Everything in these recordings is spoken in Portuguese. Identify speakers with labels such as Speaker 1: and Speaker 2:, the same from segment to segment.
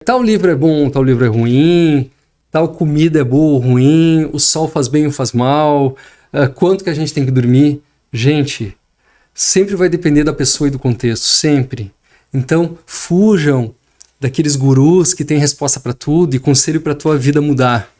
Speaker 1: Tal livro é bom, tal livro é ruim, tal comida é boa ou ruim, o sol faz bem ou faz mal, quanto que a gente tem que dormir. Gente, sempre vai depender da pessoa e do contexto, sempre. Então, fujam daqueles gurus que têm resposta para tudo e conselho para a tua vida mudar.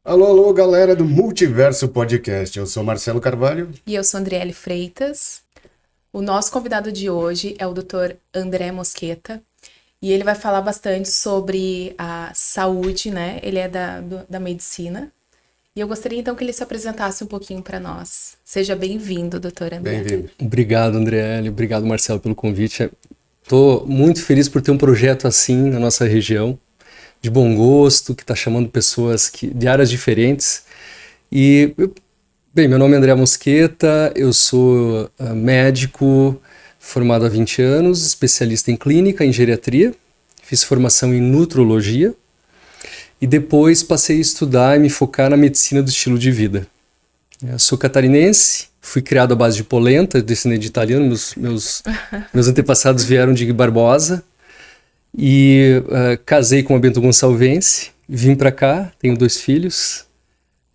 Speaker 2: Alô, galera do Multiverso Podcast. Eu sou Marcelo Carvalho.
Speaker 3: E eu sou Andriele Freitas. O nosso convidado de hoje é o Dr. André Mosqueta. E ele vai falar bastante sobre a saúde, né? Ele é da medicina. E eu gostaria então que ele se apresentasse um pouquinho para nós. Seja bem-vindo, Dr. André.
Speaker 2: Bem-vindo.
Speaker 1: Obrigado, Andriele. Obrigado, Marcelo, pelo convite. Estou muito feliz por ter um projeto assim na nossa região, de bom gosto, que está chamando pessoas de áreas diferentes. E, bem, meu nome é André Mosqueta, eu sou médico formado há 20 anos, especialista em clínica, em geriatria, fiz formação em nutrologia e depois passei a estudar e me focar na medicina do estilo de vida. Eu sou catarinense, fui criado à base de polenta, descendente de italiano, meus antepassados vieram de Barbosa. E casei com a Bento Gonçalvense, vim para cá, tenho 2 filhos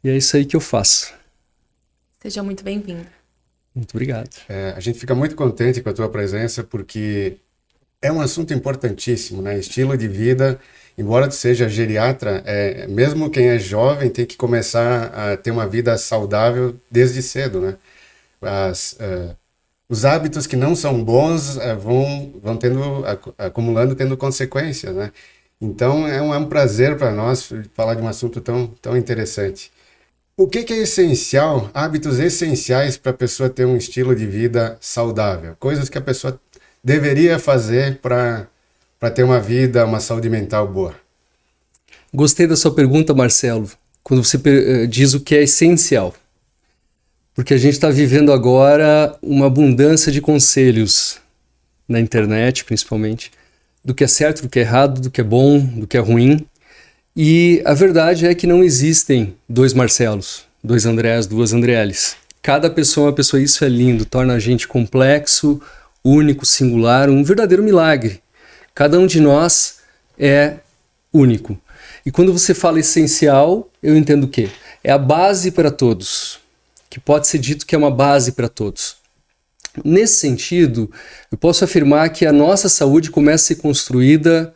Speaker 1: e é isso aí que eu faço.
Speaker 3: Seja muito bem-vindo.
Speaker 1: Muito obrigado.
Speaker 2: A gente fica muito contente com a tua presença porque é um assunto importantíssimo, né? Estilo de vida, embora tu seja geriatra, mesmo quem é jovem tem que começar a ter uma vida saudável desde cedo, né? Os hábitos que não são bons vão acumulando, tendo consequências, né? Então é um prazer para nós falar de um assunto tão interessante. O que é essencial, hábitos essenciais para a pessoa ter um estilo de vida saudável? Coisas que a pessoa deveria fazer para ter uma vida, uma saúde mental boa.
Speaker 1: Gostei da sua pergunta, Marcelo, quando você diz o que é essencial. Porque a gente está vivendo agora uma abundância de conselhos na internet, principalmente, do que é certo, do que é errado, do que é bom, do que é ruim. E a verdade é que não existem 2 Marcelos, 2 Andrés, 2 Andrieles. Cada pessoa é uma pessoa, isso é lindo, torna a gente complexo, único, singular, um verdadeiro milagre. Cada um de nós é único. E quando você fala essencial, eu entendo o quê? É a base para todos. Que pode ser dito que é uma base para todos. Nesse sentido, eu posso afirmar que a nossa saúde começa a ser construída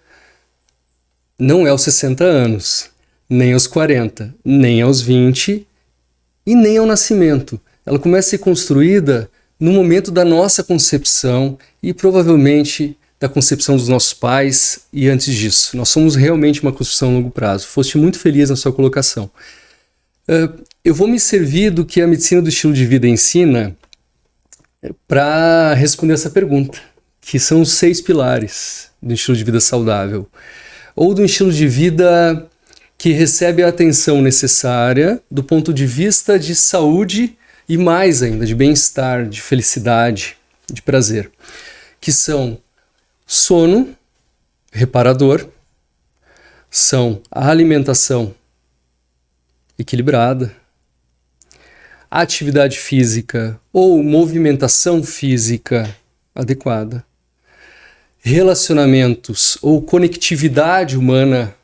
Speaker 1: não é aos 60 anos, nem aos 40, nem aos 20 e nem ao nascimento. Ela começa a ser construída no momento da nossa concepção e provavelmente da concepção dos nossos pais e antes disso. Nós somos realmente uma construção a longo prazo. Foste muito feliz na sua colocação. Eu vou me servir do que a medicina do estilo de vida ensina para responder essa pergunta, que são os 6 pilares do estilo de vida saudável, ou do estilo de vida que recebe a atenção necessária do ponto de vista de saúde e mais ainda, de bem-estar, de felicidade, de prazer, que são sono reparador, são a alimentação equilibrada, atividade física ou movimentação física adequada, relacionamentos ou conectividade humana,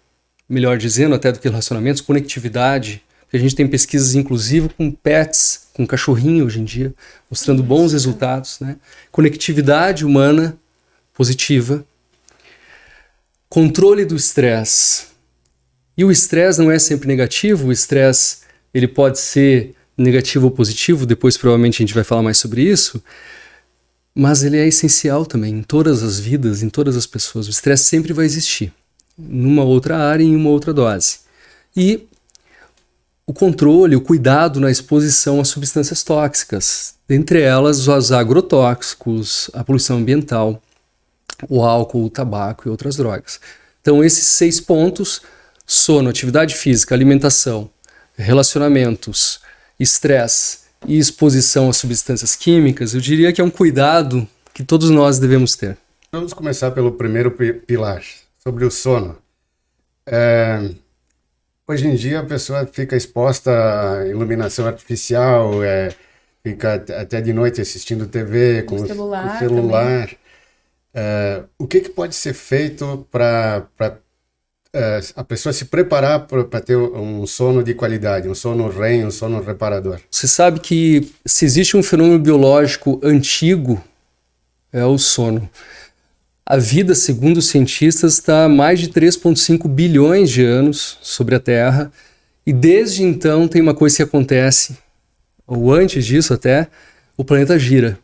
Speaker 1: melhor dizendo até do que relacionamentos, conectividade, porque a gente tem pesquisas inclusive com pets, com cachorrinho hoje em dia, mostrando bons resultados, né? Conectividade humana positiva, controle do estresse. E o estresse não é sempre negativo, o estresse ele pode ser negativo ou positivo, depois provavelmente a gente vai falar mais sobre isso, mas ele é essencial também em todas as vidas, em todas as pessoas. O estresse sempre vai existir, numa outra área e em uma outra dose. E o controle, o cuidado na exposição a substâncias tóxicas, Dentre elas, os agrotóxicos, a poluição ambiental, o álcool, o tabaco e outras drogas. Então, esses 6 pontos, sono, atividade física, alimentação, relacionamentos, estresse e exposição a substâncias químicas, eu diria que é um cuidado que todos nós devemos ter.
Speaker 2: Vamos começar pelo primeiro pilar, sobre o sono. Hoje em dia a pessoa fica exposta à iluminação artificial, fica até de noite assistindo TV com o celular. O que pode ser feito para a pessoa se preparar para ter um sono de qualidade, um sono REM, um sono reparador?
Speaker 1: Você sabe que se existe um fenômeno biológico antigo, é o sono. A vida, segundo os cientistas, está há mais de 3,5 bilhões de anos sobre a Terra, e desde então tem uma coisa que acontece, ou antes disso até, o planeta gira.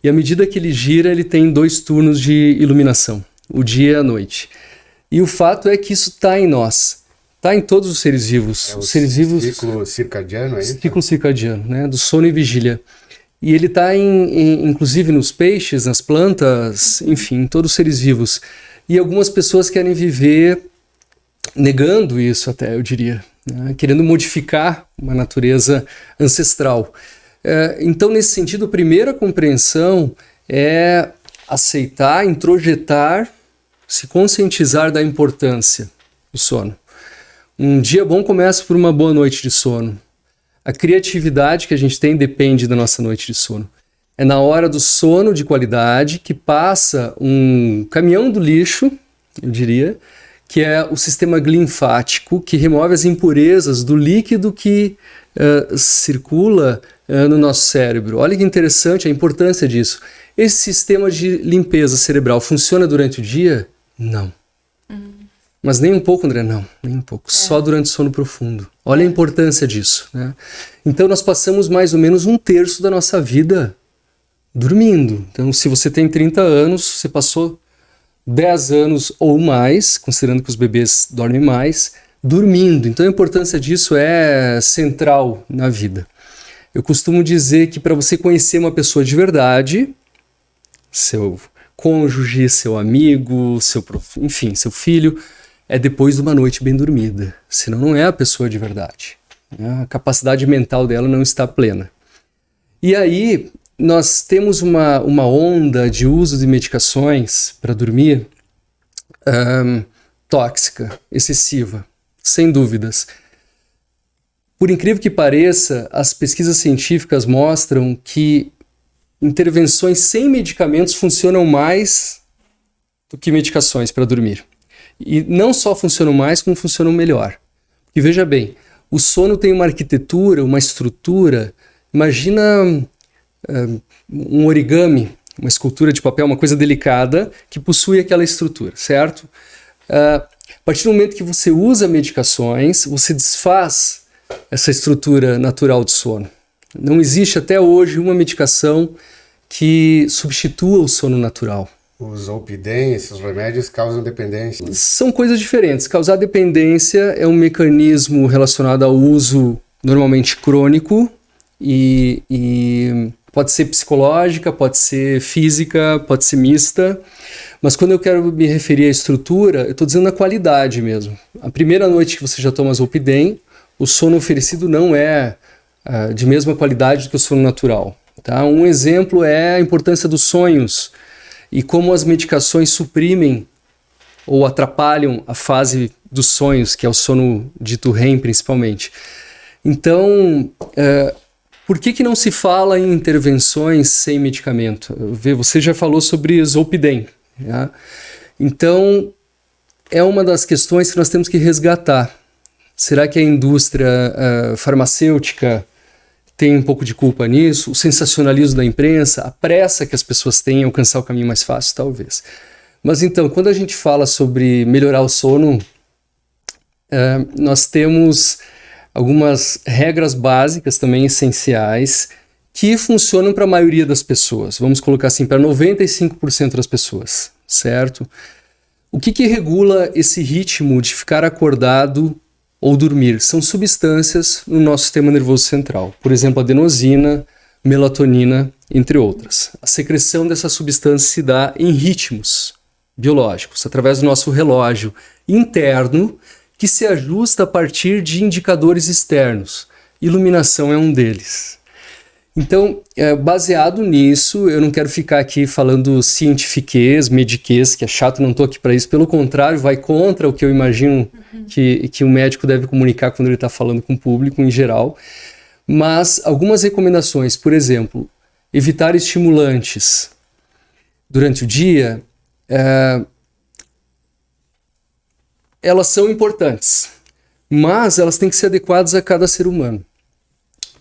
Speaker 1: E à medida que ele gira, ele tem 2 turnos de iluminação, o dia e a noite. E o fato é que isso está em nós, está em todos os seres vivos.
Speaker 2: O
Speaker 1: os seres vivos,
Speaker 2: ciclo circadiano, é isso?
Speaker 1: Ciclo circadiano, né, do sono e vigília. E ele está inclusive nos peixes, nas plantas, enfim, em todos os seres vivos. E algumas pessoas querem viver negando isso até, eu diria, né, querendo modificar uma natureza ancestral. Então, nesse sentido, a primeira compreensão é aceitar, introjetar, se conscientizar da importância do sono. Um dia bom começa por uma boa noite de sono. A criatividade que a gente tem depende da nossa noite de sono. É na hora do sono de qualidade que passa um caminhão do lixo, eu diria, que é o sistema linfático, que remove as impurezas do líquido que circula no nosso cérebro. Olha que interessante a importância disso. Esse sistema de limpeza cerebral funciona durante o dia? Não. Mas nem um pouco, André, não, nem um pouco. Só durante o sono profundo. Olha a importância disso, né? Então nós passamos mais ou menos 1/3 da nossa vida dormindo. Então se você tem 30 anos, você passou 10 anos ou mais, considerando que os bebês dormem mais, dormindo. Então a importância disso é central na vida. Eu costumo dizer que para você conhecer uma pessoa de verdade, seu cônjuge, seu amigo, enfim, seu filho, é depois de uma noite bem dormida. Senão não é a pessoa de verdade. A capacidade mental dela não está plena. E aí nós temos uma onda de uso de medicações para dormir tóxica, excessiva, sem dúvidas. Por incrível que pareça, as pesquisas científicas mostram que intervenções sem medicamentos funcionam mais do que medicações para dormir. E não só funcionam mais, como funcionam melhor. E veja bem, o sono tem uma arquitetura, uma estrutura. Imagina um origami, uma escultura de papel, uma coisa delicada que possui aquela estrutura, certo? A partir do momento que você usa medicações, você desfaz essa estrutura natural de sono. Não existe até hoje uma medicação que substitua o sono natural.
Speaker 2: Os Zolpidem, esses remédios causam dependência.
Speaker 1: São coisas diferentes. Causar dependência é um mecanismo relacionado ao uso normalmente crônico e pode ser psicológica, pode ser física, pode ser mista. Mas quando eu quero me referir à estrutura, eu estou dizendo a qualidade mesmo. A primeira noite que você já toma Zolpidem, o sono oferecido não é de mesma qualidade do que o sono natural. Tá? Um exemplo é a importância dos sonhos e como as medicações suprimem ou atrapalham a fase dos sonhos, que é o sono dito REM principalmente. Então, por que não se fala em intervenções sem medicamento? Você já falou sobre Zolpidem. Tá? Então, é uma das questões que nós temos que resgatar. Será que a indústria farmacêutica tem um pouco de culpa nisso? O sensacionalismo da imprensa, a pressa que as pessoas têm em alcançar o caminho mais fácil, talvez. Mas então, quando a gente fala sobre melhorar o sono, nós temos algumas regras básicas também essenciais que funcionam para a maioria das pessoas. Vamos colocar assim, para 95% das pessoas, certo? O que regula esse ritmo de ficar acordado ou dormir? São substâncias no nosso sistema nervoso central. Por exemplo, adenosina, melatonina, entre outras. A secreção dessa substância se dá em ritmos biológicos, através do nosso relógio interno, que se ajusta a partir de indicadores externos. Iluminação é um deles. Então, baseado nisso, eu não quero ficar aqui falando cientifiquez, mediquez, que é chato, não estou aqui para isso. Pelo contrário, vai contra o que eu imagino que um médico deve comunicar quando ele está falando com o público em geral. Mas algumas recomendações, por exemplo, evitar estimulantes durante o dia, elas são importantes, mas elas têm que ser adequadas a cada ser humano.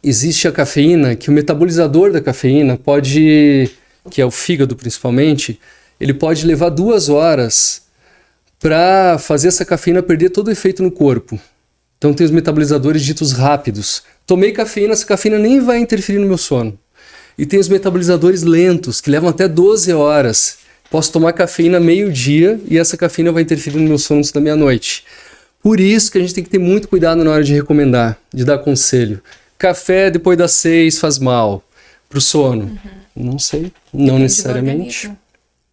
Speaker 1: Existe a cafeína, que o metabolizador da cafeína pode, que é o fígado principalmente, ele pode levar 2 horas para fazer essa cafeína perder todo o efeito no corpo. Então tem os metabolizadores ditos rápidos. Tomei cafeína, essa cafeína nem vai interferir no meu sono. E tem os metabolizadores lentos, que levam até 12 horas. Posso tomar cafeína meio-dia e essa cafeína vai interferir no meu sono antes da meia-noite. Por isso que a gente tem que ter muito cuidado na hora de recomendar, de dar conselho. Café depois das 6 faz mal para o sono. Não sei, não necessariamente.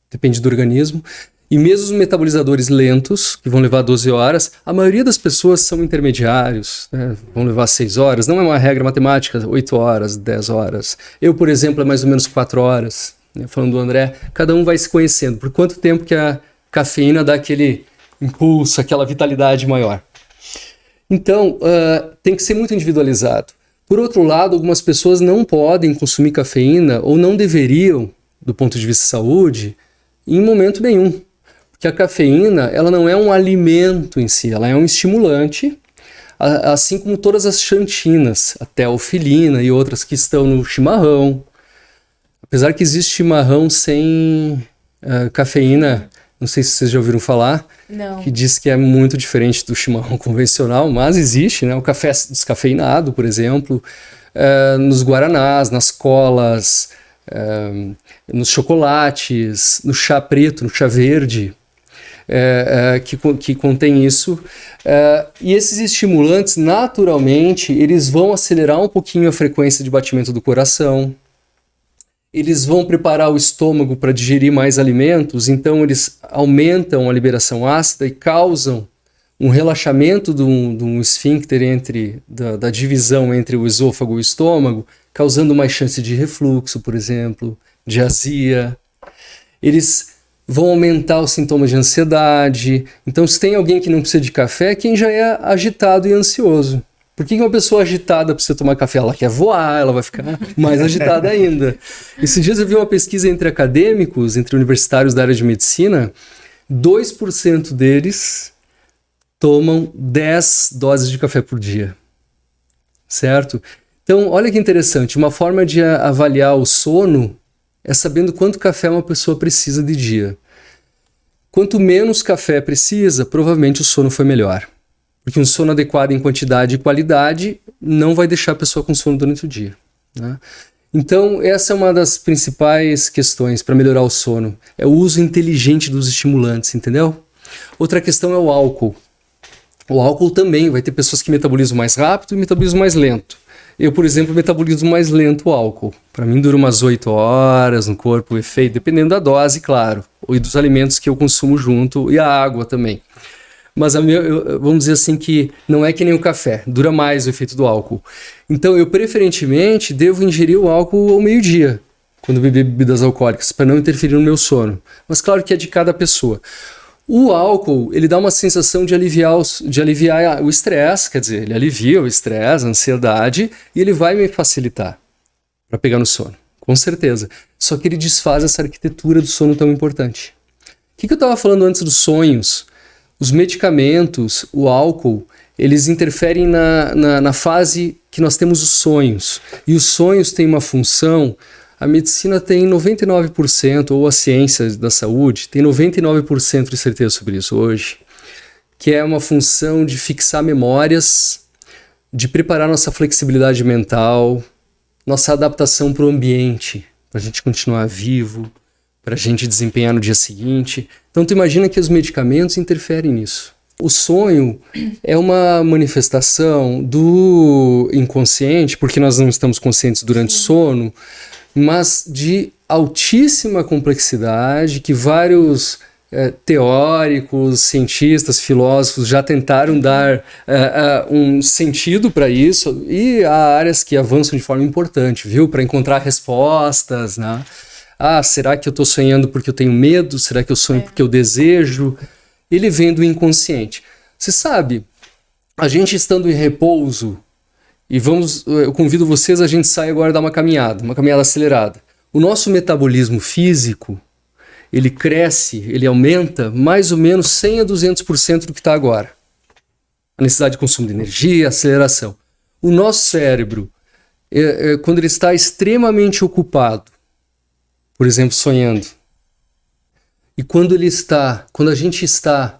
Speaker 1: Depende do organismo. E mesmo os metabolizadores lentos, que vão levar 12 horas, a maioria das pessoas são intermediários, né? Vão levar 6 horas. Não é uma regra matemática, 8 horas, 10 horas. Eu, por exemplo, é mais ou menos 4 horas. Né? Falando do André, cada um vai se conhecendo. Por quanto tempo que a cafeína dá aquele impulso, aquela vitalidade maior. Então, tem que ser muito individualizado. Por outro lado, algumas pessoas não podem consumir cafeína ou não deveriam, do ponto de vista de saúde, em momento nenhum. Porque a cafeína, ela não é um alimento em si, ela é um estimulante, assim como todas as xantinas, a teofilina e outras que estão no chimarrão. Apesar que existe chimarrão sem cafeína, não sei se vocês já ouviram falar,
Speaker 3: Não.
Speaker 1: que diz que é muito diferente do chimarrão convencional, mas existe, né? O café descafeinado, por exemplo, nos guaranás, nas colas, nos chocolates, no chá preto, no chá verde, que contém isso. E esses estimulantes, naturalmente, eles vão acelerar um pouquinho a frequência de batimento do coração. Eles vão preparar o estômago para digerir mais alimentos, então eles aumentam a liberação ácida e causam um relaxamento de um esfíncter da divisão entre o esôfago e o estômago, causando mais chance de refluxo, por exemplo, de azia. Eles vão aumentar os sintomas de ansiedade. Então, se tem alguém que não precisa de café, é quem já é agitado e ansioso. Por que uma pessoa agitada precisa tomar café? Ela quer voar, ela vai ficar mais agitada ainda. Esses dias eu vi uma pesquisa entre acadêmicos, entre universitários da área de medicina, 2% deles tomam 10 doses de café por dia. Certo? Então, olha que interessante, uma forma de avaliar o sono é sabendo quanto café uma pessoa precisa de dia. Quanto menos café precisa, provavelmente o sono foi melhor. Porque um sono adequado em quantidade e qualidade não vai deixar a pessoa com sono durante o dia. Né? Então, essa é uma das principais questões para melhorar o sono. É o uso inteligente dos estimulantes, entendeu? Outra questão é o álcool. O álcool também vai ter pessoas que metabolizam mais rápido e metabolizam mais lento. Eu, por exemplo, metabolizo mais lento o álcool. Para mim dura umas 8 horas no corpo, o efeito, dependendo da dose, claro. E dos alimentos que eu consumo junto, e a água também. Mas vamos dizer assim que não é que nem o café, dura mais o efeito do álcool. Então eu preferentemente devo ingerir o álcool ao meio-dia, quando beber bebidas alcoólicas, para não interferir no meu sono. Mas claro que é de cada pessoa. O álcool, ele dá uma sensação de aliviar o estresse, quer dizer, ele alivia o estresse, a ansiedade, e ele vai me facilitar para pegar no sono, com certeza. Só que ele desfaz essa arquitetura do sono tão importante. O que eu estava falando antes dos sonhos? Os medicamentos, o álcool, eles interferem na fase que nós temos os sonhos. E os sonhos têm uma função, a medicina tem 99%, ou a ciência da saúde tem 99% de certeza sobre isso hoje, que é uma função de fixar memórias, de preparar nossa flexibilidade mental, nossa adaptação para o ambiente, para a gente continuar vivo, para a gente desempenhar no dia seguinte. Então tu imagina que os medicamentos interferem nisso. o sonho é uma manifestação do inconsciente, porque nós não estamos conscientes durante o sono, mas de altíssima complexidade que vários teóricos, cientistas, filósofos já tentaram dar um sentido para isso, e há áreas que avançam de forma importante, viu? Para encontrar respostas, né? Será que eu estou sonhando porque eu tenho medo? Será que eu sonho porque eu desejo? Ele vem do inconsciente. Você sabe, a gente estando em repouso, e eu convido vocês, a gente sai agora dar uma caminhada acelerada. O nosso metabolismo físico, ele cresce, ele aumenta mais ou menos 100 a 200% do que está agora. A necessidade de consumo de energia, aceleração. O nosso cérebro, quando ele está extremamente ocupado, por exemplo, sonhando, e quando a gente está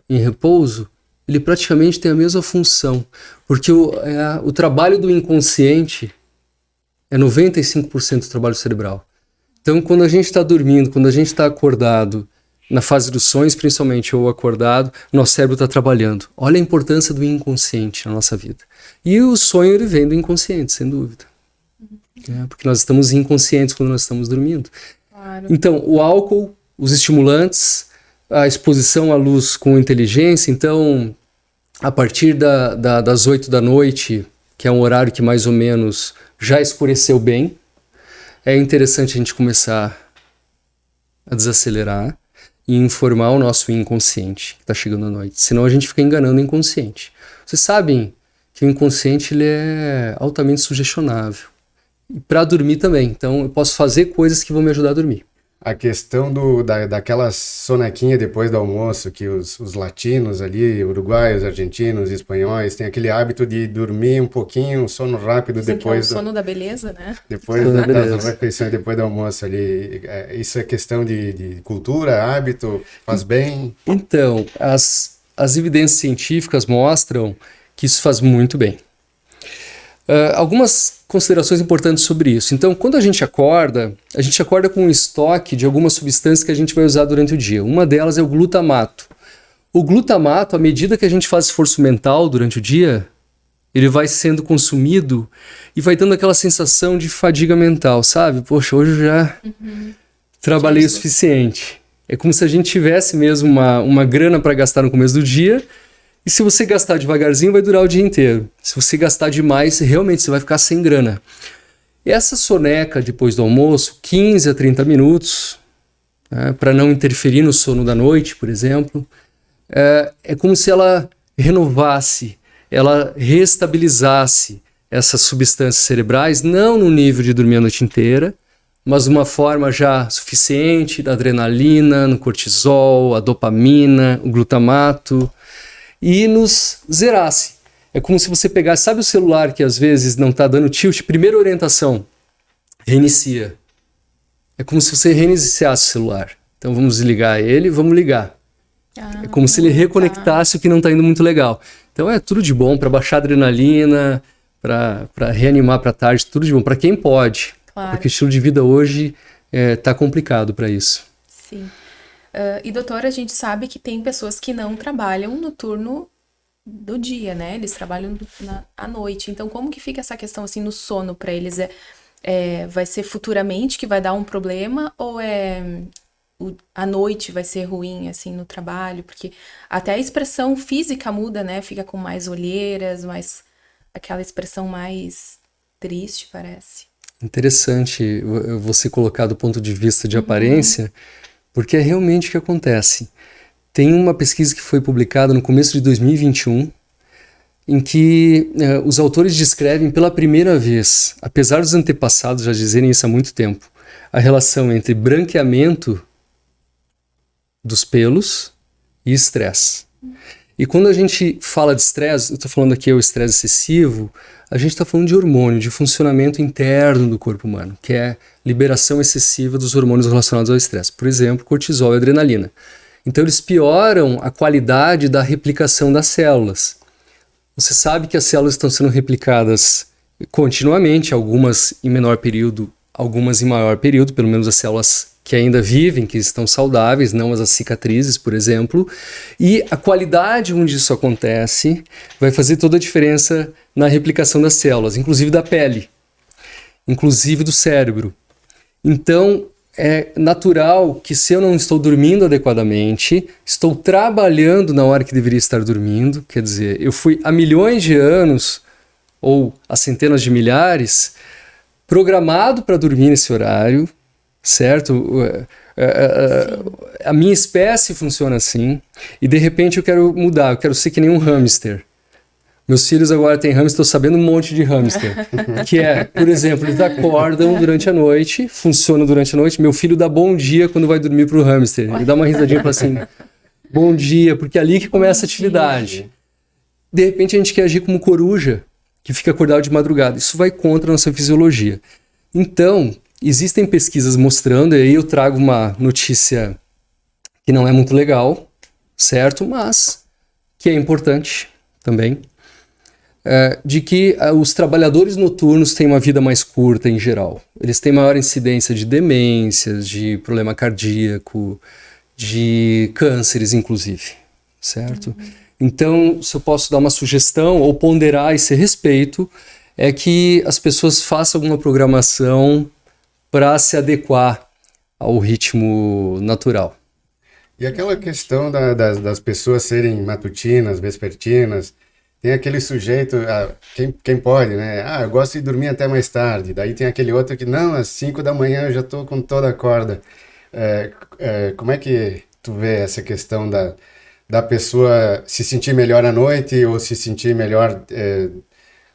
Speaker 1: em repouso, ele praticamente tem a mesma função, porque o trabalho do inconsciente é 95% do trabalho cerebral. Então, quando a gente está dormindo, quando a gente está acordado, na fase dos sonhos principalmente, ou acordado, nosso cérebro está trabalhando. Olha a importância do inconsciente na nossa vida. E o sonho, ele vem do inconsciente, sem dúvida. Porque nós estamos inconscientes quando nós estamos dormindo.
Speaker 3: Claro.
Speaker 1: Então, o álcool, os estimulantes, a exposição à luz com inteligência. Então, a partir das 8 da noite, que é um horário que mais ou menos já escureceu bem, é interessante a gente começar a desacelerar e informar o nosso inconsciente que está chegando à noite. Senão a gente fica enganando o inconsciente. Vocês sabem que o inconsciente ele é altamente sugestionável. E para dormir também. Então eu posso fazer coisas que vão me ajudar a dormir.
Speaker 2: A questão daquela sonequinha depois do almoço, que os latinos ali, uruguaios, argentinos, espanhóis, têm aquele hábito de dormir um pouquinho, um sono rápido.
Speaker 3: Dizem
Speaker 2: depois
Speaker 3: que é o sono da beleza, né?
Speaker 2: Depois das refeições, depois do almoço ali. Isso é questão de cultura, hábito, faz bem?
Speaker 1: Então, as evidências científicas mostram que isso faz muito bem. Algumas considerações importantes sobre isso. Então, quando a gente acorda com um estoque de algumas substâncias que a gente vai usar durante o dia. Uma delas é o glutamato. O glutamato, à medida que a gente faz esforço mental durante o dia, ele vai sendo consumido e vai dando aquela sensação de fadiga mental, sabe? Poxa, hoje eu já trabalhei o suficiente. É como se a gente tivesse mesmo uma grana para gastar no começo do dia. E se você gastar devagarzinho, vai durar o dia inteiro. Se você gastar demais, realmente você vai ficar sem grana. Essa soneca depois do almoço, 15 a 30 minutos, para não interferir no sono da noite, por exemplo, é como se ela renovasse, ela reestabilizasse essas substâncias cerebrais, não no nível de dormir a noite inteira, mas de uma forma já suficiente, da adrenalina, no cortisol, a dopamina, o glutamato, e nos zerasse. É como se você pegasse, sabe o celular que às vezes não está dando tilt? Primeira orientação, reinicia. É como se você reiniciasse o celular. Então vamos desligar ele, vamos ligar. É como se ele reconectasse o que não está indo muito legal. Então é tudo de bom para baixar a adrenalina, para reanimar para tarde, tudo de bom. Para quem pode,
Speaker 3: Claro.
Speaker 1: Porque o estilo de vida hoje está complicado para isso.
Speaker 3: Sim. E doutora, a gente sabe que tem pessoas que não trabalham no turno do dia, né? Eles trabalham à noite. Então, como que fica essa questão assim no sono para eles? Vai ser futuramente que vai dar um problema ou a noite vai ser ruim assim no trabalho? Porque até a expressão física muda, né? Fica com mais olheiras, mais aquela expressão mais triste, parece.
Speaker 1: Interessante você colocar do ponto de vista de aparência, porque é realmente o que acontece. Tem uma pesquisa que foi publicada no começo de 2021, em que os autores descrevem pela primeira vez, apesar dos antepassados já dizerem isso há muito tempo, a relação entre branqueamento dos pelos e estresse. E quando a gente fala de estresse, eu estou falando aqui o estresse excessivo, a gente está falando de hormônio, de funcionamento interno do corpo humano, que é liberação excessiva dos hormônios relacionados ao estresse. Por exemplo, cortisol e adrenalina. Então eles pioram a qualidade da replicação das células. Você sabe que as células estão sendo replicadas continuamente, algumas em menor período, algumas em maior período, pelo menos as células que ainda vivem, que estão saudáveis, não as cicatrizes, por exemplo, e a qualidade onde isso acontece vai fazer toda a diferença na replicação das células, inclusive da pele, inclusive do cérebro. Então, é natural que se eu não estou dormindo adequadamente, estou trabalhando na hora que deveria estar dormindo, quer dizer, eu fui há milhões de anos, ou há centenas de milhares, programado para dormir nesse horário, certo? A minha espécie funciona assim, e de repente eu quero mudar, eu quero ser que nem um hamster. Meus filhos agora têm hamster, estou sabendo um monte de hamster. Que é, por exemplo, eles acordam durante a noite, funcionam durante a noite. Meu filho dá bom dia quando vai dormir pro hamster. Ele dá uma risadinha e fala assim, bom dia, porque é ali que começa a atividade. De repente a gente quer agir como coruja, que fica acordado de madrugada. Isso vai contra a nossa fisiologia. Então, existem pesquisas mostrando, e aí eu trago uma notícia que não é muito legal, certo? Mas que é importante também. De que os trabalhadores noturnos têm uma vida mais curta em geral. Eles têm maior incidência de demências, de problema cardíaco, de cânceres, inclusive, certo? Então, se eu posso dar uma sugestão ou ponderar a esse respeito, é que as pessoas façam alguma programação para se adequar ao ritmo natural.
Speaker 2: E aquela questão das pessoas serem matutinas, vespertinas, tem aquele sujeito, quem pode, né? Eu gosto de dormir até mais tarde. Daí tem aquele outro que, não, às 5 da manhã eu já estou com toda a corda. Como é que tu vê essa questão da pessoa se sentir melhor à noite ou se sentir melhor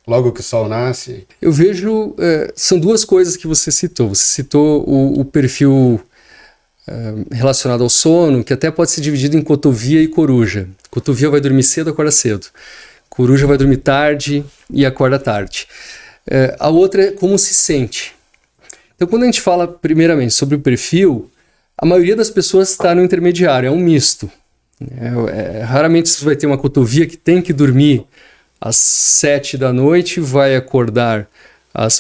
Speaker 2: logo que o sol nasce?
Speaker 1: Eu vejo, são duas coisas que você citou. Você citou o perfil relacionado ao sono, que até pode ser dividido em cotovia e coruja. Cotovia vai dormir cedo, acorda cedo. Coruja vai dormir tarde e acorda tarde. A outra é como se sente. Então, quando a gente fala, primeiramente, sobre o perfil, a maioria das pessoas está no intermediário, é um misto. Raramente você vai ter uma cotovia que tem que dormir às 7 da noite, vai acordar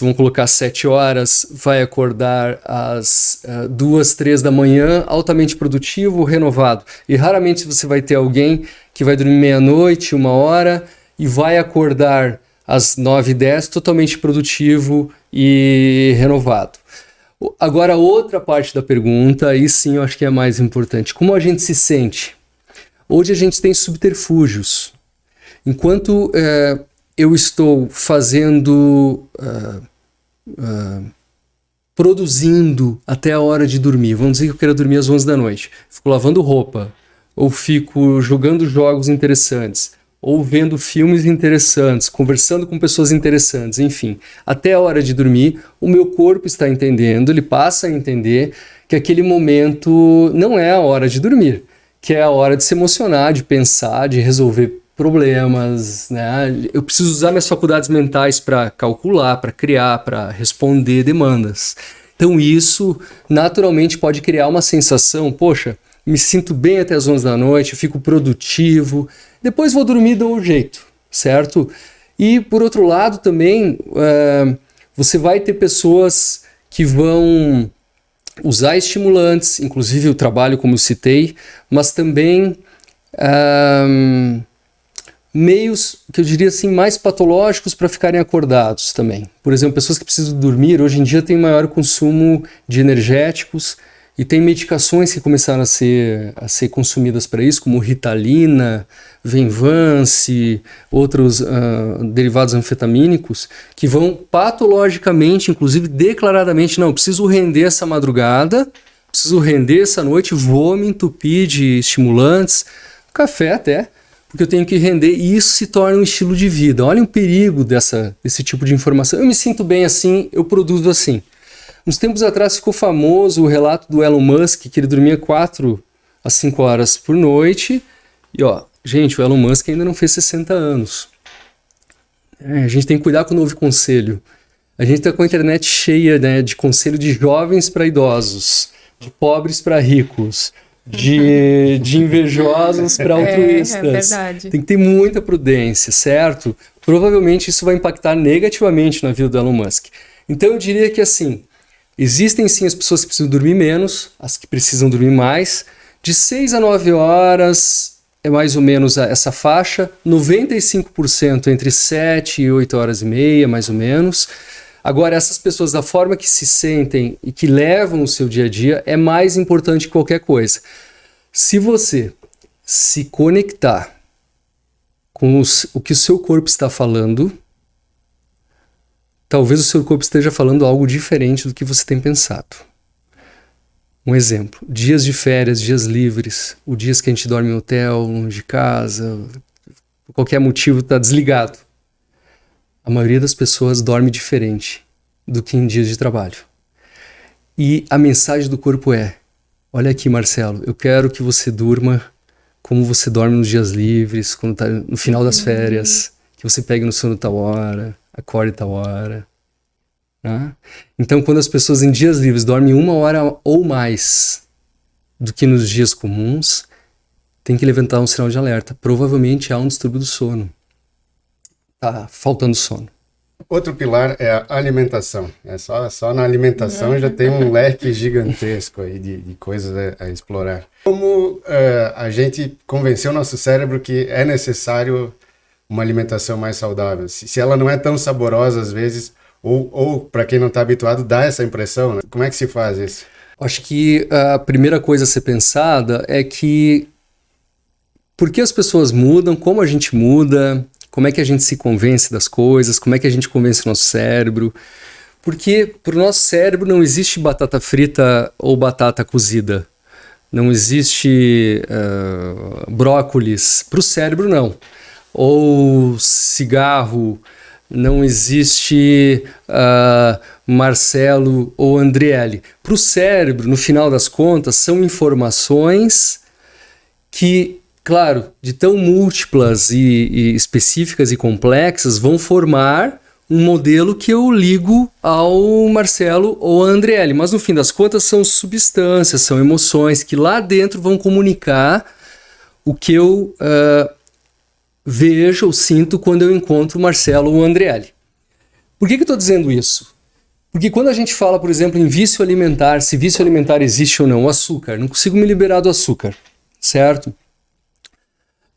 Speaker 1: vamos colocar às 7 horas, vai acordar às 2, 3 da manhã, altamente produtivo, renovado. E raramente você vai ter alguém que vai dormir meia-noite, 1 hora, e vai acordar às 9 e 10 totalmente produtivo e renovado. Agora, a outra parte da pergunta, aí sim eu acho que é a mais importante. Como a gente se sente? Hoje a gente tem subterfúgios. Enquanto eu estou produzindo até a hora de dormir, vamos dizer que eu quero dormir às 11 da noite, fico lavando roupa, ou fico jogando jogos interessantes, ou vendo filmes interessantes, conversando com pessoas interessantes, enfim. Até a hora de dormir, o meu corpo está entendendo, ele passa a entender que aquele momento não é a hora de dormir, que é a hora de se emocionar, de pensar, de resolver problemas, né? Eu preciso usar minhas faculdades mentais para calcular, para criar, para responder demandas. Então isso naturalmente pode criar uma sensação, poxa, me sinto bem até as 11 da noite, eu fico produtivo, depois vou dormir de um jeito, certo? E por outro lado também, você vai ter pessoas que vão usar estimulantes, inclusive o trabalho como eu citei, mas também meios que eu diria assim mais patológicos para ficarem acordados também. Por exemplo, pessoas que precisam dormir, hoje em dia tem maior consumo de energéticos e tem medicações que começaram a ser consumidas para isso, como Ritalina, Venvance, outros derivados anfetamínicos, que vão patologicamente, inclusive declaradamente, não, preciso render essa madrugada, preciso render essa noite, vou me entupir de estimulantes, café até, porque eu tenho que render, e isso se torna um estilo de vida. Olha o perigo desse tipo de informação. Eu me sinto bem assim, eu produzo assim. Uns tempos atrás ficou famoso o relato do Elon Musk, que ele dormia 4 a 5 horas por noite. E gente, o Elon Musk ainda não fez 60 anos. A gente tem que cuidar com o novo conselho. A gente está com a internet cheia, né, de conselho de jovens para idosos, de pobres para ricos, de invejosos para altruístas.
Speaker 3: É verdade.
Speaker 1: Tem que ter muita prudência, certo? Provavelmente isso vai impactar negativamente na vida do Elon Musk. Então eu diria que assim, Existem sim as pessoas que precisam dormir menos, as que precisam dormir mais. De 6 a 9 horas é mais ou menos essa faixa. 95% entre 7 e 8 horas e meia, mais ou menos. Agora, essas pessoas, da forma que se sentem e que levam o seu dia a dia, é mais importante que qualquer coisa. Se você se conectar com o que o seu corpo está falando, talvez o seu corpo esteja falando algo diferente do que você tem pensado. Um exemplo, dias de férias, dias livres, os dias que a gente dorme em hotel, longe de casa, por qualquer motivo está desligado. A maioria das pessoas dorme diferente do que em dias de trabalho. E a mensagem do corpo é: olha aqui, Marcelo, eu quero que você durma como você dorme nos dias livres, quando está no final das férias, que você pegue no sono tal hora, acorde tal hora. Né? Então, quando as pessoas em dias livres dormem 1 hora ou mais do que nos dias comuns, tem que levantar um sinal de alerta. Provavelmente há um distúrbio do sono. Tá faltando sono.
Speaker 2: Outro pilar é a alimentação. Só na alimentação já tem um leque gigantesco aí de coisas a explorar. Como a gente convenceu o nosso cérebro que é necessário uma alimentação mais saudável? Se ela não é tão saborosa às vezes, ou para quem não está habituado, dá essa impressão, né? Como é que se faz isso?
Speaker 1: Acho que a primeira coisa a ser pensada é que por que as pessoas mudam, como a gente muda, como é que a gente se convence das coisas, como é que a gente convence o nosso cérebro. Porque para o nosso cérebro não existe batata frita ou batata cozida. Não existe brócolis. Para o cérebro, não. Ou cigarro. Não existe Marcelo ou Andriele. Para o cérebro, no final das contas, são informações que, claro, de tão múltiplas e específicas e complexas, vão formar um modelo que eu ligo ao Marcelo ou à Andriele. Mas, no fim das contas, são substâncias, são emoções que lá dentro vão comunicar o que eu vejo ou sinto quando eu encontro o Marcelo ou a Andriele. Por que eu estou dizendo isso? Porque quando a gente fala, por exemplo, em vício alimentar, se vício alimentar existe ou não, o açúcar, não consigo me liberar do açúcar, certo?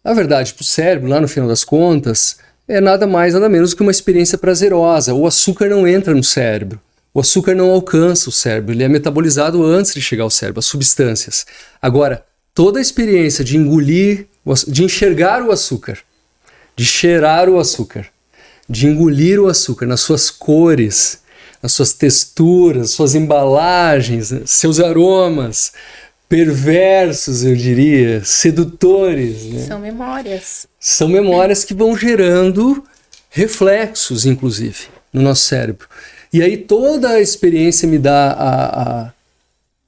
Speaker 1: Na verdade, para o cérebro, lá no final das contas, é nada mais, nada menos que uma experiência prazerosa. O açúcar não entra no cérebro. O açúcar não alcança o cérebro. Ele é metabolizado antes de chegar ao cérebro, as substâncias. Agora, toda a experiência de engolir, de enxergar o açúcar, de cheirar o açúcar, de engolir o açúcar nas suas cores, nas suas texturas, suas embalagens, seus aromas, perversos, eu diria, sedutores. Né?
Speaker 3: São memórias.
Speaker 1: São memórias que vão gerando reflexos, inclusive, no nosso cérebro. E aí toda a experiência me dá a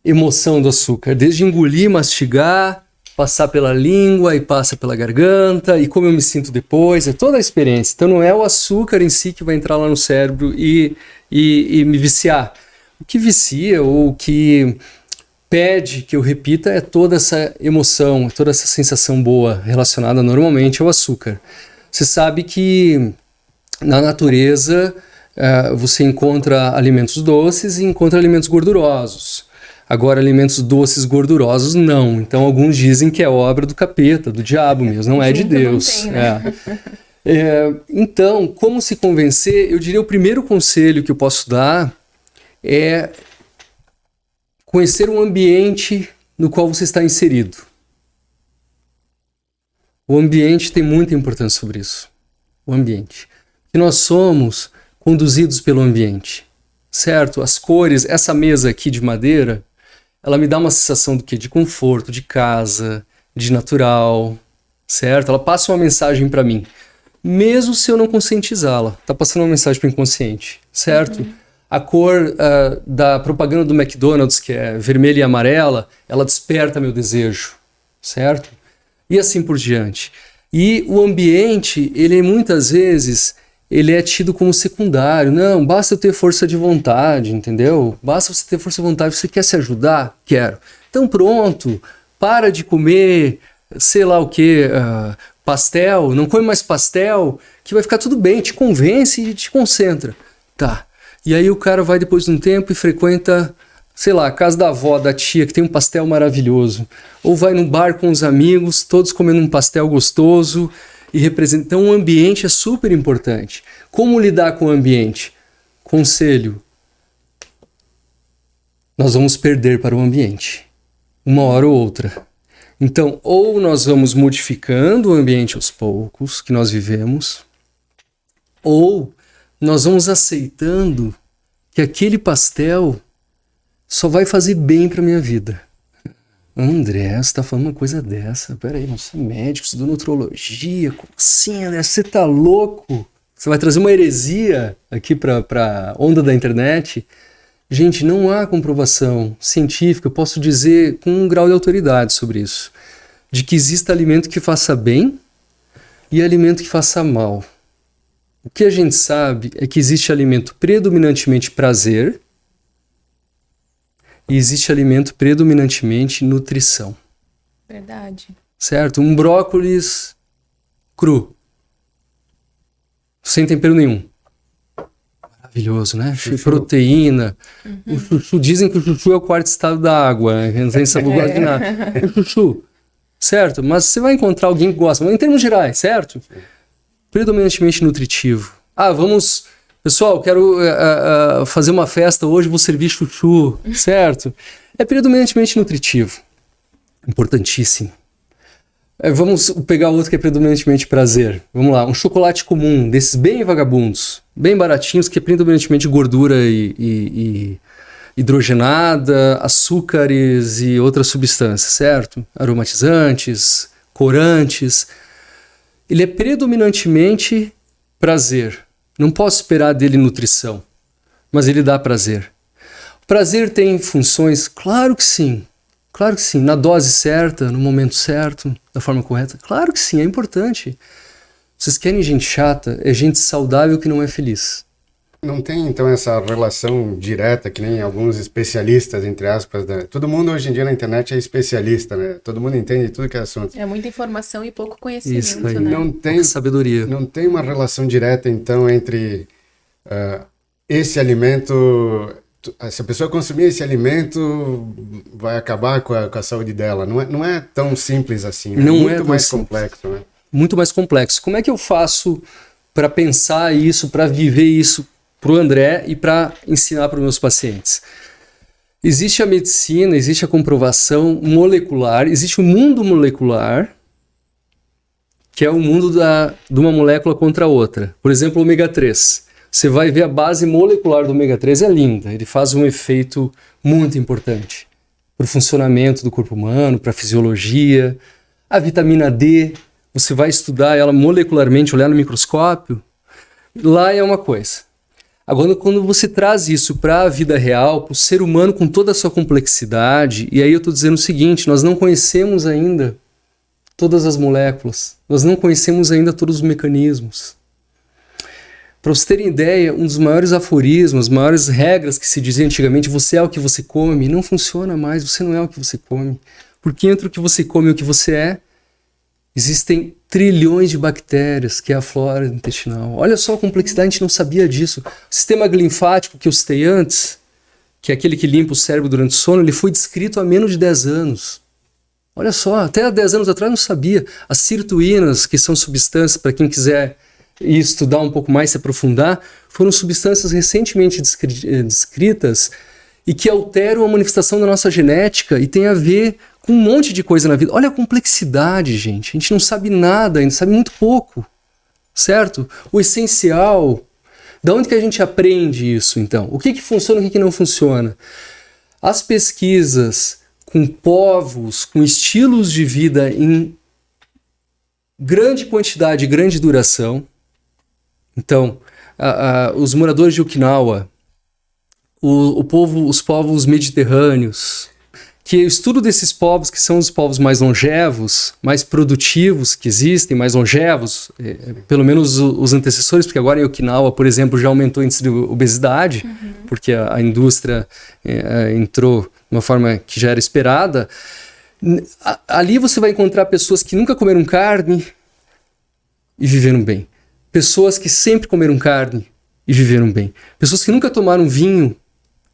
Speaker 1: emoção do açúcar, desde engolir, mastigar, passar pela língua e passa pela garganta, e como eu me sinto depois, é toda a experiência. Então não é o açúcar em si que vai entrar lá no cérebro e me viciar. O que vicia ou o que pede que eu repita é toda essa emoção, toda essa sensação boa relacionada normalmente ao açúcar. Você sabe que na natureza você encontra alimentos doces e encontra alimentos gordurosos. Agora, alimentos doces gordurosos, não. Então, alguns dizem que é obra do capeta, do diabo mesmo, não é de Deus.
Speaker 3: Não tem, né?
Speaker 1: Então, como se convencer? Eu diria o primeiro conselho que eu posso dar é conhecer o ambiente no qual você está inserido. O ambiente tem muita importância sobre isso. O ambiente. E nós somos conduzidos pelo ambiente, certo? As cores, essa mesa aqui de madeira, ela me dá uma sensação do quê? De conforto, de casa, de natural, certo? Ela passa uma mensagem para mim, mesmo se eu não conscientizá-la. Tá passando uma mensagem para o inconsciente, certo? Uhum. A cor da propaganda do McDonald's, que é vermelha e amarela, ela desperta meu desejo, certo? E assim por diante. E o ambiente, ele muitas vezes, ele é tido como secundário. Não, basta eu ter força de vontade, entendeu? Basta você ter força de vontade. Você quer se ajudar? Quero. Então pronto, para de comer, sei lá o que, pastel, não come mais pastel, que vai ficar tudo bem, te convence e te concentra. Tá. E aí o cara vai depois de um tempo e frequenta, sei lá, a casa da avó, da tia, que tem um pastel maravilhoso. Ou vai num bar com os amigos, todos comendo um pastel gostoso e representa. Então o ambiente é super importante. Como lidar com o ambiente? Conselho. Nós vamos perder para o ambiente, uma hora ou outra. Então, ou nós vamos modificando o ambiente aos poucos que nós vivemos, ou nós vamos aceitando que aquele pastel só vai fazer bem para minha vida. André, você está falando uma coisa dessa? Peraí, nós somos médicos, estudando nutrologia, como assim, André? Você tá louco? Você vai trazer uma heresia aqui para a onda da internet? Gente, não há comprovação científica, eu posso dizer com um grau de autoridade sobre isso, de que exista alimento que faça bem e alimento que faça mal. O que a gente sabe é que existe alimento predominantemente prazer e existe alimento predominantemente nutrição.
Speaker 3: Verdade.
Speaker 1: Certo? Um brócolis cru, sem tempero nenhum. Maravilhoso, né? Chuchu. Proteína. O chuchu, dizem que o chuchu é o quarto estado da água, né? Não tem sabor de nada. O chuchu, certo? Mas você vai encontrar alguém que gosta, mas em termos gerais, certo? Predominantemente nutritivo. Vamos... Pessoal, quero fazer uma festa hoje, vou servir chuchu, certo? É predominantemente nutritivo. Importantíssimo. Vamos pegar outro que é predominantemente prazer. Vamos lá, um chocolate comum, desses bem vagabundos, bem baratinhos, que é predominantemente gordura e hidrogenada, açúcares e outras substâncias, certo? Aromatizantes, corantes. Ele é predominantemente prazer. Não posso esperar dele nutrição, mas ele dá prazer. O prazer tem funções? Claro que sim. Claro que sim. Na dose certa, no momento certo, da forma correta. Claro que sim, é importante. Vocês querem gente chata? É gente saudável que não é feliz.
Speaker 2: Não tem, então, essa relação direta que nem alguns especialistas, entre aspas, né? Todo mundo hoje em dia na internet é especialista, né? Todo mundo entende tudo que é assunto.
Speaker 3: É muita informação e pouco conhecimento,
Speaker 1: isso aí.
Speaker 3: né?
Speaker 2: Não tem
Speaker 1: sabedoria.
Speaker 2: Não tem uma relação direta, então, entre esse alimento... Se a pessoa consumir esse alimento, vai acabar com a saúde dela. Não é tão simples assim. Né?
Speaker 1: Não
Speaker 2: muito
Speaker 1: é tão
Speaker 2: mais
Speaker 1: simples.
Speaker 2: Complexo, né?
Speaker 1: Muito mais complexo. Como é que eu faço para pensar isso, para viver isso para o André e para ensinar para os meus pacientes? Existe a medicina, existe a comprovação molecular, existe o mundo molecular, que é o mundo de uma molécula contra a outra. Por exemplo, o ômega 3. Você vai ver a base molecular do ômega 3, é linda. Ele faz um efeito muito importante para o funcionamento do corpo humano, para a fisiologia. A vitamina D, você vai estudar ela molecularmente, olhar no microscópio. Lá é uma coisa. Agora, quando você traz isso para a vida real, para o ser humano com toda a sua complexidade, e aí eu estou dizendo o seguinte, nós não conhecemos ainda todas as moléculas, nós não conhecemos ainda todos os mecanismos. Para vocês terem ideia, um dos maiores aforismos, as maiores regras que se dizia antigamente, você é o que você come, não funciona mais, você não é o que você come. Porque entre o que você come e o que você é, existem trilhões de bactérias, que é a flora intestinal. Olha só a complexidade, a gente não sabia disso. O sistema linfático que eu citei antes, que é aquele que limpa o cérebro durante o sono, ele foi descrito há menos de 10 anos. Olha só, até há 10 anos atrás eu não sabia. As sirtuínas, que são substâncias, para quem quiser ir estudar um pouco mais, se aprofundar, foram substâncias recentemente descritas e que alteram a manifestação da nossa genética e tem a ver com um monte de coisa na vida. Olha a complexidade, gente. A gente não sabe nada, ainda sabe muito pouco, certo? O essencial. Da onde que a gente aprende isso, então? O que funciona e o que não funciona? As pesquisas com povos, com estilos de vida em grande quantidade e grande duração. Então, os moradores de Okinawa, os povos mediterrâneos, que o estudo desses povos, que são os povos mais longevos, mais produtivos que existem, mais longevos, pelo menos os antecessores, porque agora em Okinawa, por exemplo, já aumentou o índice de obesidade, porque a indústria entrou de uma forma que já era esperada. Ali você vai encontrar pessoas que nunca comeram carne e viveram bem. Pessoas que sempre comeram carne e viveram bem. Pessoas que nunca tomaram vinho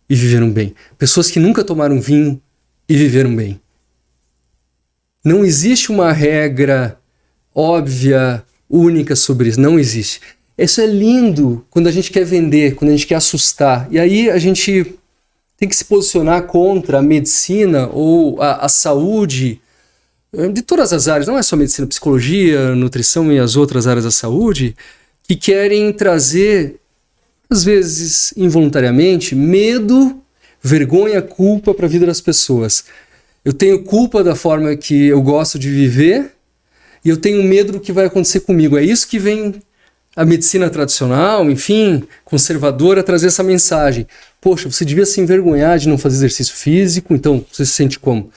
Speaker 1: e viveram bem. Pessoas que nunca tomaram vinho e viveram bem. Não existe uma regra óbvia, única sobre isso. Não existe. Isso é lindo quando a gente quer vender, quando a gente quer assustar. E aí a gente tem que se posicionar contra a medicina ou a saúde de todas as áreas, não é só medicina, psicologia, nutrição e as outras áreas da saúde, que querem trazer, às vezes involuntariamente, medo, vergonha, culpa para a vida das pessoas. Eu tenho culpa da forma que eu gosto de viver e eu tenho medo do que vai acontecer comigo. É isso que vem a medicina tradicional, enfim, conservadora, trazer essa mensagem. Poxa, você devia se envergonhar de não fazer exercício físico, então você se sente como?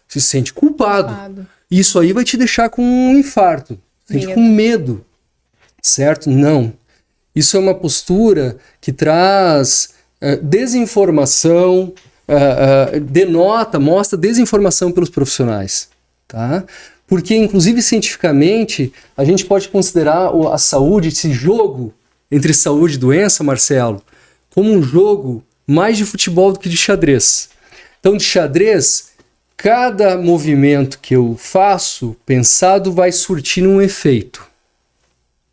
Speaker 1: Você se sente culpado. Isso aí vai te deixar com um infarto, se sente com medo, certo? Não. Isso é uma postura que traz desinformação, mostra desinformação pelos profissionais, tá? Porque, inclusive, cientificamente, a gente pode considerar a saúde, esse jogo entre saúde e doença, Marcelo, como um jogo mais de futebol do que de xadrez. Então, de xadrez, cada movimento que eu faço, pensado, vai surtir um efeito.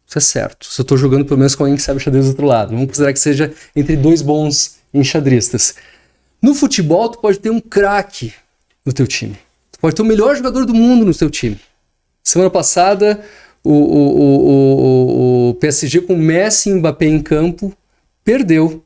Speaker 1: Isso é certo. Se eu estou jogando pelo menos com alguém que sabe xadrez do outro lado. Vamos considerar que seja entre dois bons enxadristas. No futebol, tu pode ter um craque no teu time. Tu pode ter o melhor jogador do mundo no teu time. Semana passada, o PSG com Messi e Mbappé em campo perdeu.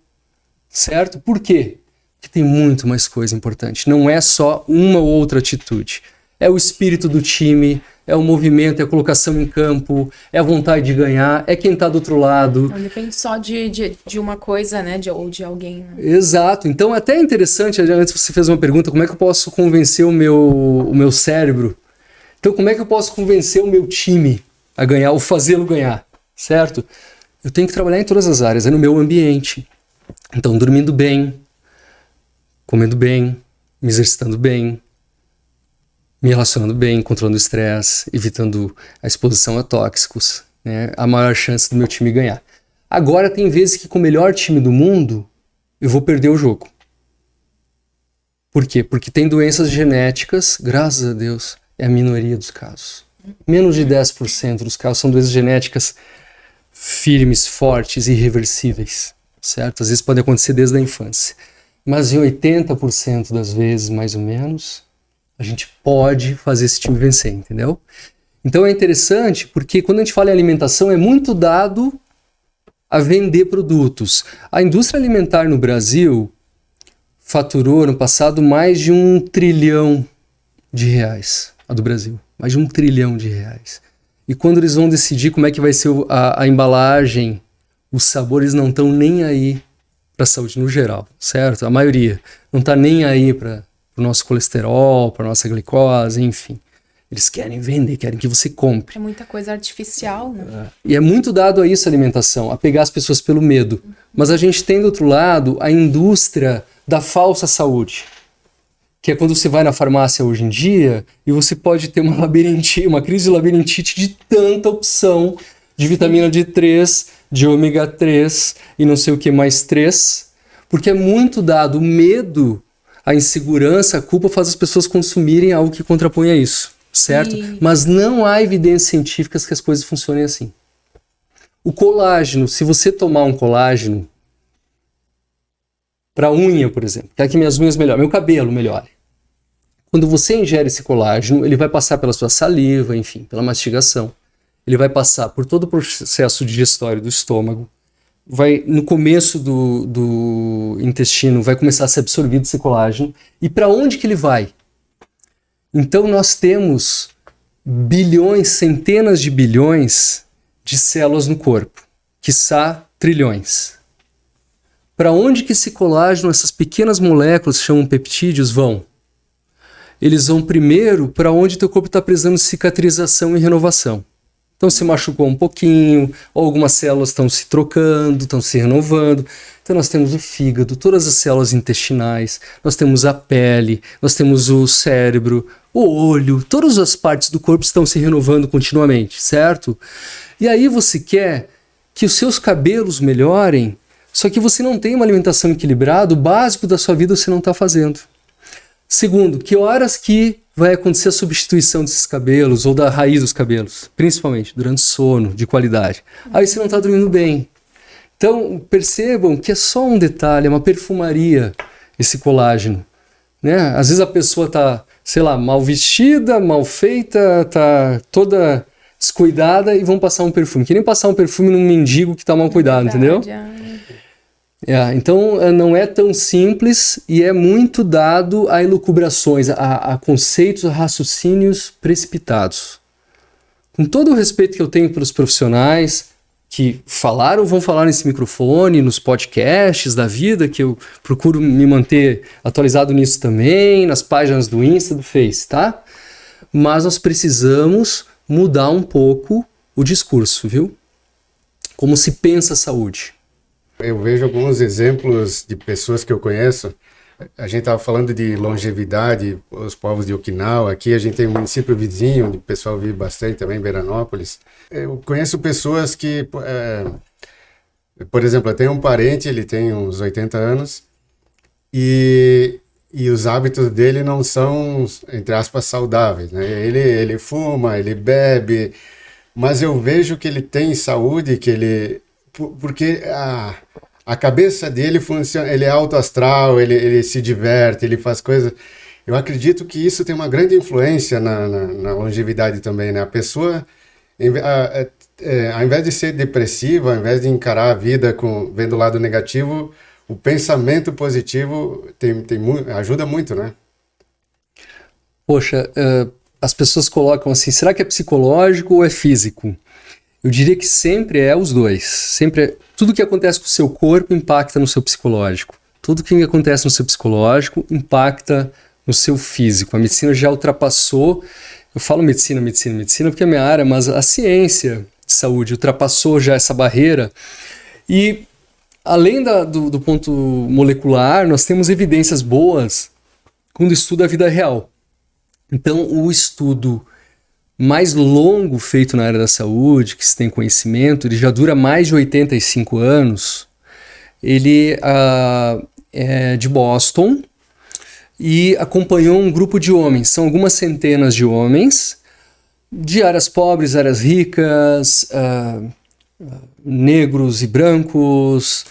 Speaker 1: Certo? Por quê? Porque tem muito mais coisa importante. Não é só uma ou outra atitude. É o espírito do time, é o movimento, é a colocação em campo, é a vontade de ganhar, é quem está do outro lado.
Speaker 3: Não depende só de uma coisa, né? Ou de alguém. Né?
Speaker 1: Exato. Então, até é interessante, antes você fez uma pergunta, como é que eu posso convencer o meu cérebro? Então, como é que eu posso convencer o meu time a ganhar ou fazê-lo ganhar? Certo? Eu tenho que trabalhar em todas as áreas, é no meu ambiente. Então, dormindo bem, comendo bem, me exercitando bem, me relacionando bem, controlando o estresse, evitando a exposição a tóxicos, né? A maior chance do meu time ganhar. Agora, tem vezes que com o melhor time do mundo, eu vou perder o jogo. Por quê? Porque tem doenças genéticas, graças a Deus, é a minoria dos casos. Menos de 10% dos casos são doenças genéticas firmes, fortes e irreversíveis, certo? Às vezes pode acontecer desde a infância. Mas em 80% das vezes, mais ou menos, a gente pode fazer esse time vencer, entendeu? Então é interessante porque quando a gente fala em alimentação é muito dado a vender produtos. A indústria alimentar no Brasil faturou no passado mais de R$1 trilhão, a do Brasil. Mais de R$1 trilhão. E quando eles vão decidir como é que vai ser a embalagem, os sabores não estão nem aí para a saúde no geral, certo? A maioria não está nem aí para o nosso colesterol, para a nossa glicose, enfim. Eles querem vender, querem que você compre.
Speaker 3: É muita coisa artificial, né?
Speaker 1: E é muito dado a isso a alimentação, a pegar as pessoas pelo medo. Mas a gente tem do outro lado a indústria da falsa saúde, que é quando você vai na farmácia hoje em dia e você pode ter uma crise de labirintite de tanta opção de vitamina D3, de ômega 3 e não sei o que mais 3, porque é muito dado o medo, a insegurança, a culpa faz as pessoas consumirem algo que contrapõe a isso, certo? Mas não há evidências científicas que as coisas funcionem assim. O colágeno, se você tomar um colágeno para unha, por exemplo, quer que minhas unhas melhorem, meu cabelo melhore. Quando você ingere esse colágeno, ele vai passar pela sua saliva, enfim, pela mastigação. Ele vai passar por todo o processo digestório do estômago. No começo do intestino, vai começar a ser absorvido esse colágeno. E para onde que ele vai? Então nós temos bilhões, centenas de bilhões de células no corpo, quiçá trilhões. Para onde que esse colágeno, essas pequenas moléculas que chamam peptídeos, vão? Eles vão primeiro para onde teu corpo está precisando de cicatrização e renovação. Então se machucou um pouquinho, ou algumas células estão se trocando, estão se renovando. Então nós temos o fígado, todas as células intestinais, nós temos a pele, nós temos o cérebro, o olho, todas as partes do corpo estão se renovando continuamente, certo? E aí você quer que os seus cabelos melhorem, Só que você não tem uma alimentação equilibrada, o básico da sua vida você não está fazendo. Segundo, que horas que vai acontecer a substituição desses cabelos ou da raiz dos cabelos? Principalmente durante sono de qualidade. Aí você não está dormindo bem. Então, percebam que é só um detalhe, é uma perfumaria esse colágeno, né? Às vezes a pessoa está, sei lá, mal vestida, mal feita, está toda descuidada e vão passar um perfume. Que nem passar um perfume num mendigo que está mal cuidado, entendeu? Então, não é tão simples e é muito dado a elucubrações, a conceitos, a raciocínios precipitados. Com todo o respeito que eu tenho para os profissionais que falaram, vão falar nesse microfone, nos podcasts da vida, que eu procuro me manter atualizado nisso também, nas páginas do Insta, do Face, tá? Mas nós precisamos mudar um pouco o discurso, viu? Como se pensa a saúde.
Speaker 2: Eu vejo alguns exemplos de pessoas que eu conheço. A gente estava falando de longevidade, os povos de Okinawa. Aqui a gente tem um município vizinho, onde o pessoal vive bastante também, Veranópolis. Eu conheço pessoas que, por exemplo, eu tenho um parente, ele tem uns 80 anos, e os hábitos dele não são, entre aspas, saudáveis, né? Ele fuma, ele bebe, mas eu vejo que ele tem saúde, porque a cabeça dele funciona, ele é alto astral, ele se diverte, ele faz coisas. Eu acredito que isso tem uma grande influência na longevidade também, né? A pessoa, ao invés de ser depressiva, ao invés de encarar a vida vendo o lado negativo, o pensamento positivo ajuda muito, né?
Speaker 1: Poxa, as pessoas colocam assim, será que é psicológico ou é físico? Eu diria que sempre é os dois. Tudo que acontece com o seu corpo impacta no seu psicológico. Tudo que acontece no seu psicológico impacta no seu físico. A medicina já ultrapassou, eu falo medicina porque é minha área, mas a ciência de saúde ultrapassou já essa barreira. E além do ponto molecular, nós temos evidências boas quando estuda a vida real. Então, o estudo mais longo feito na área da saúde, que se tem conhecimento, ele já dura mais de 85 anos. Ele é de Boston e acompanhou um grupo de homens. São algumas centenas de homens, de áreas pobres, áreas ricas, negros e brancos,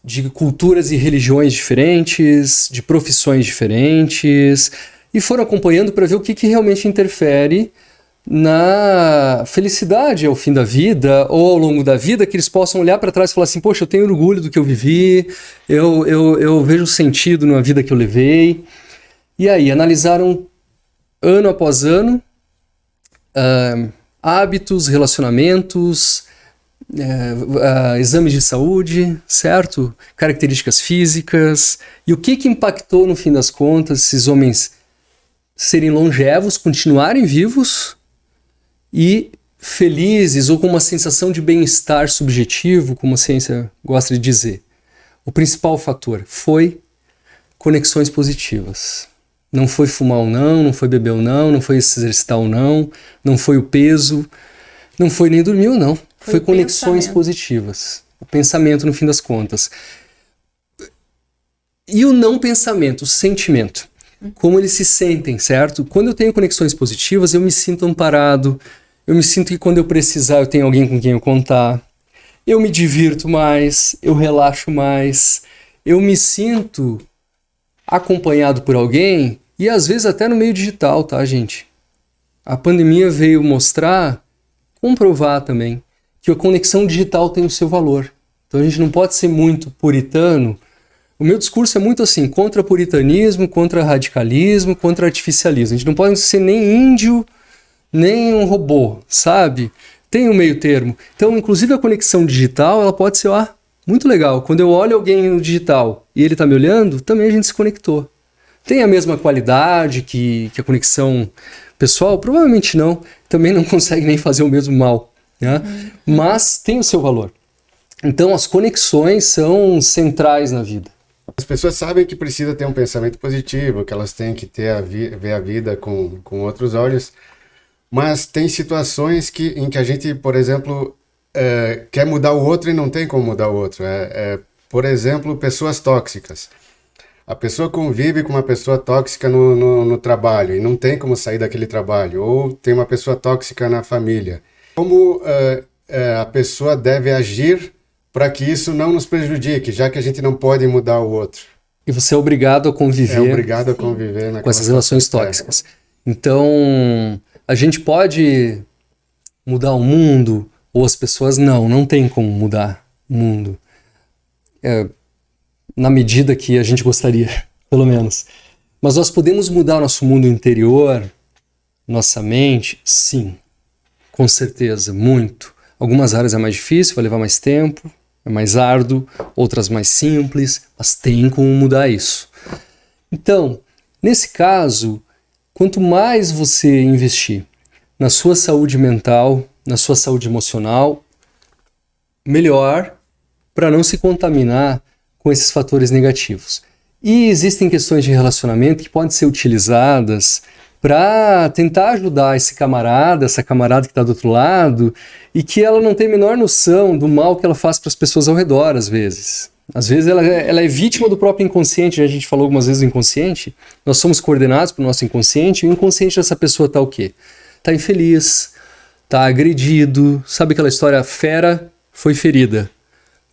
Speaker 1: de culturas e religiões diferentes, de profissões diferentes, e foram acompanhando para ver o que realmente interfere na felicidade ao fim da vida ou ao longo da vida, que eles possam olhar para trás e falar assim, poxa, eu tenho orgulho do que eu vivi, eu vejo sentido na vida que eu levei. E aí, analisaram ano após ano hábitos, relacionamentos, exames de saúde, certo? Características físicas. E o que impactou, no fim das contas, esses homens serem longevos, continuarem vivos e felizes ou com uma sensação de bem-estar subjetivo, como a ciência gosta de dizer. O principal fator foi conexões positivas. Não foi fumar ou não foi beber ou não foi se exercitar ou não foi o peso, não foi nem dormir ou não. Foi conexões positivas. O pensamento, no fim das contas. E o não pensamento, o sentimento. Como eles se sentem, certo? Quando eu tenho conexões positivas, eu me sinto amparado, eu me sinto que quando eu precisar eu tenho alguém com quem eu contar, eu me divirto mais, eu relaxo mais, eu me sinto acompanhado por alguém e às vezes até no meio digital, tá, gente? A pandemia veio mostrar, comprovar também, que a conexão digital tem o seu valor. Então a gente não pode ser muito puritano. O meu discurso é muito assim, contra puritanismo, contra radicalismo, contra artificialismo. A gente não pode ser nem índio, nem um robô, sabe? Tem um meio termo. Então, inclusive a conexão digital, ela pode ser muito legal. Quando eu olho alguém no digital e ele está me olhando, também a gente se conectou. Tem a mesma qualidade que a conexão pessoal? Provavelmente não. Também não consegue nem fazer o mesmo mal, né? Mas tem o seu valor. Então, as conexões são centrais na vida.
Speaker 2: As pessoas sabem que precisa ter um pensamento positivo, que elas têm que ver a vida com outros olhos, mas tem situações em que a gente, por exemplo, quer mudar o outro e não tem como mudar o outro. Por exemplo, pessoas tóxicas. A pessoa convive com uma pessoa tóxica no trabalho e não tem como sair daquele trabalho. Ou tem uma pessoa tóxica na família. Como a pessoa deve agir para que isso não nos prejudique, já que a gente não pode mudar o outro?
Speaker 1: E você é obrigado a conviver,
Speaker 2: com
Speaker 1: essas relações tóxicas. Então, a gente pode mudar o mundo, ou as pessoas não tem como mudar o mundo. Na medida que a gente gostaria, pelo menos. Mas nós podemos mudar o nosso mundo interior, nossa mente, sim, com certeza, muito. Algumas áreas é mais difícil, vai levar mais tempo, é mais árduo, outras mais simples, mas tem como mudar isso. Então, nesse caso, quanto mais você investir na sua saúde mental, na sua saúde emocional, melhor, para não se contaminar com esses fatores negativos. E existem questões de relacionamento que podem ser utilizadas para tentar ajudar esse camarada, essa camarada que está do outro lado, e que ela não tem a menor noção do mal que ela faz para as pessoas ao redor, às vezes. Às vezes ela é vítima do próprio inconsciente, a gente falou algumas vezes do inconsciente, nós somos coordenados pelo nosso inconsciente, e o inconsciente dessa pessoa está o quê? Está infeliz, está agredido, sabe aquela história, a fera foi ferida.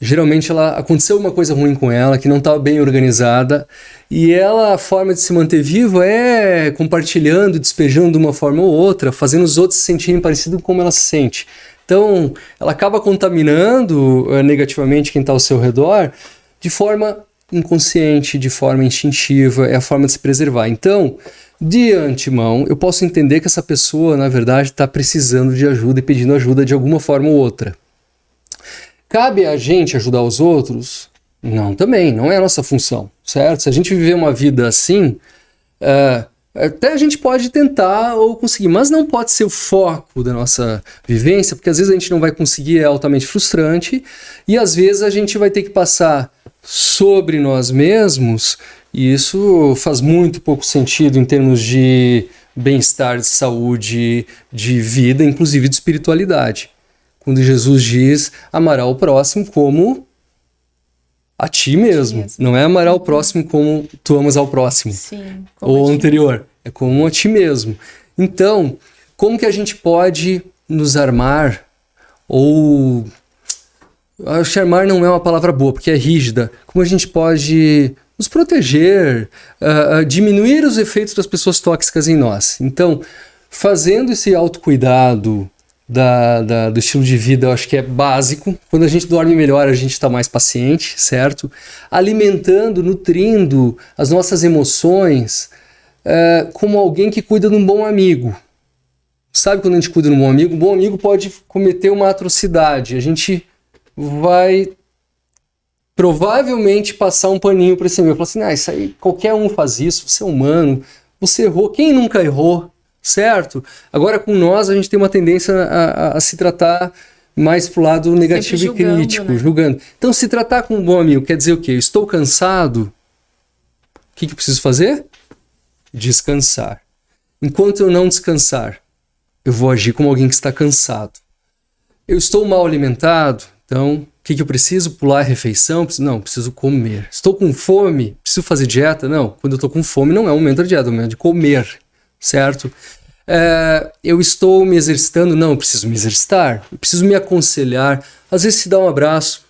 Speaker 1: Geralmente aconteceu uma coisa ruim com ela, que não estava bem organizada, e a forma de se manter viva é compartilhando, despejando de uma forma ou outra, fazendo os outros se sentirem parecido com como ela se sente. Então, ela acaba contaminando negativamente quem está ao seu redor de forma inconsciente, de forma instintiva, é a forma de se preservar. Então, de antemão, eu posso entender que essa pessoa, na verdade, está precisando de ajuda e pedindo ajuda de alguma forma ou outra. Cabe a gente ajudar os outros? Não, também, não é a nossa função, certo? Se a gente viver uma vida assim, até a gente pode tentar ou conseguir, mas não pode ser o foco da nossa vivência, porque às vezes a gente não vai conseguir, é altamente frustrante, e às vezes a gente vai ter que passar sobre nós mesmos, e isso faz muito pouco sentido em termos de bem-estar, de saúde, de vida, inclusive de espiritualidade. Quando Jesus diz, amará o próximo como a ti mesmo. Não é amará o próximo como tu amas ao próximo.
Speaker 3: Sim,
Speaker 1: ou anterior. É como a ti mesmo. Então, como que a gente pode nos armar? Ou... acho que armar não é uma palavra boa, porque é rígida. Como a gente pode nos proteger, diminuir os efeitos das pessoas tóxicas em nós? Então, fazendo esse autocuidado, do estilo de vida, eu acho que é básico. Quando a gente dorme melhor, a gente está mais paciente, certo? Alimentando, nutrindo as nossas emoções como alguém que cuida de um bom amigo. Sabe quando a gente cuida de um bom amigo? Um bom amigo pode cometer uma atrocidade. A gente vai provavelmente passar um paninho para esse amigo. Falar assim, isso aí, qualquer um faz isso, você é humano, você errou, quem nunca errou? Certo? Agora com nós a gente tem uma tendência a se tratar mais pro lado negativo julgando, e crítico, né? Julgando. Então se tratar com um bom amigo quer dizer o quê? Eu estou cansado, o que eu preciso fazer? Descansar. Enquanto eu não descansar, eu vou agir como alguém que está cansado. Eu estou mal alimentado, então o que eu preciso? Pular a refeição? Não, preciso comer. Estou com fome? Preciso fazer dieta? Não, quando eu estou com fome não é um momento de dieta, é um momento de comer. Certo? Eu estou me exercitando? Não, eu preciso me exercitar. Eu preciso me aconselhar. Às vezes se dá um abraço.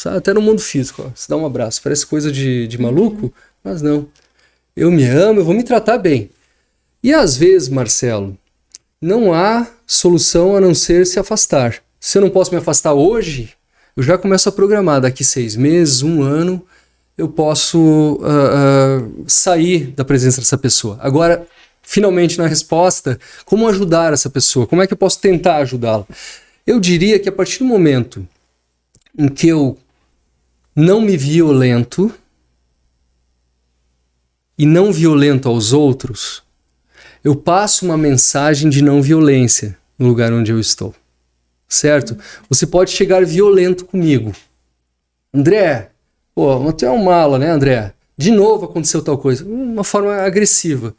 Speaker 1: Até no mundo físico, se dá um abraço. Parece coisa de maluco, mas não. Eu me amo, eu vou me tratar bem. E às vezes, Marcelo, não há solução a não ser se afastar. Se eu não posso me afastar hoje, eu já começo a programar. Daqui 6 meses, 1 ano, eu posso sair da presença dessa pessoa. Agora, finalmente, na resposta, como ajudar essa pessoa? Como é que eu posso tentar ajudá-la? Eu diria que a partir do momento em que eu não me violento e não violento aos outros, eu passo uma mensagem de não violência no lugar onde eu estou. Certo? Você pode chegar violento comigo. André, tu é um mala, né, André? De novo aconteceu tal coisa. Uma forma agressiva.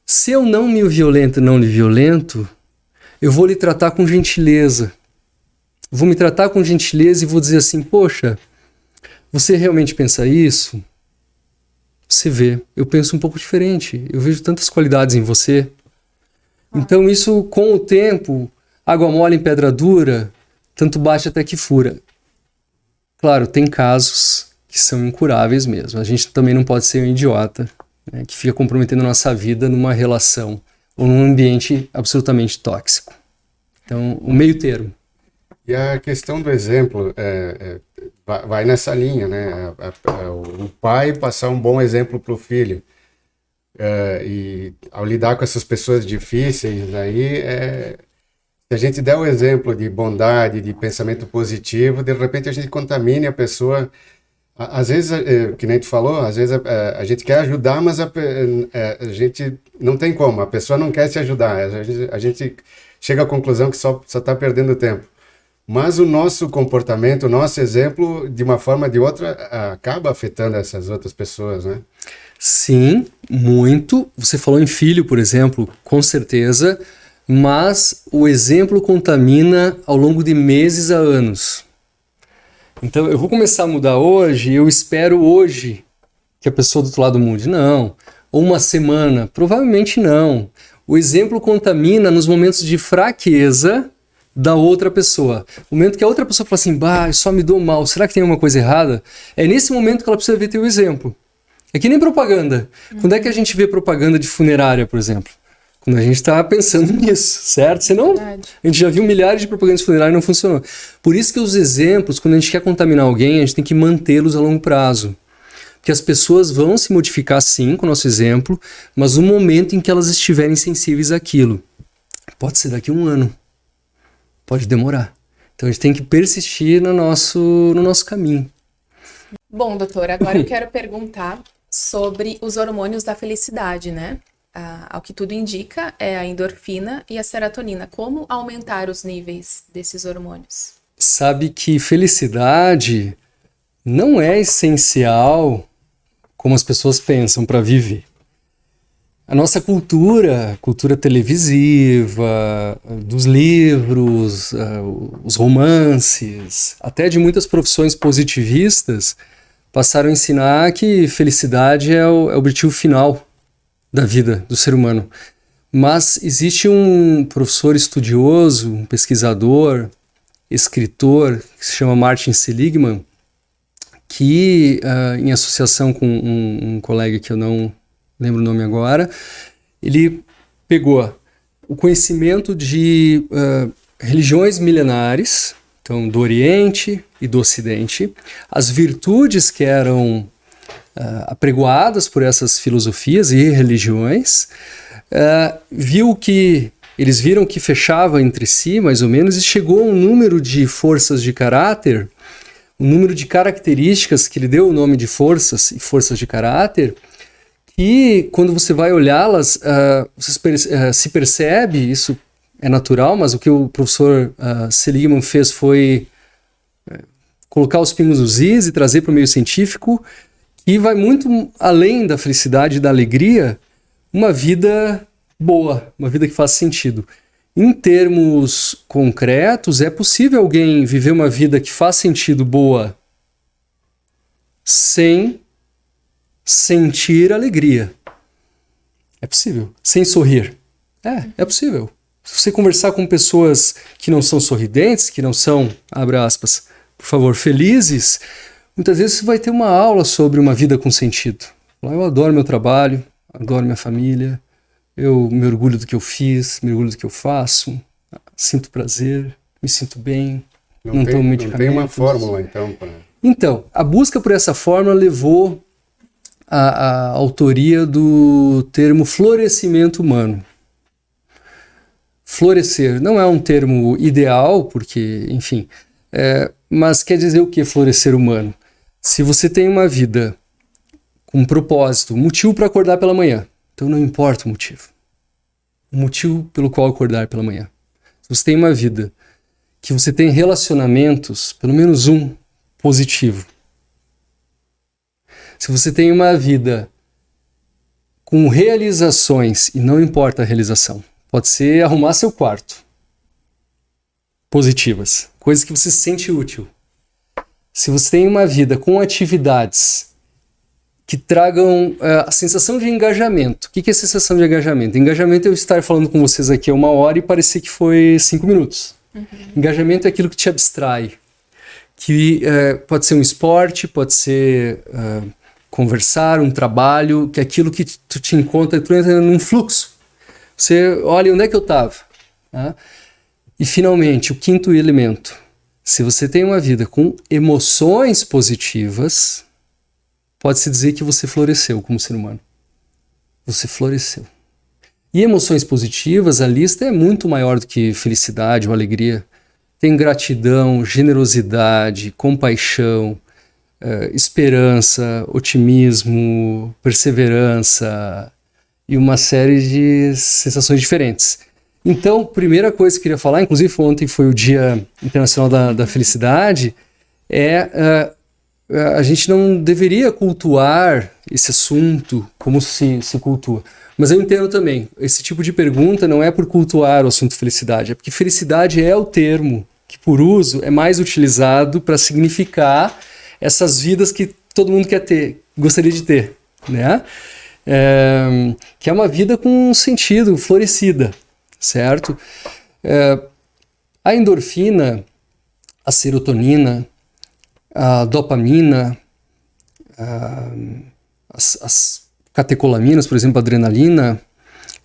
Speaker 1: Se eu não me violento e não lhe violento, eu vou lhe tratar com gentileza. vou me tratar com gentileza e vou dizer assim, poxa, você realmente pensa isso? Você vê, eu penso um pouco diferente, eu vejo tantas qualidades em você. Então isso, com o tempo, água mole em pedra dura, tanto bate até que fura. Claro, tem casos que são incuráveis mesmo. A gente também não pode ser um idiota, né, que fica comprometendo a nossa vida numa relação ou num ambiente absolutamente tóxico. Então, o meio termo.
Speaker 2: E a questão do exemplo vai nessa linha, né? O pai passar um bom exemplo para o filho. E ao lidar com essas pessoas difíceis, aí, se a gente der o exemplo de bondade, de pensamento positivo, de repente a gente contamine a pessoa. Às vezes, que nem tu falou, às vezes a gente quer ajudar, mas a gente não tem como, a pessoa não quer se ajudar. A gente chega à conclusão que só está perdendo tempo. Mas o nosso comportamento, o nosso exemplo, de uma forma ou de outra, acaba afetando essas outras pessoas, né?
Speaker 1: Sim, muito. Você falou em filho, por exemplo, com certeza, mas o exemplo contamina ao longo de meses a anos. Então, eu vou começar a mudar hoje, eu espero hoje que a pessoa do outro lado mude. Não. Ou uma semana, provavelmente não. O exemplo contamina nos momentos de fraqueza da outra pessoa. O momento que a outra pessoa fala assim, bah, eu só me dou mal, será que tem alguma coisa errada? É nesse momento que ela precisa ver teu exemplo. É que nem propaganda. Quando é que a gente vê propaganda de funerária, por exemplo? Quando a gente está pensando nisso, certo? Senão, a gente já viu milhares de propagandas de funerária e não funcionou. Por isso que os exemplos, quando a gente quer contaminar alguém, a gente tem que mantê-los a longo prazo. Porque as pessoas vão se modificar sim com o nosso exemplo, mas no momento em que elas estiverem sensíveis àquilo. Pode ser daqui a um ano. Pode demorar. Então a gente tem que persistir no nosso caminho.
Speaker 3: Bom, doutor, agora eu quero perguntar sobre os hormônios da felicidade, né? Ao que tudo indica, é a endorfina e a serotonina. Como aumentar os níveis desses hormônios?
Speaker 1: Sabe que felicidade não é essencial como as pessoas pensam para viver. A nossa cultura televisiva, dos livros, os romances, até de muitas profissões positivistas, passaram a ensinar que felicidade é o objetivo final da vida do ser humano. Mas existe um professor estudioso, um pesquisador, escritor, que se chama Martin Seligman, que, em associação com um colega que eu não lembro o nome agora, ele pegou o conhecimento de religiões milenares, então do Oriente e do Ocidente, as virtudes que eram apregoadas por essas filosofias e religiões, eles viram que fechava entre si, mais ou menos, e chegou a um número de forças de caráter, um número de características que lhe deu o nome de forças e forças de caráter, e quando você vai olhá-las, se percebe, isso é natural, mas o que o professor Seligman fez foi colocar os pingos nos is e trazer para o meio científico, e vai muito além da felicidade e da alegria, uma vida boa, uma vida que faz sentido. Em termos concretos, é possível alguém viver uma vida que faz sentido boa sem sentir alegria. É possível. Sem sorrir. É possível. Se você conversar com pessoas que não são sorridentes, que não são, abre aspas, por favor, felizes, muitas vezes você vai ter uma aula sobre uma vida com sentido. Eu adoro meu trabalho, adoro minha família, eu me orgulho do que eu fiz, me orgulho do que eu faço, sinto prazer, me sinto bem, não tomo medicamentos.
Speaker 2: Não tem uma fórmula, então?
Speaker 1: Então, a busca por essa fórmula levou à autoria do termo florescimento humano. Florescer não é um termo ideal, porque, enfim, mas quer dizer o que florescer humano? Se você tem uma vida com um propósito, um motivo para acordar pela manhã, então não importa o motivo pelo qual acordar pela manhã. Se você tem uma vida que você tem relacionamentos, pelo menos um, positivo. Se você tem uma vida com realizações, e não importa a realização, pode ser arrumar seu quarto, positivas, coisas que você se sente útil. Se você tem uma vida com atividades que tragam a sensação de engajamento. O que é a sensação de engajamento? Engajamento é eu estar falando com vocês aqui 1 hora e parecer que foi 5 minutos. Engajamento é aquilo que te abstrai, que pode ser um esporte, pode ser conversar, um trabalho, que é aquilo que tu te encontra, tu entra num fluxo. Você olha onde é que eu estava. Tá? E finalmente, o 5º elemento. Se você tem uma vida com emoções positivas, pode-se dizer que você floresceu como ser humano. Você floresceu. E emoções positivas, a lista é muito maior do que felicidade ou alegria. Tem gratidão, generosidade, compaixão, esperança, otimismo, perseverança e uma série de sensações diferentes. Então, primeira coisa que eu queria falar, inclusive ontem foi o Dia Internacional da Felicidade, a gente não deveria cultuar esse assunto como se cultua. Mas eu entendo também, esse tipo de pergunta não é por cultuar o assunto felicidade, é porque felicidade é o termo que, por uso, é mais utilizado para significar essas vidas que todo mundo quer ter, gostaria de ter, né? Que é uma vida com sentido, florescida, certo? A endorfina, a serotonina, a dopamina, as catecolaminas, por exemplo, a adrenalina,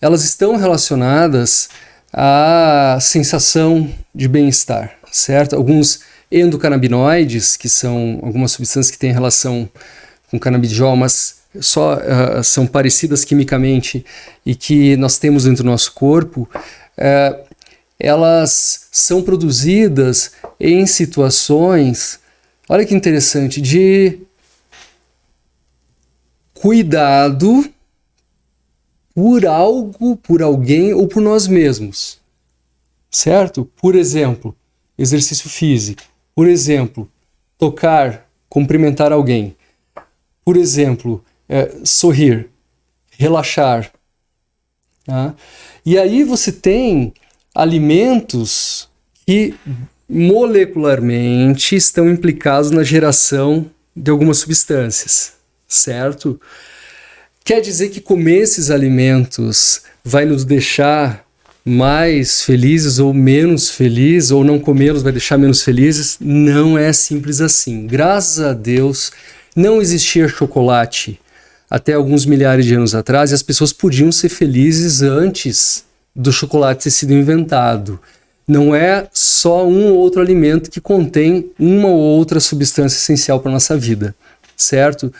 Speaker 1: elas estão relacionadas à sensação de bem-estar, certo? Alguns endocannabinoides, que são algumas substâncias que têm relação com canabidiol, mas só são parecidas quimicamente e que nós temos dentro do nosso corpo, elas são produzidas em situações, olha que interessante, de cuidado por algo, por alguém ou por nós mesmos, certo? Por exemplo, exercício físico. Por exemplo, tocar, cumprimentar alguém. Por exemplo, sorrir, relaxar. Tá? E aí você tem alimentos que molecularmente estão implicados na geração de algumas substâncias, certo? Quer dizer que comer esses alimentos vai nos deixar mais felizes ou menos felizes, ou não comê-los vai deixar menos felizes? Não é simples assim. Graças a Deus, não existia chocolate até alguns milhares de anos atrás e as pessoas podiam ser felizes antes do chocolate ter sido inventado. Não é só um ou outro alimento que contém uma ou outra substância essencial para a nossa vida, certo?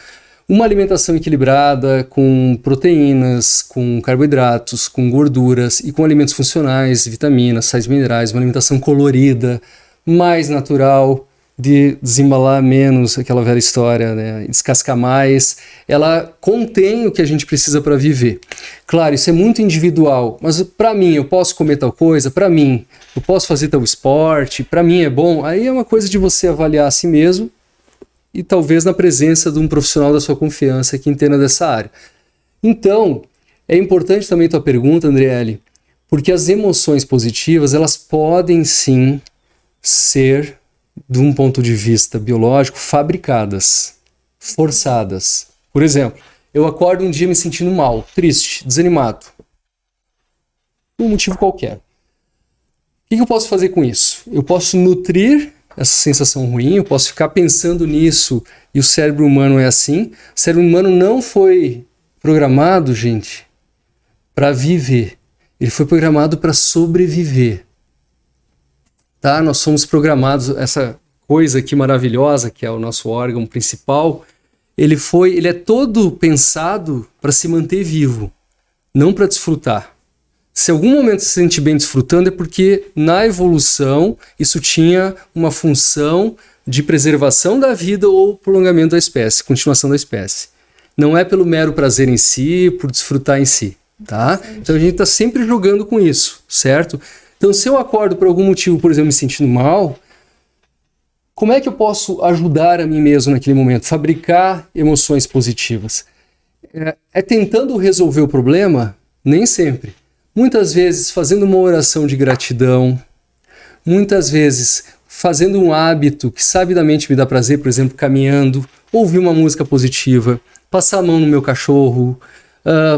Speaker 1: Uma alimentação equilibrada com proteínas, com carboidratos, com gorduras e com alimentos funcionais, vitaminas, sais minerais, uma alimentação colorida, mais natural, de desembalar menos, aquela velha história, né? Descascar mais, ela contém o que a gente precisa para viver. Claro, isso é muito individual, mas para mim, eu posso comer tal coisa, para mim, eu posso fazer tal esporte, para mim é bom, aí é uma coisa de você avaliar a si mesmo e talvez na presença de um profissional da sua confiança que entenda dessa área. Então, é importante também tua pergunta, Andriele, porque as emoções positivas, elas podem sim ser, de um ponto de vista biológico, fabricadas, forçadas. Por exemplo, eu acordo um dia me sentindo mal, triste, desanimado, por um motivo qualquer. O que eu posso fazer com isso? Eu posso nutrir essa sensação ruim, eu posso ficar pensando nisso, e o cérebro humano é assim. O cérebro humano não foi programado, gente, para viver. Ele foi programado para sobreviver. Tá? Nós somos programados, essa coisa aqui maravilhosa, que é o nosso órgão principal, ele é todo pensado para se manter vivo, não para desfrutar. Se algum momento se sente bem desfrutando, é porque na evolução isso tinha uma função de preservação da vida ou prolongamento da espécie, continuação da espécie. Não é pelo mero prazer em si, por desfrutar em si. Tá? Então a gente está sempre jogando com isso, certo? Então se eu acordo por algum motivo, por exemplo, me sentindo mal, como é que eu posso ajudar a mim mesmo naquele momento? Fabricar emoções positivas. É tentando resolver o problema? Nem sempre. Muitas vezes fazendo uma oração de gratidão, muitas vezes fazendo um hábito que sabidamente me dá prazer, por exemplo, caminhando, ouvir uma música positiva, passar a mão no meu cachorro,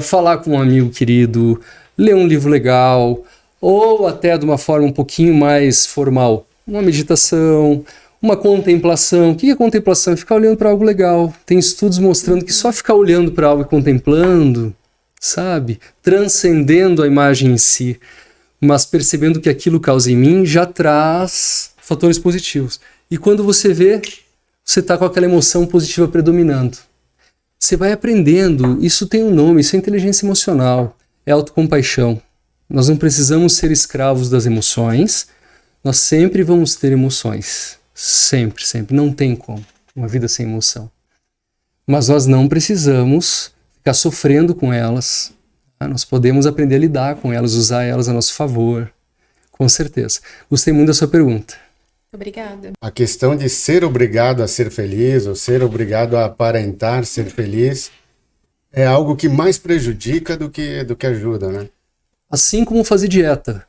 Speaker 1: falar com um amigo querido, ler um livro legal, ou até de uma forma um pouquinho mais formal, uma meditação, uma contemplação. O que é contemplação? É ficar olhando para algo legal. Tem estudos mostrando que só ficar olhando para algo e contemplando, sabe, transcendendo a imagem em si, mas percebendo que aquilo causa em mim, já traz fatores positivos. E quando você vê, você está com aquela emoção positiva predominando. Você vai aprendendo, isso tem um nome, isso é inteligência emocional, é autocompaixão. Nós não precisamos ser escravos das emoções, nós sempre vamos ter emoções. Sempre, sempre. Não tem como uma vida sem emoção. Mas nós não precisamos ficar sofrendo com elas. Nós podemos aprender a lidar com elas, usar elas a nosso favor. Com certeza. Gostei muito da sua pergunta.
Speaker 3: Obrigada.
Speaker 2: A questão de ser obrigado a ser feliz ou ser obrigado a aparentar ser feliz é algo que mais prejudica do que ajuda, né?
Speaker 1: Assim como fazer dieta.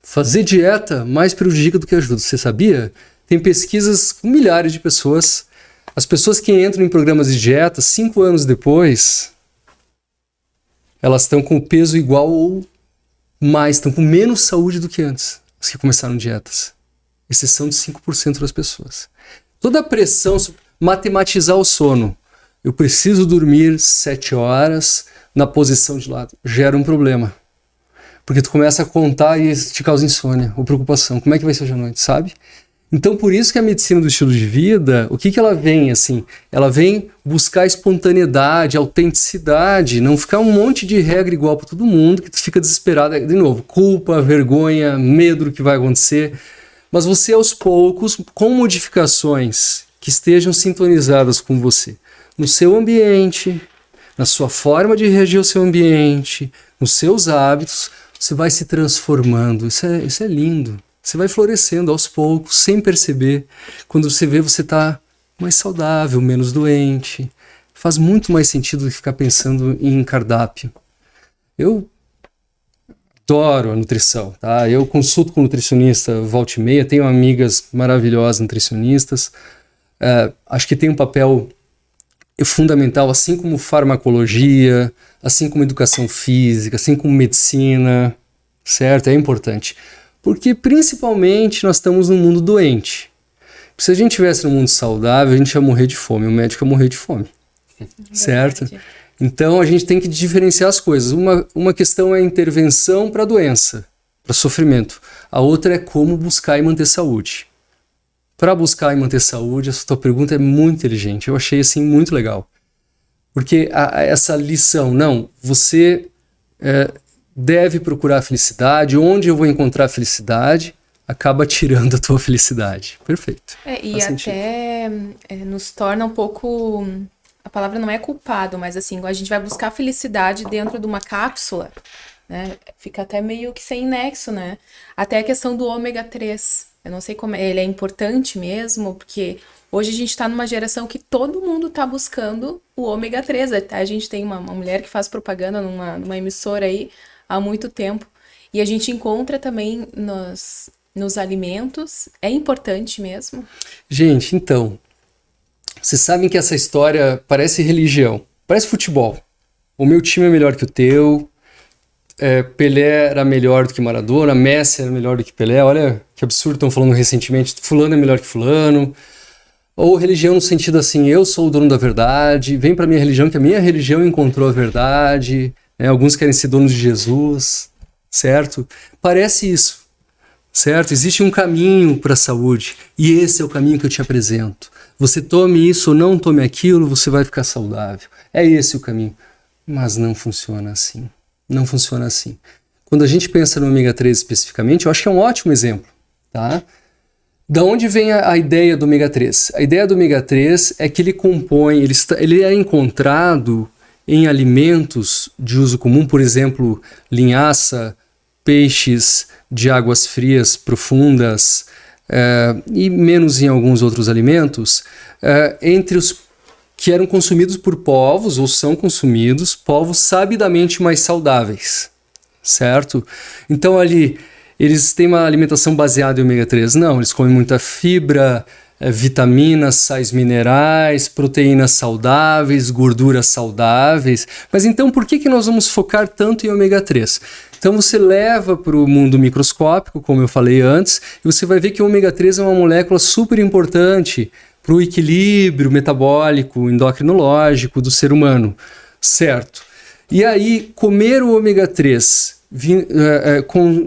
Speaker 1: Fazer dieta mais prejudica do que ajuda. Você sabia? Tem pesquisas com milhares de pessoas. As pessoas que entram em programas de dieta, 5 anos depois, elas estão com o peso igual ou mais, estão com menos saúde do que antes, as que começaram dietas. Exceção de 5% das pessoas. Toda a pressão, matematizar o sono. Eu preciso dormir 7 horas na posição de lado. Gera um problema. Porque tu começa a contar e isso te causa insônia ou preocupação. Como é que vai ser hoje à noite, sabe? Então, por isso que a medicina do estilo de vida, o que ela vem, assim? Ela vem buscar espontaneidade, autenticidade, não ficar um monte de regra igual para todo mundo, que tu fica desesperado. De novo, culpa, vergonha, medo do que vai acontecer. Mas você, aos poucos, com modificações que estejam sintonizadas com você, no seu ambiente, na sua forma de reagir ao seu ambiente, nos seus hábitos, você vai se transformando. Isso é lindo. Você vai florescendo aos poucos, sem perceber. Quando você vê, você está mais saudável, menos doente. Faz muito mais sentido do que ficar pensando em cardápio. Eu adoro a nutrição, tá? Eu consulto com nutricionista volta e meia, tenho amigas maravilhosas nutricionistas. Acho que tem um papel fundamental, assim como farmacologia, assim como educação física, assim como medicina, certo? É importante. Porque, principalmente, nós estamos num mundo doente. Se a gente estivesse num mundo saudável, a gente ia morrer de fome, o médico ia morrer de fome, certo? Então, a gente tem que diferenciar as coisas. Uma questão é a intervenção para a doença, para sofrimento. A outra é como buscar e manter saúde. Para buscar e manter saúde, essa tua pergunta é muito inteligente. Eu achei, assim, muito legal. Porque essa lição, não, você deve procurar a felicidade, onde eu vou encontrar a felicidade, acaba tirando a tua felicidade. Perfeito.
Speaker 3: E até nos torna um pouco... A palavra não é culpado, mas assim, a gente vai buscar a felicidade dentro de uma cápsula, né? Fica até meio que sem nexo, né? Até a questão do ômega 3. Eu não sei como ele é importante mesmo, porque hoje a gente está numa geração que todo mundo está buscando o ômega 3. Até a gente tem uma mulher que faz propaganda numa emissora aí há muito tempo. E a gente encontra também nos alimentos. É importante mesmo?
Speaker 1: Gente, então... Vocês sabem que essa história parece religião, parece futebol. O meu time é melhor que o teu, Pelé era melhor do que Maradona, Messi era melhor do que Pelé, olha que absurdo, estão falando recentemente, fulano é melhor que fulano. Ou religião no sentido assim, eu sou o dono da verdade, vem para minha religião que a minha religião encontrou a verdade, né? Alguns querem ser donos de Jesus, certo? Parece isso, certo? Existe um caminho para a saúde e esse é o caminho que eu te apresento. Você tome isso ou não tome aquilo, você vai ficar saudável. É esse o caminho. Mas não funciona assim. Não funciona assim. Quando a gente pensa no ômega 3 especificamente, eu acho que é um ótimo exemplo, tá? Da onde vem a ideia do ômega 3? A ideia do ômega 3 é que ele compõe, ele é encontrado em alimentos de uso comum, por exemplo, linhaça, peixes de águas frias profundas, e menos em alguns outros alimentos, entre os que eram consumidos por povos, ou são consumidos, povos sabidamente mais saudáveis, certo? Então ali, eles têm uma alimentação baseada em ômega 3? Não, eles comem muita fibra, vitaminas, sais minerais, proteínas saudáveis, gorduras saudáveis. Mas então por que nós vamos focar tanto em ômega 3? Então você leva para o mundo microscópico, como eu falei antes, e você vai ver que o ômega 3 é uma molécula super importante para o equilíbrio metabólico, endocrinológico do ser humano, certo? E aí, comer o ômega 3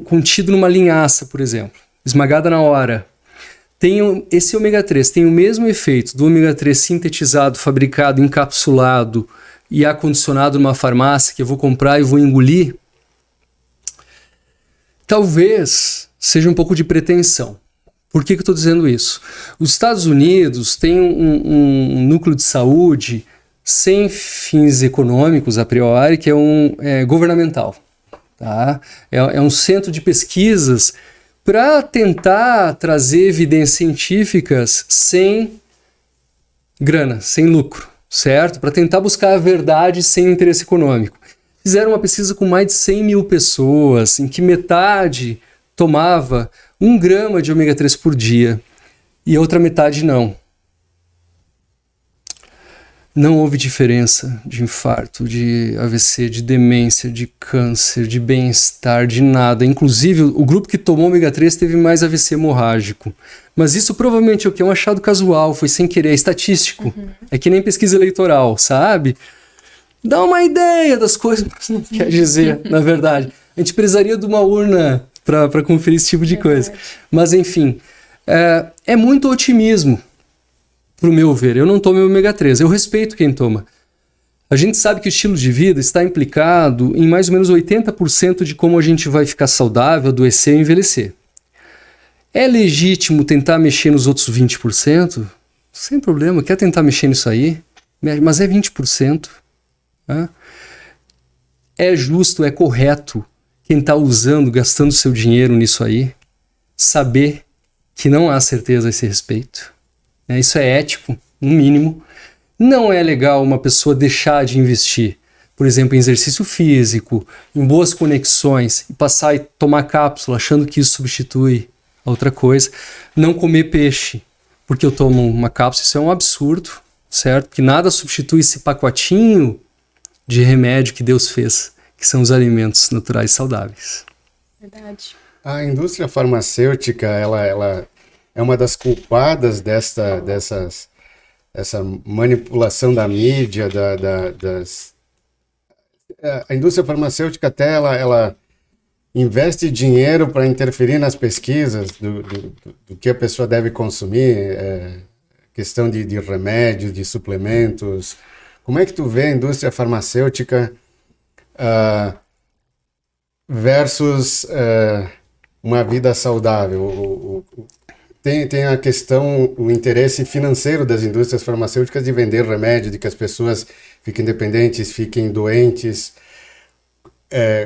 Speaker 1: contido numa linhaça, por exemplo, esmagada na hora, esse ômega 3 tem o mesmo efeito do ômega 3 sintetizado, fabricado, encapsulado e acondicionado numa farmácia que eu vou comprar e vou engolir? Talvez seja um pouco de pretensão. Por que eu estou dizendo isso? Os Estados Unidos têm um núcleo de saúde sem fins econômicos a priori, que é governamental. Tá? É um centro de pesquisas para tentar trazer evidências científicas sem grana, sem lucro, certo? Para tentar buscar a verdade sem interesse econômico. Fizeram uma pesquisa com mais de 100 mil pessoas, em que metade tomava 1 grama de ômega 3 por dia e a outra metade não. Não houve diferença de infarto, de AVC, de demência, de câncer, de bem-estar, de nada. Inclusive, o grupo que tomou ômega 3 teve mais AVC hemorrágico. Mas isso provavelmente é o quê? Um achado casual, foi sem querer, é estatístico. É que nem pesquisa eleitoral, sabe? Dá uma ideia das coisas, mas não quer dizer, na verdade. A gente precisaria de uma urna para conferir esse tipo de coisa. Mas, enfim, é muito otimismo. Pro meu ver, eu não tomo ômega 3, eu respeito quem toma. A gente sabe que o estilo de vida está implicado em mais ou menos 80% de como a gente vai ficar saudável, adoecer e envelhecer. É legítimo tentar mexer nos outros 20%? Sem problema, quer tentar mexer nisso aí? Mas é 20%. Né? É justo, é correto quem está usando, gastando seu dinheiro nisso aí, saber que não há certeza a esse respeito. Isso é ético, no mínimo. Não é legal uma pessoa deixar de investir, por exemplo, em exercício físico, em boas conexões, e passar e tomar cápsula achando que isso substitui a outra coisa. Não comer peixe porque eu tomo uma cápsula, isso é um absurdo, certo? Porque nada substitui esse pacotinho de remédio que Deus fez, que são os alimentos naturais saudáveis.
Speaker 3: Verdade.
Speaker 2: A indústria farmacêutica, ela é uma das culpadas dessa manipulação da mídia, a indústria farmacêutica até ela investe dinheiro para interferir nas pesquisas do que a pessoa deve consumir, questão de remédios, de suplementos. Como é que tu vê a indústria farmacêutica versus uma vida saudável? Tem a questão, o interesse financeiro das indústrias farmacêuticas de vender remédio, de que as pessoas fiquem dependentes, fiquem doentes.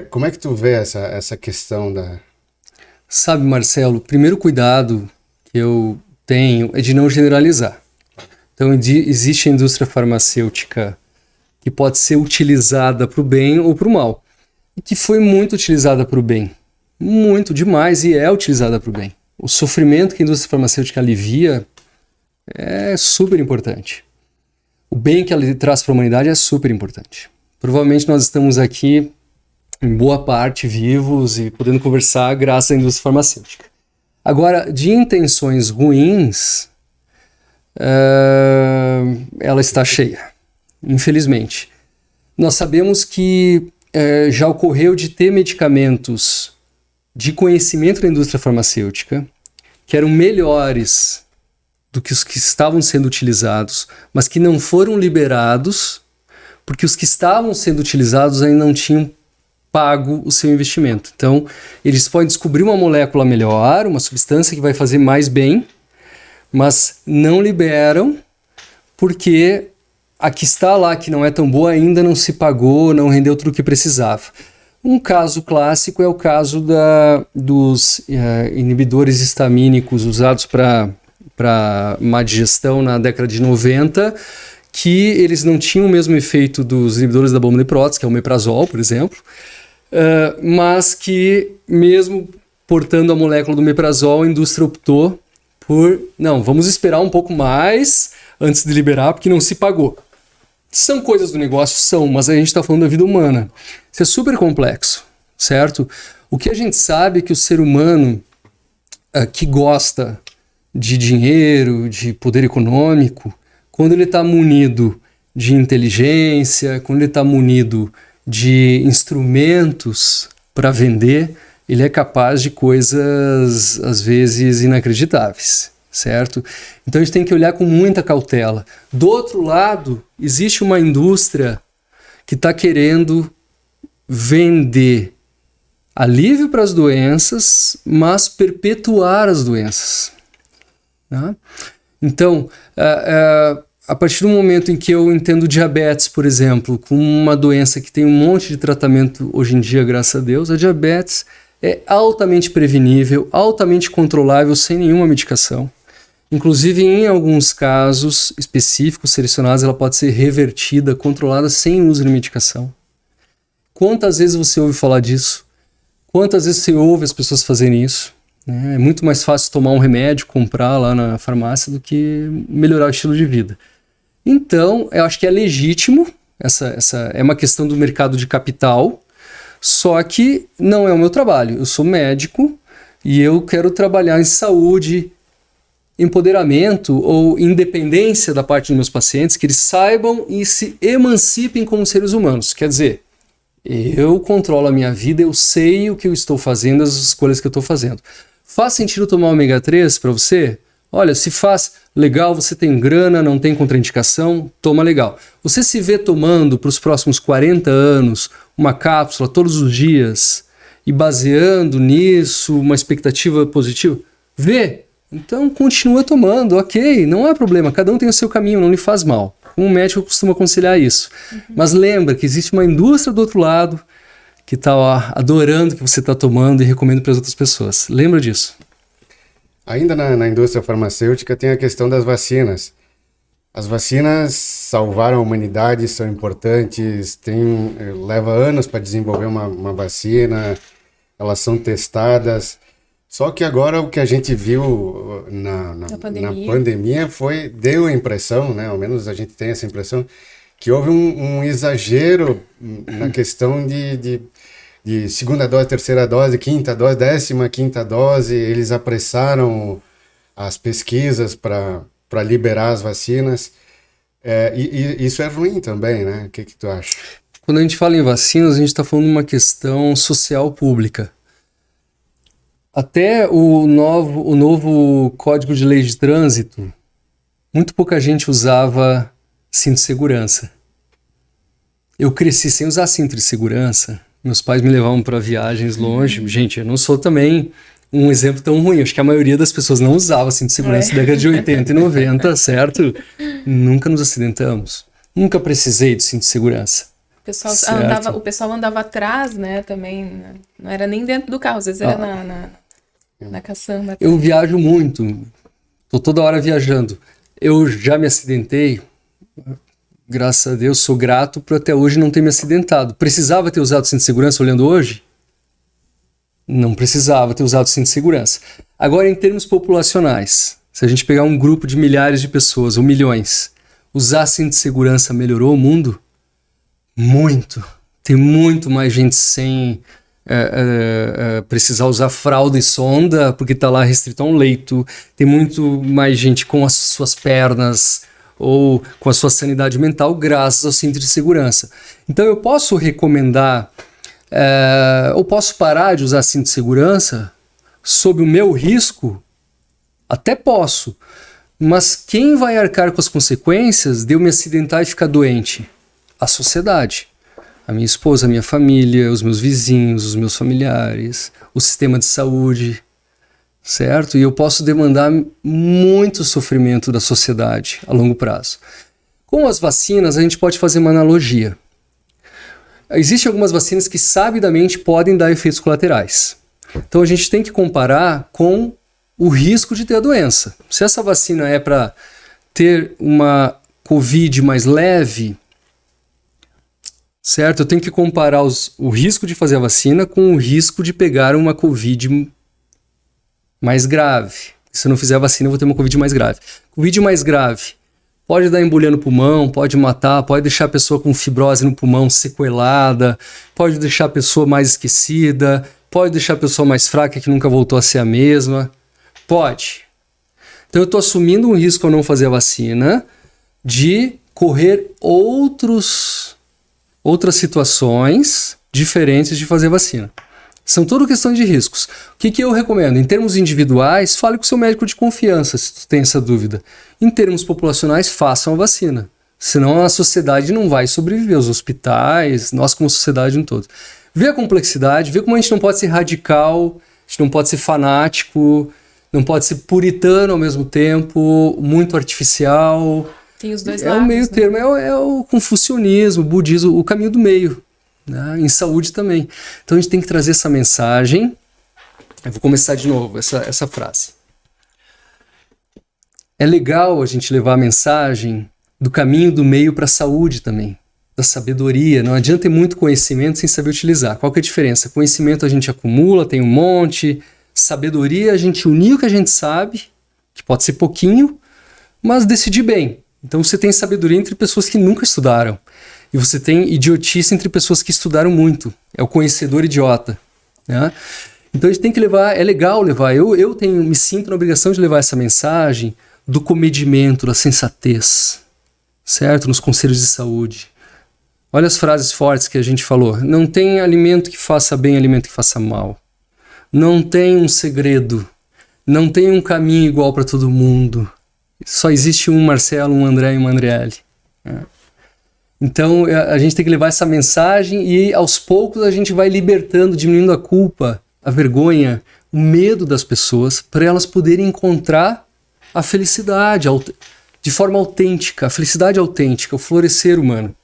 Speaker 2: Como é que tu vê essa questão da...
Speaker 1: Sabe, Marcelo, o primeiro cuidado que eu tenho é de não generalizar. Então, existe a indústria farmacêutica que pode ser utilizada para o bem ou para o mal. E que foi muito utilizada para o bem. Muito, demais, e é utilizada para o bem. O sofrimento que a indústria farmacêutica alivia é super importante. O bem que ela traz para a humanidade é super importante. Provavelmente nós estamos aqui, em boa parte, vivos e podendo conversar graças à indústria farmacêutica. Agora, de intenções ruins, ela está cheia, infelizmente. Nós sabemos que já ocorreu de ter medicamentos de conhecimento da indústria farmacêutica, que eram melhores do que os que estavam sendo utilizados, mas que não foram liberados, porque os que estavam sendo utilizados ainda não tinham pago o seu investimento. Então, eles podem descobrir uma molécula melhor, uma substância que vai fazer mais bem, mas não liberam, porque a que está lá, que não é tão boa, ainda não se pagou, não rendeu tudo o que precisava. Um caso clássico é o caso dos inibidores histamínicos usados para má digestão na década de 90, que eles não tinham o mesmo efeito dos inibidores da bomba de prótese, que é o omeprazol, por exemplo, mas que mesmo portando a molécula do omeprazol, a indústria optou por, não, vamos esperar um pouco mais antes de liberar, porque não se pagou. São coisas do negócio? São, mas a gente está falando da vida humana. Isso é super complexo, certo? O que a gente sabe é que o ser humano que gosta de dinheiro, de poder econômico, quando ele está munido de inteligência, quando ele está munido de instrumentos para vender, ele é capaz de coisas, às vezes, inacreditáveis, certo? Então a gente tem que olhar com muita cautela. Do outro lado, existe uma indústria que está querendo vender alívio para as doenças, mas perpetuar as doenças. Né? Então, a partir do momento em que eu entendo diabetes, por exemplo, como uma doença que tem um monte de tratamento hoje em dia, graças a Deus, a diabetes é altamente prevenível, altamente controlável, sem nenhuma medicação. Inclusive, em alguns casos específicos, selecionados, ela pode ser revertida, controlada, sem uso de medicação. Quantas vezes você ouve falar disso? Quantas vezes você ouve as pessoas fazerem isso? É muito mais fácil tomar um remédio, comprar lá na farmácia, do que melhorar o estilo de vida. Então, eu acho que é legítimo, essa é uma questão do mercado de capital, só que não é o meu trabalho. Eu sou médico e eu quero trabalhar em saúde, empoderamento ou independência da parte dos meus pacientes, que eles saibam e se emancipem como seres humanos. Quer dizer, eu controlo a minha vida, eu sei o que eu estou fazendo, as escolhas que eu estou fazendo. Faz sentido tomar ômega 3 para você? Olha, se faz, legal, você tem grana, não tem contraindicação, toma legal. Você se vê tomando para os próximos 40 anos uma cápsula todos os dias e baseando nisso uma expectativa positiva? Vê, então continua tomando, ok, não há problema, cada um tem o seu caminho, não lhe faz mal. Um médico costuma aconselhar isso. Mas lembra que existe uma indústria do outro lado que está adorando o que você está tomando e recomenda para as outras pessoas. Lembra disso.
Speaker 2: Ainda na indústria farmacêutica tem a questão das vacinas. As vacinas salvaram a humanidade, são importantes, leva anos para desenvolver uma vacina, elas são testadas. Só que agora o que a gente viu na pandemia deu a impressão, né, ao menos a gente tem essa impressão, que houve um exagero na questão de segunda dose, terceira dose, quinta dose, 15ª dose. Eles apressaram as pesquisas para liberar as vacinas. E isso é ruim também, né? O que tu acha?
Speaker 1: Quando a gente fala em vacinas, a gente está falando de uma questão social pública. Até o novo Código de Lei de Trânsito, muito pouca gente usava cinto de segurança. Eu cresci sem usar cinto de segurança. Meus pais me levavam para viagens longe. Gente, eu não sou também um exemplo tão ruim. Acho que a maioria das pessoas não usava cinto de segurança na década de 80 e 90, certo? Nunca nos acidentamos. Nunca precisei de cinto de segurança.
Speaker 3: O pessoal andava atrás, né, também. Não era nem dentro do carro, às vezes era na caçamba.
Speaker 1: Eu viajo muito. Tô toda hora viajando. Eu já me acidentei. Graças a Deus, sou grato por até hoje não ter me acidentado. Precisava ter usado cinto de segurança olhando hoje? Não precisava ter usado cinto de segurança. Agora, em termos populacionais, se a gente pegar um grupo de milhares de pessoas, ou milhões, usar cinto de segurança melhorou o mundo? Muito. Tem muito mais gente sem precisar usar fralda e sonda, porque está lá restrito a um leito. Tem muito mais gente com as suas pernas ou com a sua sanidade mental graças ao cinto de segurança. Então eu posso recomendar, ou posso parar de usar cinto de segurança sob o meu risco? Até posso, mas quem vai arcar com as consequências de eu me acidentar e ficar doente? A sociedade. A minha esposa, a minha família, os meus vizinhos, os meus familiares, o sistema de saúde, certo? E eu posso demandar muito sofrimento da sociedade a longo prazo. Com as vacinas, a gente pode fazer uma analogia. Existem algumas vacinas que sabidamente podem dar efeitos colaterais. Então a gente tem que comparar com o risco de ter a doença. Se essa vacina é para ter uma Covid mais leve, certo? Eu tenho que comparar o risco de fazer a vacina com o risco de pegar uma Covid mais grave. Se eu não fizer a vacina, eu vou ter uma Covid mais grave. Covid mais grave pode dar embolia no pulmão, pode matar, pode deixar a pessoa com fibrose no pulmão sequelada, pode deixar a pessoa mais esquecida, pode deixar a pessoa mais fraca que nunca voltou a ser a mesma. Pode. Então eu estou assumindo um risco ao não fazer a vacina de correr outras situações diferentes de fazer a vacina. São tudo questões de riscos. O que eu recomendo? Em termos individuais, fale com o seu médico de confiança se tu tem essa dúvida. Em termos populacionais, façam a vacina. Senão a sociedade não vai sobreviver, os hospitais, nós como sociedade em todo. Vê a complexidade, vê como a gente não pode ser radical, a gente não pode ser fanático, não pode ser puritano ao mesmo tempo, muito artificial.
Speaker 3: Tem os dois lados.
Speaker 1: É o meio termo, é o confucionismo, o budismo, o caminho do meio. Né? Em saúde também. Então a gente tem que trazer essa mensagem. Eu vou começar de novo essa frase. É legal a gente levar a mensagem do caminho do meio para a saúde também, da sabedoria. Não adianta ter muito conhecimento sem saber utilizar. Qual que é a diferença? Conhecimento a gente acumula, tem um monte. Sabedoria a gente unir o que a gente sabe, que pode ser pouquinho, mas decidir bem. Então você tem sabedoria entre pessoas que nunca estudaram. E você tem idiotice entre pessoas que estudaram muito. É o conhecedor idiota. Né? Então a gente tem que levar, é legal levar. Eu me sinto na obrigação de levar essa mensagem do comedimento, da sensatez. Certo? Nos conselhos de saúde. Olha as frases fortes que a gente falou. Não tem alimento que faça bem, alimento que faça mal. Não tem um segredo. Não tem um caminho igual para todo mundo. Só existe um Marcelo, um André e uma Andriele. Né? Então a gente tem que levar essa mensagem e aos poucos a gente vai libertando, diminuindo a culpa, a vergonha, o medo das pessoas para elas poderem encontrar a felicidade de forma autêntica, a felicidade autêntica, o florescer humano.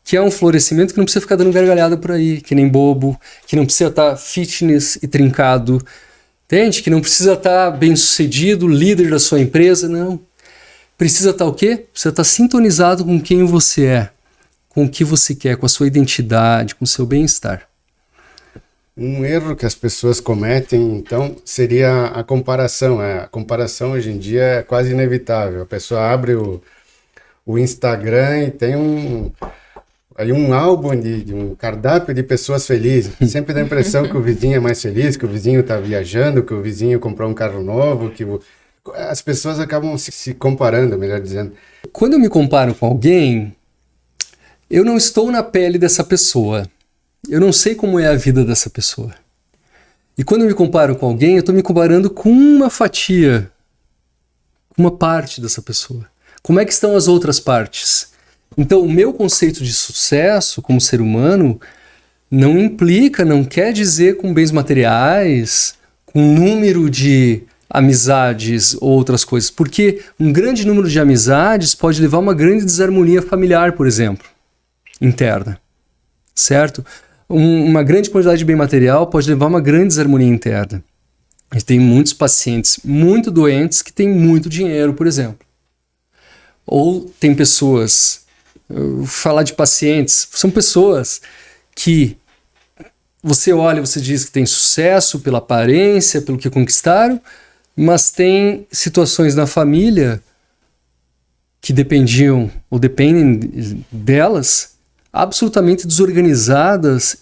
Speaker 1: Que é um florescimento que não precisa ficar dando gargalhada por aí, que nem bobo, que não precisa estar fitness e trincado, entende? Que não precisa estar bem sucedido, líder da sua empresa, não. Precisa estar o quê? Precisa estar sintonizado com quem você é, com o que você quer, com a sua identidade, com o seu bem-estar.
Speaker 2: Um erro que as pessoas cometem, então, seria a comparação. A comparação hoje em dia é quase inevitável. A pessoa abre o Instagram e tem um álbum de um cardápio de pessoas felizes. Sempre dá a impressão que o vizinho é mais feliz, que o vizinho está viajando, que o vizinho comprou um carro novo, que as pessoas acabam se comparando, melhor dizendo.
Speaker 1: Quando eu me comparo com alguém, eu não estou na pele dessa pessoa. Eu não sei como é a vida dessa pessoa. E quando eu me comparo com alguém, eu estou me comparando com uma fatia, uma parte dessa pessoa. Como é que estão as outras partes? Então, o meu conceito de sucesso como ser humano não implica, não quer dizer com bens materiais, com número de amizades ou outras coisas, porque um grande número de amizades pode levar a uma grande desarmonia familiar, por exemplo, interna, certo? Uma grande quantidade de bem material pode levar a uma grande desarmonia interna. A gente tem muitos pacientes muito doentes que têm muito dinheiro, por exemplo. Ou tem pessoas, falar de pacientes, são pessoas que você olha e você diz que tem sucesso pela aparência, pelo que conquistaram, mas tem situações na família que dependiam ou dependem delas, absolutamente desorganizadas,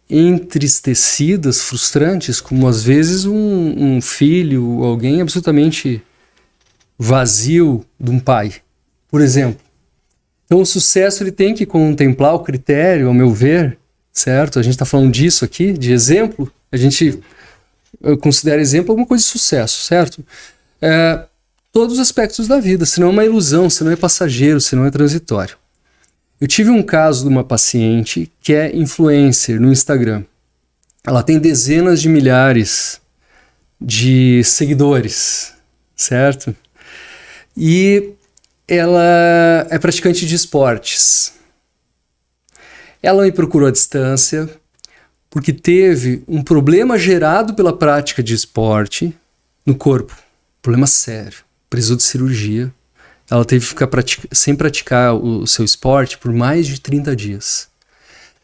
Speaker 1: entristecidas, frustrantes, como às vezes um filho, alguém absolutamente vazio de um pai, por exemplo. Então o sucesso ele tem que contemplar o critério, ao meu ver, certo? A gente está falando disso aqui, de exemplo, eu considero exemplo alguma coisa de sucesso, certo? Todos os aspectos da vida, senão é uma ilusão, senão é passageiro, senão é transitório. Eu tive um caso de uma paciente que é influencer no Instagram. Ela tem dezenas de milhares de seguidores, certo? E ela é praticante de esportes. Ela me procurou à distância porque teve um problema gerado pela prática de esporte no corpo. Problema sério. Precisou de cirurgia. Ela teve que ficar sem praticar o seu esporte por mais de 30 dias.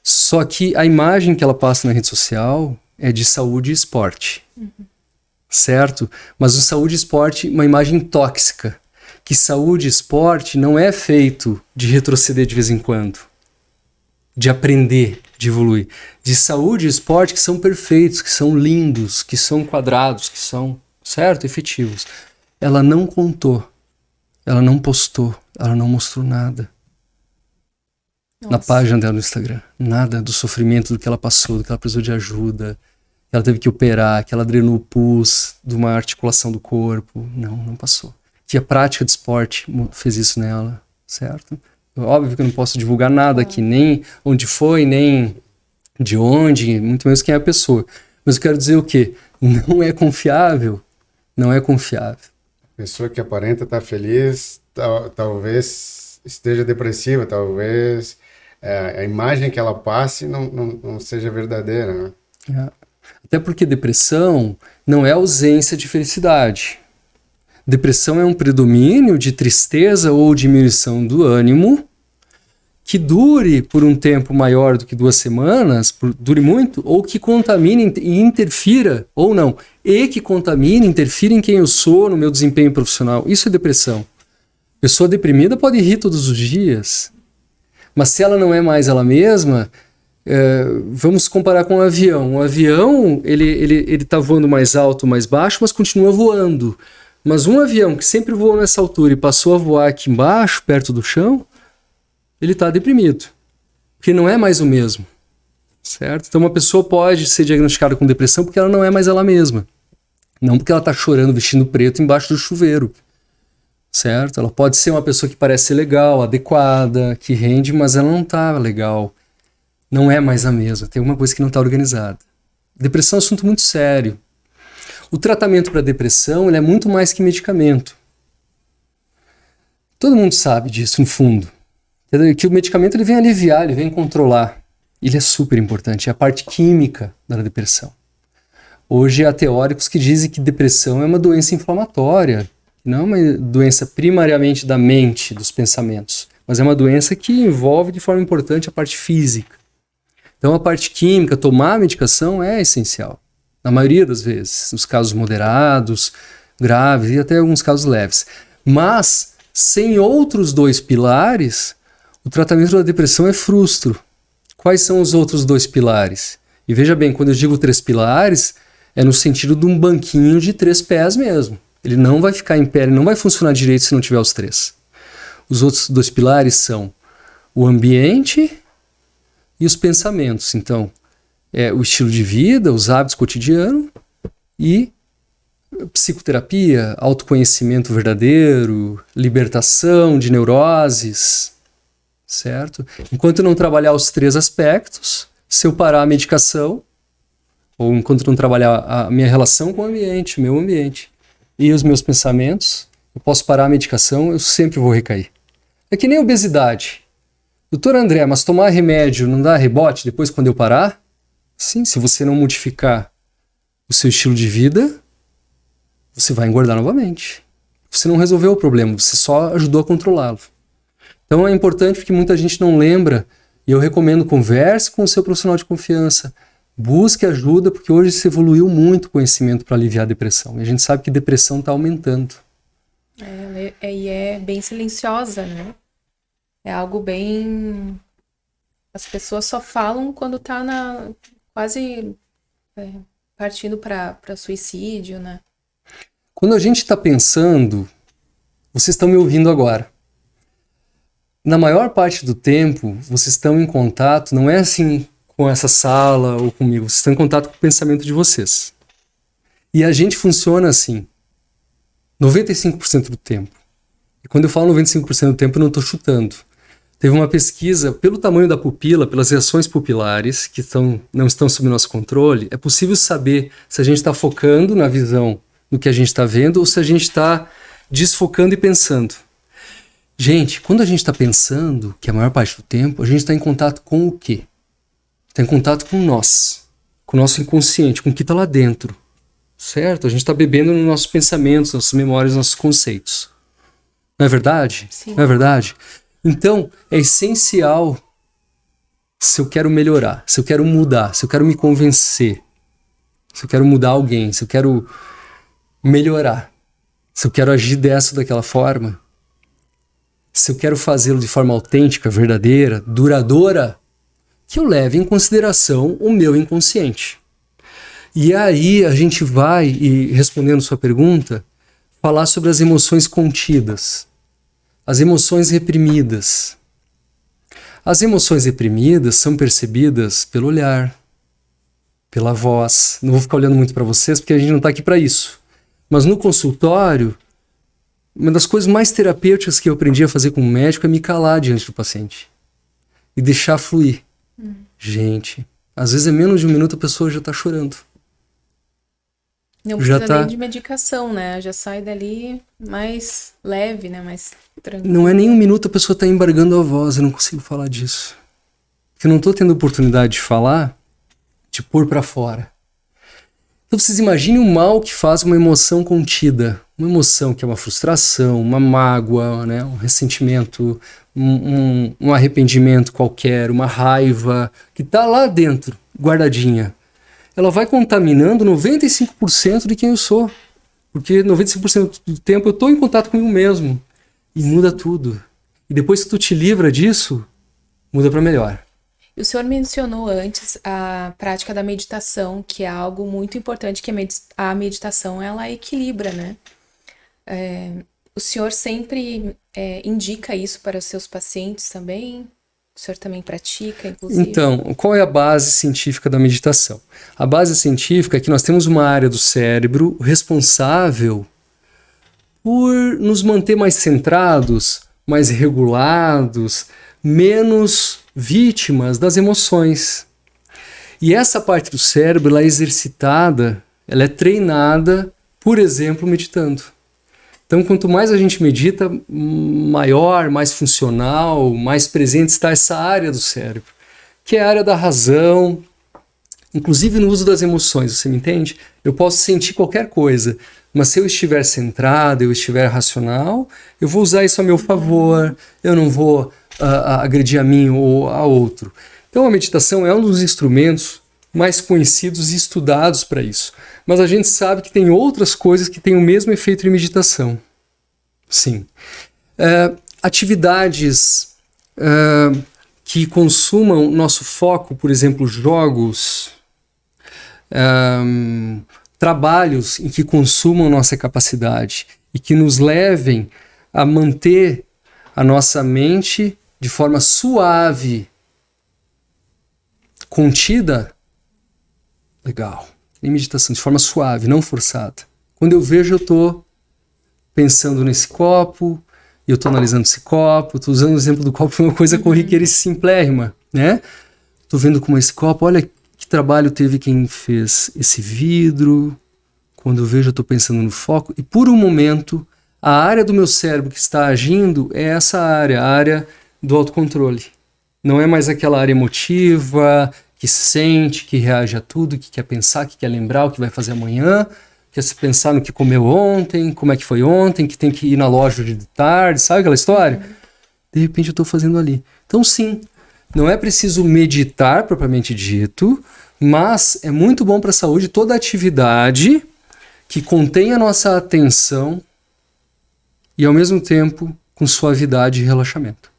Speaker 1: Só que a imagem que ela passa na rede social é de saúde e esporte. Uhum. certo? Mas o saúde e esporte, uma imagem tóxica. Que saúde e esporte não é feito de retroceder de vez em quando, de aprender, de evoluir. De saúde e esporte que são perfeitos, que são lindos, que são quadrados, que são, certo, efetivos. Ela não contou, ela não postou, ela não mostrou nada. Na página dela no Instagram. Nada do sofrimento, do que ela passou, do que ela precisou de ajuda, que ela teve que operar, que ela drenou o pus de uma articulação do corpo. Não passou. Que a prática de esporte fez isso nela, certo? Óbvio que eu não posso divulgar nada aqui, nem onde foi, nem de onde, muito menos quem é a pessoa. Mas eu quero dizer o quê? Não é confiável. Não é confiável.
Speaker 2: A pessoa que aparenta estar feliz, talvez esteja depressiva, talvez a imagem que ela passe não seja verdadeira, né?
Speaker 1: Até porque depressão não é ausência de felicidade. Depressão é um predomínio de tristeza ou diminuição do ânimo que dure por um tempo maior do que 2 semanas, dure muito, ou que contamine e interfira, ou não, e que contamine, interfira em quem eu sou, no meu desempenho profissional. Isso é depressão. Pessoa deprimida pode rir todos os dias, mas se ela não é mais ela mesma, vamos comparar com um avião. Um avião, ele tá voando mais alto, mais baixo, mas continua voando. Mas um avião que sempre voou nessa altura e passou a voar aqui embaixo, perto do chão, ele está deprimido. Porque não é mais o mesmo. Certo? Então uma pessoa pode ser diagnosticada com depressão porque ela não é mais ela mesma. Não porque ela está chorando vestindo preto embaixo do chuveiro. Certo? Ela pode ser uma pessoa que parece legal, adequada, que rende, mas ela não está legal. Não é mais a mesma. Tem alguma coisa que não está organizada. Depressão é um assunto muito sério. O tratamento para depressão ele é muito mais que medicamento. Todo mundo sabe disso, no fundo. Que o medicamento ele vem aliviar, ele vem controlar. Ele é super importante, é a parte química da depressão. Hoje há teóricos que dizem que depressão é uma doença inflamatória, não é uma doença primariamente da mente, dos pensamentos, mas é uma doença que envolve de forma importante a parte física. Então a parte química, tomar a medicação é essencial. Na maioria das vezes, nos casos moderados, graves e até alguns casos leves. Mas, sem outros 2 pilares, o tratamento da depressão é frustro. Quais são os outros 2 pilares? E veja bem, quando eu digo 3 pilares, é no sentido de um banquinho de 3 pés mesmo. Ele não vai ficar em pé, ele não vai funcionar direito se não tiver os 3. Os outros 2 pilares são o ambiente e os pensamentos. Então, o estilo de vida, os hábitos cotidianos e psicoterapia, autoconhecimento verdadeiro, libertação de neuroses, certo? Enquanto eu não trabalhar os 3 aspectos, se eu parar a medicação, ou enquanto eu não trabalhar a minha relação com o ambiente, o meu ambiente e os meus pensamentos, eu posso parar a medicação, eu sempre vou recair. É que nem obesidade. Doutor André, mas tomar remédio não dá rebote depois quando eu parar? Sim, se você não modificar o seu estilo de vida, você vai engordar novamente. Você não resolveu o problema, você só ajudou a controlá-lo. Então é importante porque muita gente não lembra, e eu recomendo converse com o seu profissional de confiança. Busque ajuda, porque hoje se evoluiu muito o conhecimento para aliviar a depressão. E a gente sabe que depressão está aumentando.
Speaker 3: E é bem silenciosa, né? É algo bem... As pessoas só falam quando tá quase partindo para suicídio, né?
Speaker 1: Quando a gente está pensando, vocês estão me ouvindo agora. Na maior parte do tempo, vocês estão em contato, não é assim com essa sala ou comigo, vocês estão em contato com o pensamento de vocês. E a gente funciona assim, 95% do tempo. E quando eu falo 95% do tempo, eu não estou chutando. Teve uma pesquisa, pelo tamanho da pupila, pelas reações pupilares, que não estão sob nosso controle, é possível saber se a gente está focando na visão no que a gente está vendo ou se a gente está desfocando e pensando. Gente, quando a gente está pensando, que é a maior parte do tempo, a gente está em contato com o quê? Está em contato com nós, com o nosso inconsciente, com o que está lá dentro, certo? A gente está bebendo nos nossos pensamentos, nossas memórias, nossos conceitos. Não é verdade?
Speaker 3: Sim.
Speaker 1: Não é verdade? Então, é essencial, se eu quero melhorar, se eu quero mudar, se eu quero me convencer, se eu quero mudar alguém, se eu quero melhorar, se eu quero agir dessa ou daquela forma, se eu quero fazê-lo de forma autêntica, verdadeira, duradoura, que eu leve em consideração o meu inconsciente. E aí a gente vai, e respondendo sua pergunta, falar sobre as emoções contidas, as emoções reprimidas. As emoções reprimidas são percebidas pelo olhar, pela voz. Não vou ficar olhando muito para vocês, porque a gente não está aqui para isso. Mas no consultório, uma das coisas mais terapêuticas que eu aprendi a fazer como médico é me calar diante do paciente e deixar fluir. Gente, às vezes é menos de um minuto a pessoa já está chorando.
Speaker 3: Não precisa nem de medicação, né? Já sai dali mais leve, né? Mais tranquilo.
Speaker 1: Não é nem um minuto a pessoa está embargando a voz, eu não consigo falar disso. Porque eu não estou tendo oportunidade de falar, de pôr para fora. Então vocês imaginem o mal que faz uma emoção contida. Uma emoção que é uma frustração, uma mágoa, né? Um ressentimento, um arrependimento qualquer, uma raiva, que está lá dentro, guardadinha. Ela vai contaminando 95% de quem eu sou. Porque 95% do tempo eu estou em contato comigo mesmo. E muda tudo. E depois que tu te livra disso, muda para melhor.
Speaker 3: E o senhor mencionou antes a prática da meditação, que é algo muito importante, que a meditação, ela equilibra, né? O senhor sempre indica isso para os seus pacientes também? O senhor também pratica, inclusive?
Speaker 1: Então, qual é a base científica da meditação? A base científica é que nós temos uma área do cérebro responsável por nos manter mais centrados, mais regulados, menos vítimas das emoções. E essa parte do cérebro, ela é exercitada, ela é treinada, por exemplo, meditando. Então, quanto mais a gente medita, maior, mais funcional, mais presente está essa área do cérebro, que é a área da razão, inclusive no uso das emoções, você me entende? Eu posso sentir qualquer coisa, mas se eu estiver centrado, eu estiver racional, eu vou usar isso a meu favor, eu não vou agredir a mim ou a outro. Então a meditação é um dos instrumentos mais conhecidos e estudados para isso. Mas a gente sabe que tem outras coisas que têm o mesmo efeito de meditação. Sim. Atividades que consumam nosso foco, por exemplo, jogos, trabalhos em que consumam nossa capacidade e que nos levem a manter a nossa mente de forma suave, contida, legal. Em meditação, de forma suave, não forçada. Quando eu vejo, eu estou pensando nesse copo, eu estou analisando esse copo, estou usando o exemplo do copo, foi uma coisa corriqueira e simplérrima, né? Estou vendo como esse copo, olha que trabalho teve quem fez esse vidro. Quando eu vejo, eu estou pensando no foco, e por um momento, a área do meu cérebro que está agindo é essa área, a área do autocontrole. Não é mais aquela área emotiva, que sente, que reage a tudo, que quer pensar, que quer lembrar o que vai fazer amanhã, quer se pensar no que comeu ontem, como é que foi ontem, que tem que ir na loja de tarde, sabe aquela história? De repente eu estou fazendo ali. Então sim, não é preciso meditar propriamente dito, mas é muito bom para a saúde toda atividade que contém a nossa atenção e ao mesmo tempo com suavidade e relaxamento.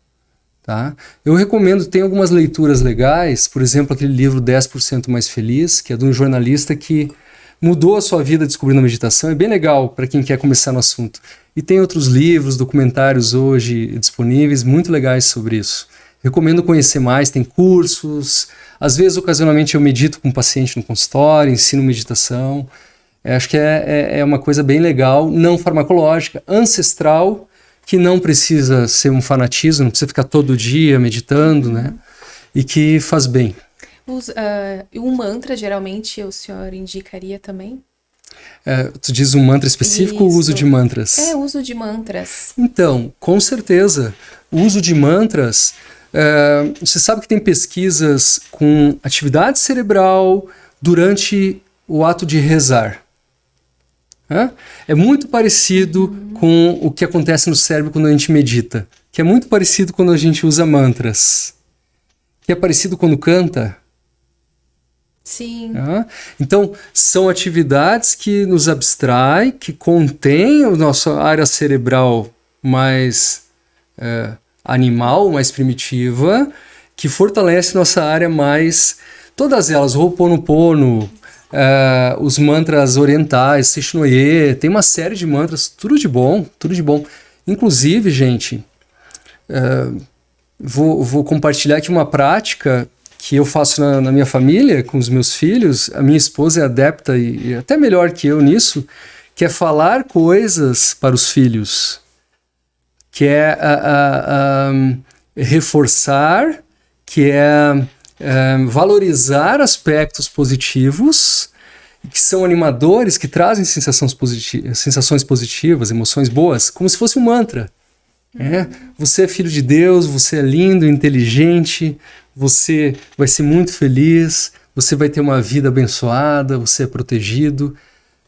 Speaker 1: Tá? Eu recomendo, tem algumas leituras legais, por exemplo, aquele livro 10% Mais Feliz, que é de um jornalista que mudou a sua vida descobrindo a meditação, é bem legal para quem quer começar no assunto. E tem outros livros, documentários hoje disponíveis, muito legais sobre isso. Recomendo conhecer mais, tem cursos, às vezes, ocasionalmente, eu medito com um paciente no consultório, ensino meditação. Acho que é uma coisa bem legal, não farmacológica, ancestral, que não precisa ser um fanatismo, não precisa ficar todo dia meditando, né? E que faz bem.
Speaker 3: Um mantra, geralmente, o senhor indicaria também?
Speaker 1: Tu diz um mantra específico ou o uso de mantras?
Speaker 3: O uso de mantras.
Speaker 1: Então, com certeza, o uso de mantras, você sabe que tem pesquisas com atividade cerebral durante o ato de rezar. É muito parecido com o que acontece no cérebro quando a gente medita, que é muito parecido quando a gente usa mantras, que é parecido quando canta.
Speaker 3: Sim.
Speaker 1: Então, são atividades que nos abstraem, que contêm a nossa área cerebral mais animal, mais primitiva, que fortalece nossa área mais... Todas elas, Ho'oponopono, os mantras orientais, Sishnoye, tem uma série de mantras, tudo de bom, tudo de bom. Inclusive, gente, vou compartilhar aqui uma prática que eu faço na minha família, com os meus filhos. A minha esposa é adepta e até melhor que eu nisso, que é falar coisas para os filhos, que é reforçar, que é valorizar aspectos positivos, que são animadores, que trazem sensações positivas, emoções boas, como se fosse um mantra. Você é filho de Deus, você é lindo, inteligente, você vai ser muito feliz, você vai ter uma vida abençoada, você é protegido.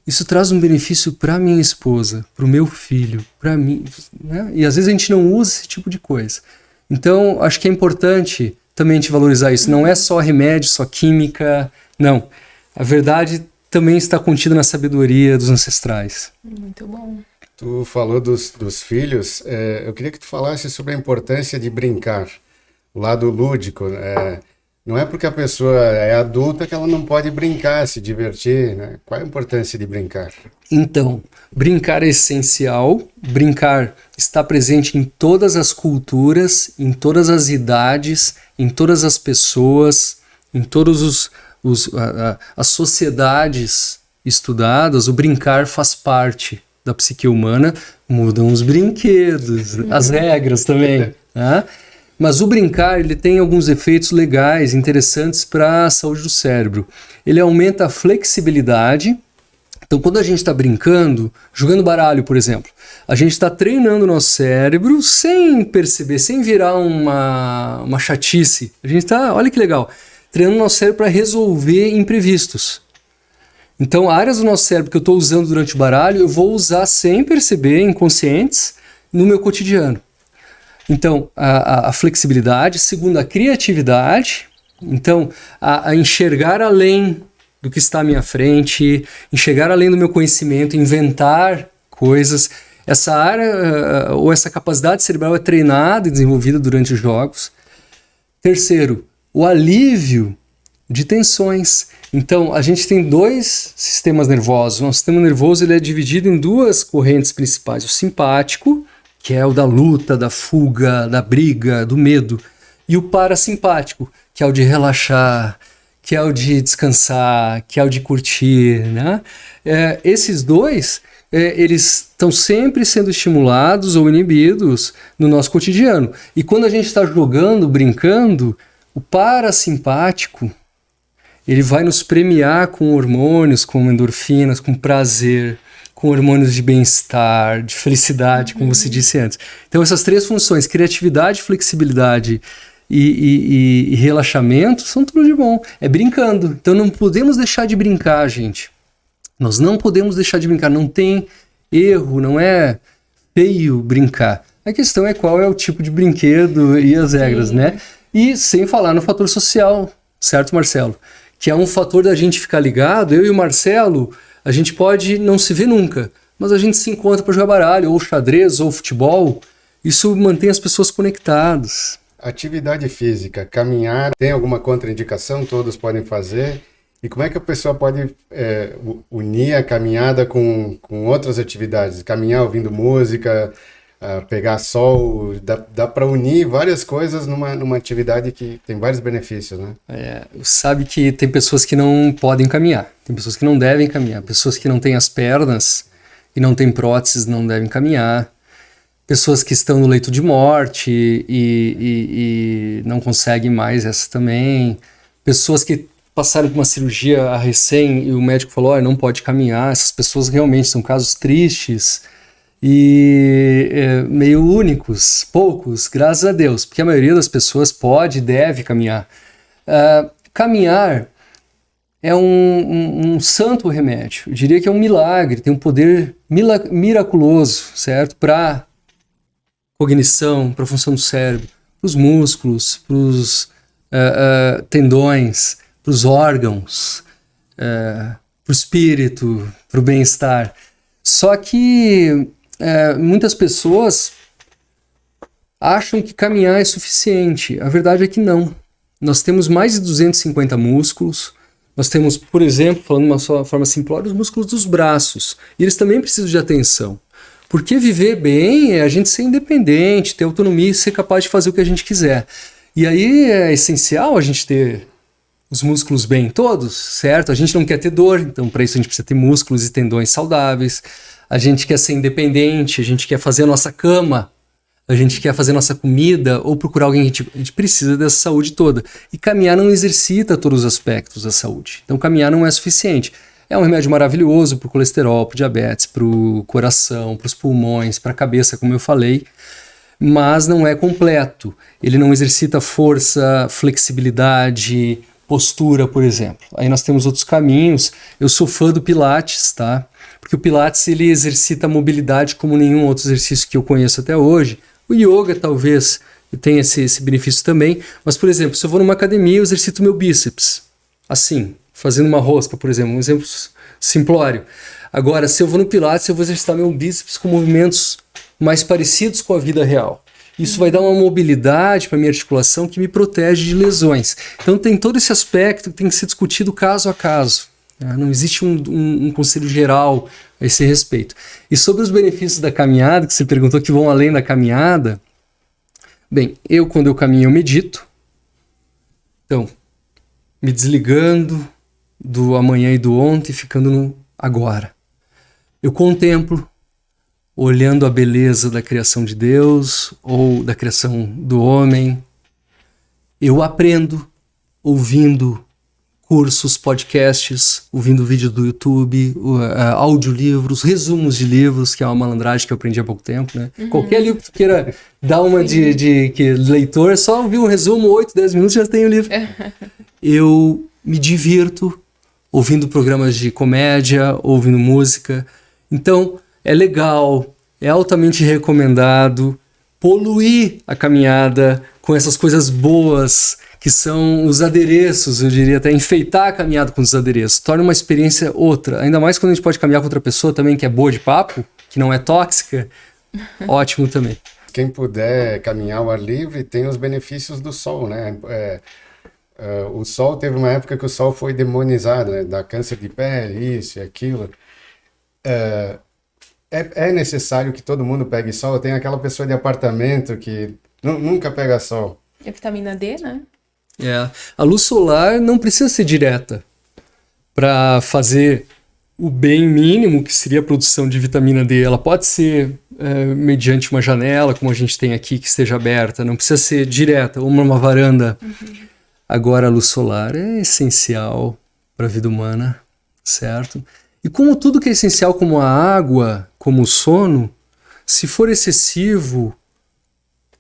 Speaker 1: Isso traz um benefício para minha esposa, para o meu filho, para mim, né? E às vezes a gente não usa esse tipo de coisa. Então, acho que é importante também a gente valorizar isso. Não é só remédio, só química, não. A verdade também está contida na sabedoria dos ancestrais.
Speaker 3: Muito bom.
Speaker 2: Tu falou dos filhos, eu queria que tu falasse sobre a importância de brincar, o lado lúdico. Não é porque a pessoa é adulta que ela não pode brincar, se divertir, né? Qual é a importância de brincar?
Speaker 1: Então, brincar é essencial. Brincar está presente em todas as culturas, em todas as idades, em todas as pessoas, em todas as sociedades estudadas. O brincar faz parte da psique humana. Mudam os brinquedos, as regras também, né? Mas o brincar, ele tem alguns efeitos legais, interessantes para a saúde do cérebro. Ele aumenta a flexibilidade. Então, quando a gente está brincando, jogando baralho, por exemplo, a gente está treinando o nosso cérebro sem perceber, sem virar uma chatice. A gente está, olha que legal, treinando o nosso cérebro para resolver imprevistos. Então, áreas do nosso cérebro que eu estou usando durante o baralho, eu vou usar sem perceber, inconscientes, no meu cotidiano. Então, a flexibilidade. Segundo, a criatividade. Então, a enxergar além do que está à minha frente, enxergar além do meu conhecimento, inventar coisas. Essa área, ou essa capacidade cerebral é treinada e desenvolvida durante os jogos. Terceiro, o alívio de tensões. Então, a gente tem dois sistemas nervosos. O nosso sistema nervoso ele é dividido em duas correntes principais. O simpático, que é o da luta, da fuga, da briga, do medo. E o parasimpático, que é o de relaxar, que é o de descansar, que é o de curtir, né? Esses dois, eles estão sempre sendo estimulados ou inibidos no nosso cotidiano. E quando a gente está jogando, brincando, o parasimpático, ele vai nos premiar com hormônios, com endorfinas, com prazer, com hormônios de bem-estar, de felicidade, como você disse antes. Então essas três funções, criatividade, flexibilidade e relaxamento, são tudo de bom. É brincando. Então não podemos deixar de brincar, gente. Nós não podemos deixar de brincar. Não tem erro, não é feio brincar. A questão é qual é o tipo de brinquedo e as regras, né? E sem falar no fator social, certo, Marcelo? Que é um fator da gente ficar ligado. Eu e o Marcelo, a gente pode não se ver nunca, mas a gente se encontra para jogar baralho, ou xadrez, ou futebol. Isso mantém as pessoas conectadas.
Speaker 2: Atividade física, caminhar, tem alguma contraindicação? Todos podem fazer? E como é que a pessoa pode unir a caminhada com outras atividades? Caminhar ouvindo música, pegar sol, dá para unir várias coisas numa atividade que tem vários benefícios, né?
Speaker 1: Sabe que tem pessoas que não podem caminhar, tem pessoas que não devem caminhar, pessoas que não têm as pernas e não têm próteses não devem caminhar, pessoas que estão no leito de morte e não conseguem mais essa também, pessoas que passaram por uma cirurgia recém e o médico falou, não pode caminhar, essas pessoas realmente são casos tristes e meio únicos, poucos, graças a Deus, porque a maioria das pessoas pode e deve caminhar. Caminhar é um santo remédio, eu diria que é um milagre, tem um poder miraculoso, certo? Para cognição, para a função do cérebro, para os músculos, para os tendões, para os órgãos, para o espírito, para o bem-estar. Só que muitas pessoas acham que caminhar é suficiente. A verdade é que não. Nós temos mais de 250 músculos. Nós temos, por exemplo, falando de uma forma simplória, os músculos dos braços. E eles também precisam de atenção. Porque viver bem é a gente ser independente, ter autonomia e ser capaz de fazer o que a gente quiser. E aí é essencial a gente ter os músculos bem todos, certo? A gente não quer ter dor, então para isso a gente precisa ter músculos e tendões saudáveis. A gente quer ser independente, a gente quer fazer a nossa cama, a gente quer fazer nossa comida ou procurar alguém. A gente precisa dessa saúde toda. E caminhar não exercita todos os aspectos da saúde. Então caminhar não é suficiente. É um remédio maravilhoso para o colesterol, para o diabetes, para o coração, para os pulmões, para a cabeça, como eu falei, mas não é completo. Ele não exercita força, flexibilidade, postura, por exemplo. Aí nós temos outros caminhos. Eu sou fã do Pilates, tá? Porque o Pilates ele exercita a mobilidade como nenhum outro exercício que eu conheço até hoje. O yoga talvez tenha esse benefício também, mas, por exemplo, se eu vou numa academia, eu exercito meu bíceps, assim, fazendo uma rosca, por exemplo, um exemplo simplório. Agora, se eu vou no Pilates, eu vou exercitar meu bíceps com movimentos mais parecidos com a vida real. Isso vai dar uma mobilidade para a minha articulação que me protege de lesões. Então tem todo esse aspecto que tem que ser discutido caso a caso. Não existe um conselho geral a esse respeito. E sobre os benefícios da caminhada, que você perguntou que vão além da caminhada, bem, quando eu caminho eu medito. Então, me desligando do amanhã e do ontem, ficando no agora. Eu contemplo, olhando a beleza da criação de Deus ou da criação do homem. Eu aprendo ouvindo cursos, podcasts, ouvindo vídeo do YouTube, audiolivros, resumos de livros, que é uma malandragem que eu aprendi há pouco tempo, né? Uhum. Qualquer livro que tu queira dar uma de leitor, é só ouvir um resumo, 8, 10 minutos já tem o livro. Eu me divirto ouvindo programas de comédia, ouvindo música. Então, é legal, é altamente recomendado poluir a caminhada com essas coisas boas que são os adereços, eu diria até enfeitar a caminhada com os adereços. Torna uma experiência outra, ainda mais quando a gente pode caminhar com outra pessoa também que é boa de papo, que não é tóxica, ótimo também.
Speaker 2: Quem puder caminhar ao ar livre tem os benefícios do sol, né? O sol, teve uma época que o sol foi demonizado, né? Dá câncer de pele, isso e aquilo. É necessário que todo mundo pegue sol. Tem aquela pessoa de apartamento que nunca pega sol.
Speaker 3: É vitamina D, né?
Speaker 1: A luz solar não precisa ser direta para fazer o bem mínimo, que seria a produção de vitamina D. Ela pode ser mediante uma janela, como a gente tem aqui, que esteja aberta. Não precisa ser direta, ou numa varanda. Uhum. Agora, a luz solar é essencial para a vida humana, certo? E como tudo que é essencial, como a água, como o sono, se for excessivo,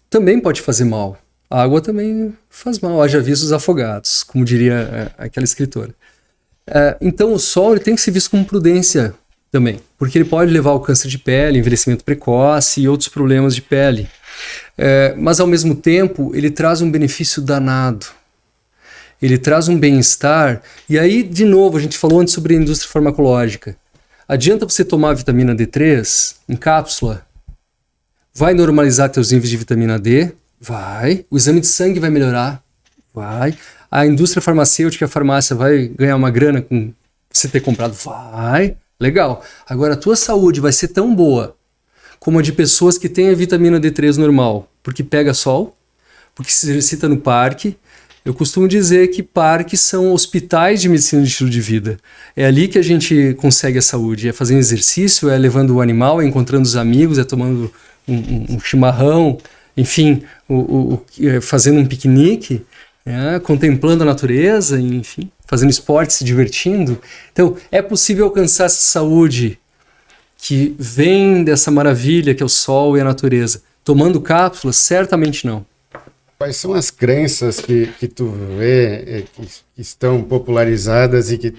Speaker 1: também pode fazer mal. A água também faz mal, haja visto os afogados, como diria aquela escritora. Então o sol ele tem que ser visto com prudência também, porque ele pode levar ao câncer de pele, envelhecimento precoce e outros problemas de pele. Mas ao mesmo tempo ele traz um benefício danado. Ele traz um bem-estar. E aí, de novo, a gente falou antes sobre a indústria farmacológica. Adianta você tomar a vitamina D3 em cápsula? Vai normalizar teus níveis de vitamina D? Vai. O exame de sangue vai melhorar? Vai. A indústria farmacêutica, a farmácia vai ganhar uma grana com você ter comprado? Vai. Legal. Agora, a tua saúde vai ser tão boa como a de pessoas que têm a vitamina D3 normal, porque pega sol, porque se exercita no parque. Eu costumo dizer que parques são hospitais de medicina de estilo de vida. É ali que a gente consegue a saúde. É fazendo exercício, é levando o animal, é encontrando os amigos, é tomando um chimarrão, enfim, fazendo um piquenique, contemplando a natureza, enfim, fazendo esporte, se divertindo. Então, é possível alcançar essa saúde que vem dessa maravilha que é o sol e a natureza. Tomando cápsulas? Certamente não.
Speaker 2: Quais são as crenças que tu vê que estão popularizadas e que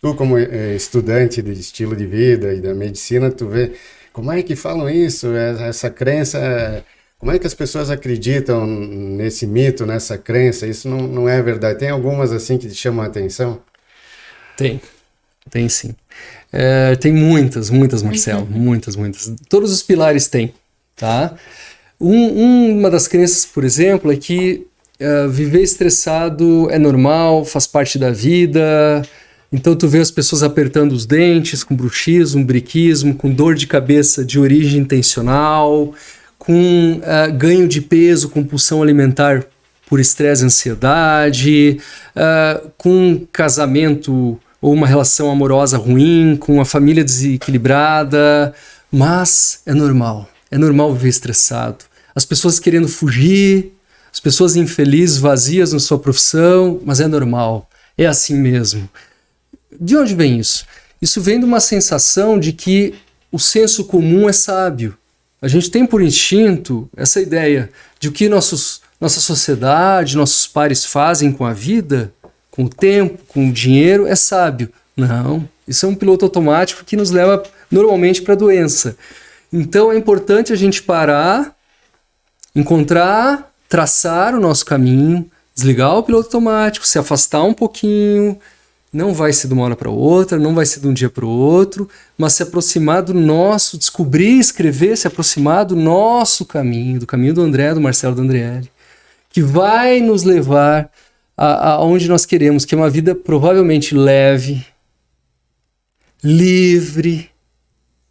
Speaker 2: tu, como estudante de estilo de vida e da medicina, tu vê como é que falam isso? Essa crença, Como é que as pessoas acreditam nesse mito, nessa crença? Isso não é verdade. Tem algumas assim que te chamam a atenção?
Speaker 1: Tem sim. Tem muitas, Marcelo, muitas. Todos os pilares têm, tá? Uma das crenças, por exemplo, é que viver estressado é normal, faz parte da vida. Então tu vê as pessoas apertando os dentes, com bruxismo, briquismo, com dor de cabeça de origem intencional, com ganho de peso, compulsão alimentar por estresse e ansiedade, com casamento ou uma relação amorosa ruim, com a família desequilibrada, mas é normal viver estressado. As pessoas querendo fugir, as pessoas infelizes, vazias na sua profissão, mas é normal, é assim mesmo. De onde vem isso? Isso vem de uma sensação de que o senso comum é sábio. A gente tem por instinto essa ideia de que nossa sociedade, nossos pares fazem com a vida, com o tempo, com o dinheiro, é sábio. Não, isso é um piloto automático que nos leva normalmente para a doença. Então é importante a gente parar, encontrar, traçar o nosso caminho, desligar o piloto automático, se afastar um pouquinho. Não vai ser de uma hora para outra, não vai ser de um dia para o outro, mas se aproximar do nosso, descobrir, escrever, se aproximar do nosso caminho, do caminho do André, do Marcelo, do Andriele, que vai nos levar aonde nós queremos, que é uma vida provavelmente leve, livre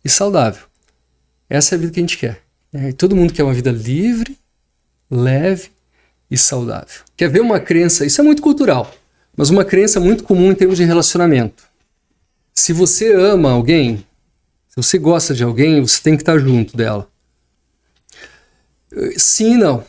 Speaker 1: e saudável. Essa é a vida que a gente quer. Todo mundo quer uma vida livre, leve e saudável. Quer ver uma crença? Isso é muito cultural, mas uma crença muito comum em termos de relacionamento. Se você ama alguém, se você gosta de alguém, você tem que estar junto dela. Sim e não.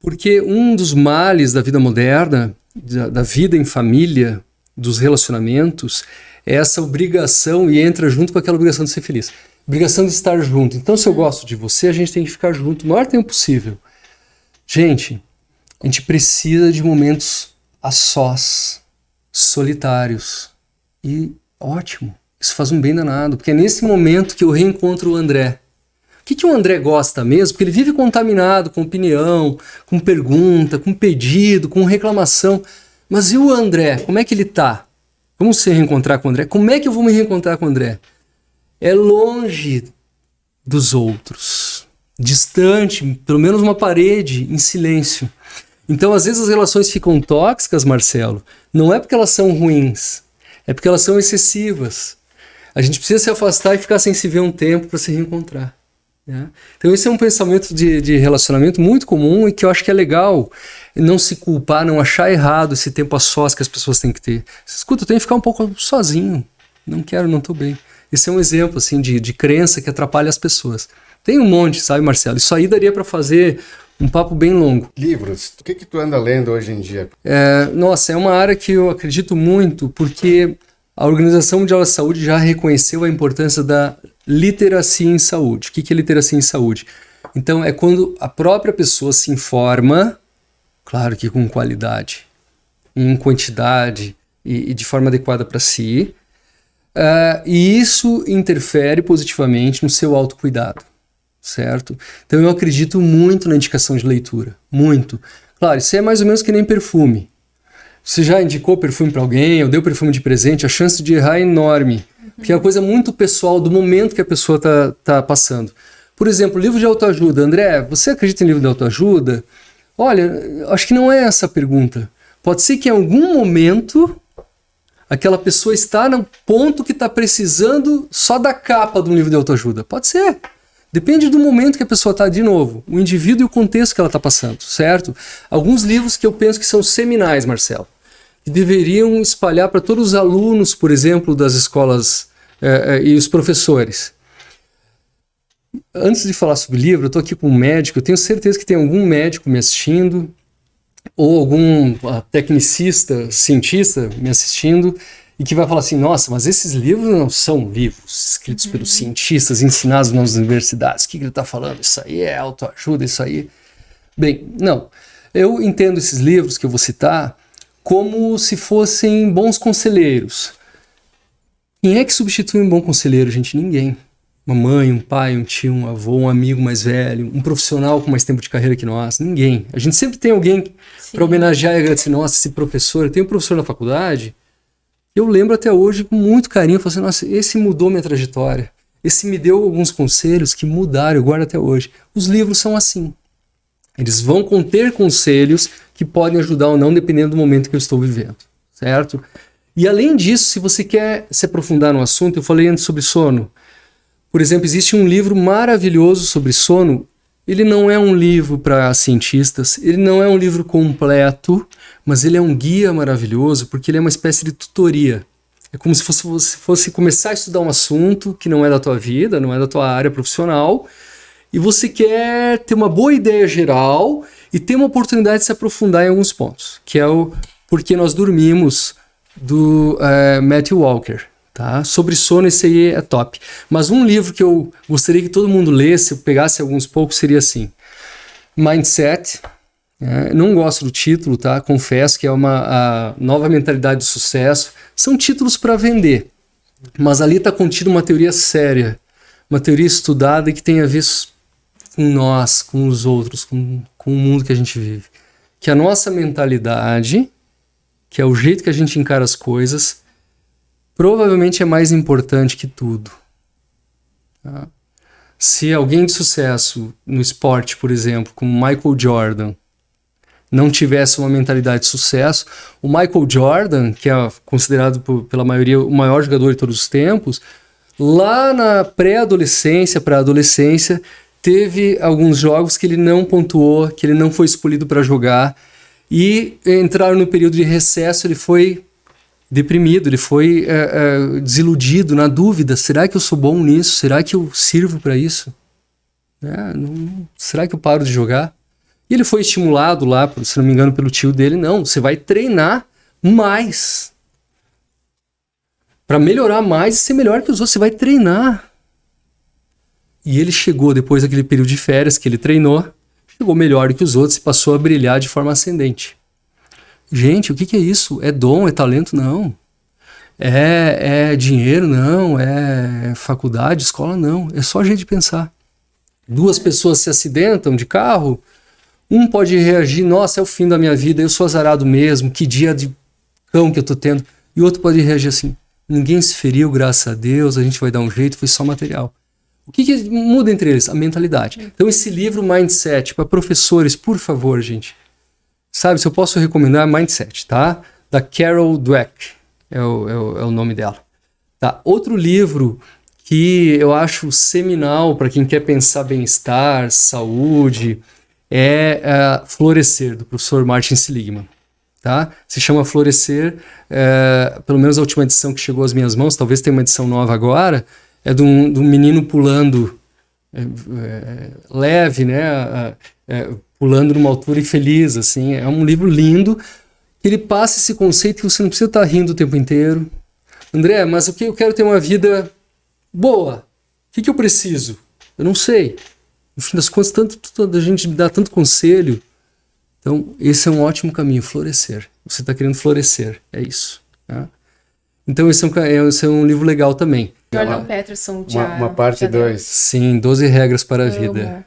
Speaker 1: Porque um dos males da vida moderna, da vida em família, dos relacionamentos, é essa obrigação, e entra junto com aquela obrigação de ser feliz. Obrigação de estar junto. Então, se eu gosto de você, a gente tem que ficar junto o maior tempo possível. Gente, a gente precisa de momentos a sós, solitários. E ótimo, isso faz um bem danado, porque é nesse momento que eu reencontro o André. O que o André gosta mesmo? Porque ele vive contaminado com opinião, com pergunta, com pedido, com reclamação. Mas e o André? Como é que ele tá? Vamos se reencontrar com o André? Como é que eu vou me reencontrar com o André? É longe dos outros, distante, pelo menos uma parede, em silêncio. Então, às vezes, as relações ficam tóxicas, Marcelo, não é porque elas são ruins, é porque elas são excessivas. A gente precisa se afastar e ficar sem se ver um tempo para se reencontrar. Né? Então, esse é um pensamento de relacionamento muito comum e que eu acho que é legal não se culpar, não achar errado esse tempo a sós que as pessoas têm que ter. Escuta, eu tenho que ficar um pouco sozinho, não quero, não estou bem. Esse é um exemplo assim, de crença que atrapalha as pessoas. Tem um monte, sabe, Marcelo? Isso aí daria para fazer um papo bem longo.
Speaker 2: Livros. O que tu anda lendo hoje em dia?
Speaker 1: Nossa, é uma área que eu acredito muito, porque a Organização Mundial da Saúde já reconheceu a importância da literacia em saúde. O que é literacia em saúde? Então, é quando a própria pessoa se informa, claro que com qualidade, em quantidade e de forma adequada para si, e isso interfere positivamente no seu autocuidado, certo? Então eu acredito muito na indicação de leitura, muito. Claro, isso é mais ou menos que nem perfume. Você já indicou perfume para alguém, ou deu perfume de presente, a chance de errar é enorme, porque é uma coisa muito pessoal do momento que a pessoa tá passando. Por exemplo, livro de autoajuda. André, você acredita em livro de autoajuda? Olha, acho que não é essa a pergunta. Pode ser que em algum momento aquela pessoa está no ponto que está precisando só da capa de um livro de autoajuda. Pode ser. Depende do momento que a pessoa está, de novo, o indivíduo e o contexto que ela está passando, certo? Alguns livros que eu penso que são seminais, Marcelo, que deveriam espalhar para todos os alunos, por exemplo, das escolas e os professores. Antes de falar sobre livro, eu estou aqui com um médico, eu tenho certeza que tem algum médico me assistindo, ou algum tecnicista, cientista me assistindo, e que vai falar assim, nossa, mas esses livros não são livros escritos pelos cientistas, ensinados nas universidades. O que ele está falando? Isso aí é autoajuda, isso aí... Bem, não. Eu entendo esses livros que eu vou citar como se fossem bons conselheiros. Quem é que substitui um bom conselheiro, gente? Ninguém. Uma mãe, um pai, um tio, um avô, um amigo mais velho, um profissional com mais tempo de carreira que nós. Ninguém. A gente sempre tem alguém para homenagear e agradecer. Nossa, esse professor. Eu tenho um professor na faculdade, eu lembro até hoje com muito carinho. Eu falo assim, nossa, esse mudou minha trajetória. Esse me deu alguns conselhos que mudaram, eu guardo até hoje. Os livros são assim. Eles vão conter conselhos que podem ajudar ou não, dependendo do momento que eu estou vivendo. Certo? E além disso, se você quer se aprofundar no assunto, eu falei antes sobre sono. Por exemplo, existe um livro maravilhoso sobre sono. Ele não é um livro para cientistas, ele não é um livro completo, mas ele é um guia maravilhoso porque ele é uma espécie de tutoria. É como se você fosse começar a estudar um assunto que não é da tua vida, não é da tua área profissional, e você quer ter uma boa ideia geral e ter uma oportunidade de se aprofundar em alguns pontos, que é o Porquê Nós Dormimos, do Matthew Walker. Tá? Sobre sono, esse aí é top. Mas um livro que eu gostaria que todo mundo lesse, eu pegasse alguns poucos, seria assim. Mindset. Não gosto do título, tá? Confesso que é a nova mentalidade do sucesso. São títulos para vender. Mas ali está contida uma teoria séria. Uma teoria estudada que tem a ver com nós, com os outros, com o mundo que a gente vive. Que a nossa mentalidade, que é o jeito que a gente encara as coisas, provavelmente é mais importante que tudo. Tá? Se alguém de sucesso no esporte, por exemplo, como Michael Jordan, não tivesse uma mentalidade de sucesso, o Michael Jordan, que é considerado pela maioria o maior jogador de todos os tempos, lá na pré-adolescência, para a adolescência, teve alguns jogos que ele não pontuou, que ele não foi escolhido para jogar, e entraram no período de recesso, ele foi deprimido, ele foi desiludido, na dúvida, será que eu sou bom nisso? Será que eu sirvo para isso? Será que eu paro de jogar? E ele foi estimulado lá, se não me engano, pelo tio dele, não, você vai treinar mais. Para melhorar mais e ser melhor que os outros, você vai treinar. E ele chegou, depois daquele período de férias que ele treinou, chegou melhor que os outros e passou a brilhar de forma ascendente. Gente, o que é isso? É dom, é talento? Não. É dinheiro? Não. É faculdade, escola? Não. É só jeito de pensar. Duas pessoas se acidentam de carro, um pode reagir, nossa, é o fim da minha vida, eu sou azarado mesmo, que dia de cão que eu tô tendo. E o outro pode reagir assim, ninguém se feriu, graças a Deus, a gente vai dar um jeito, foi só material. O que muda entre eles? A mentalidade. Então esse livro Mindset, para professores, por favor, gente, sabe, se eu posso recomendar, Mindset, tá? Da Carol Dweck, é o nome dela. Tá? Outro livro que eu acho seminal para quem quer pensar bem-estar, saúde, é Florescer, do professor Martin Seligman. Tá? Se chama Florescer, pelo menos a última edição que chegou às minhas mãos, talvez tenha uma edição nova agora, é de um menino pulando leve, né? Pulando numa altura e feliz, assim. É um livro lindo, que ele passa esse conceito que você não precisa estar rindo o tempo inteiro. André, mas o que eu quero ter uma vida boa? O que eu preciso? Eu não sei. No fim das contas, a gente me dá tanto conselho. Então, esse é um ótimo caminho, florescer. Você está querendo florescer, é isso. Tá? Então, esse é um livro legal também.
Speaker 3: Jordan Peterson,
Speaker 2: uma parte 2.
Speaker 1: Sim, 12 regras para a vida.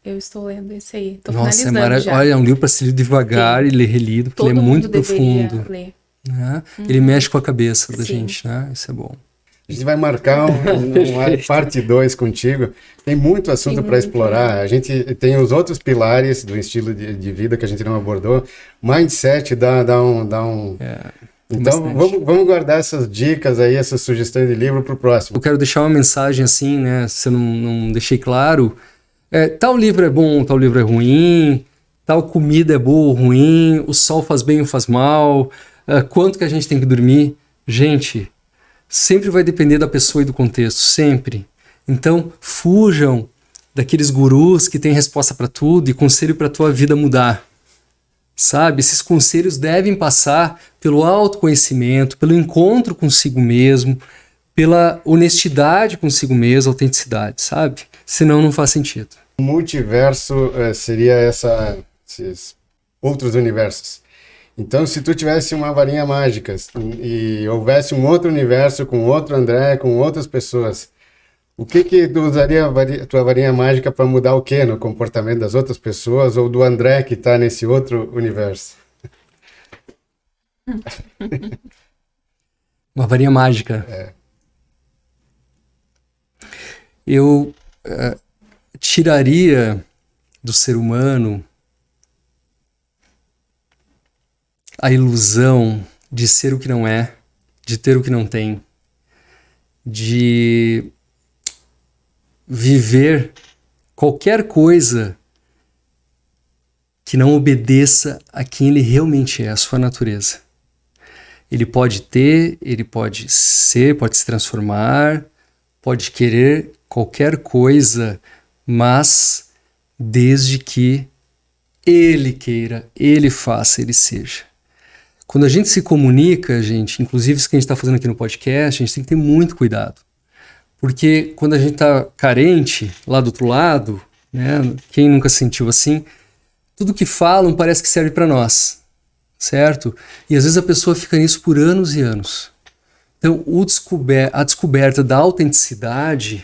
Speaker 3: Eu estou lendo esse aí. Tô
Speaker 1: Nossa,
Speaker 3: finalizando já.
Speaker 1: Olha, é um livro para ser lido devagar e ler relido, porque ele é muito profundo.
Speaker 3: Ler.
Speaker 1: Né? Ele mexe com a cabeça da gente, né? Isso é bom.
Speaker 2: A gente vai marcar uma parte 2 contigo. Tem muito assunto para explorar. A gente tem os outros pilares do estilo de vida que a gente não abordou. Mindset dá um... Então, vamos guardar essas dicas aí, essas sugestões de livro para o próximo.
Speaker 1: Eu quero deixar uma mensagem assim, né? Se eu não deixei claro, tal livro é bom, tal livro é ruim, tal comida é boa ou ruim, o sol faz bem ou faz mal, quanto que a gente tem que dormir. Gente, sempre vai depender da pessoa e do contexto, sempre. Então, fujam daqueles gurus que têm resposta para tudo e conselho para a tua vida mudar. Sabe, esses conselhos devem passar pelo autoconhecimento, pelo encontro consigo mesmo, pela honestidade consigo mesmo, autenticidade, sabe? Senão não faz sentido.
Speaker 2: O multiverso seria esses outros universos. Então, se tu tivesse uma varinha mágica e houvesse um outro universo com outro André, com outras pessoas, O que tu usaria a tua varinha mágica para mudar o quê no comportamento das outras pessoas ou do André que está nesse outro universo?
Speaker 1: Uma varinha mágica. Eu tiraria do ser humano a ilusão de ser o que não é, de ter o que não tem, de viver qualquer coisa que não obedeça a quem ele realmente é, a sua natureza. Ele pode ter, ele pode ser, pode se transformar, pode querer qualquer coisa, mas desde que ele queira, ele faça, ele seja. Quando a gente se comunica, gente, inclusive isso que a gente está fazendo aqui no podcast, a gente tem que ter muito cuidado. Porque quando a gente está carente, lá do outro lado, né, quem nunca sentiu assim, tudo que falam parece que serve para nós, certo? E às vezes a pessoa fica nisso por anos e anos. Então, a descoberta da autenticidade,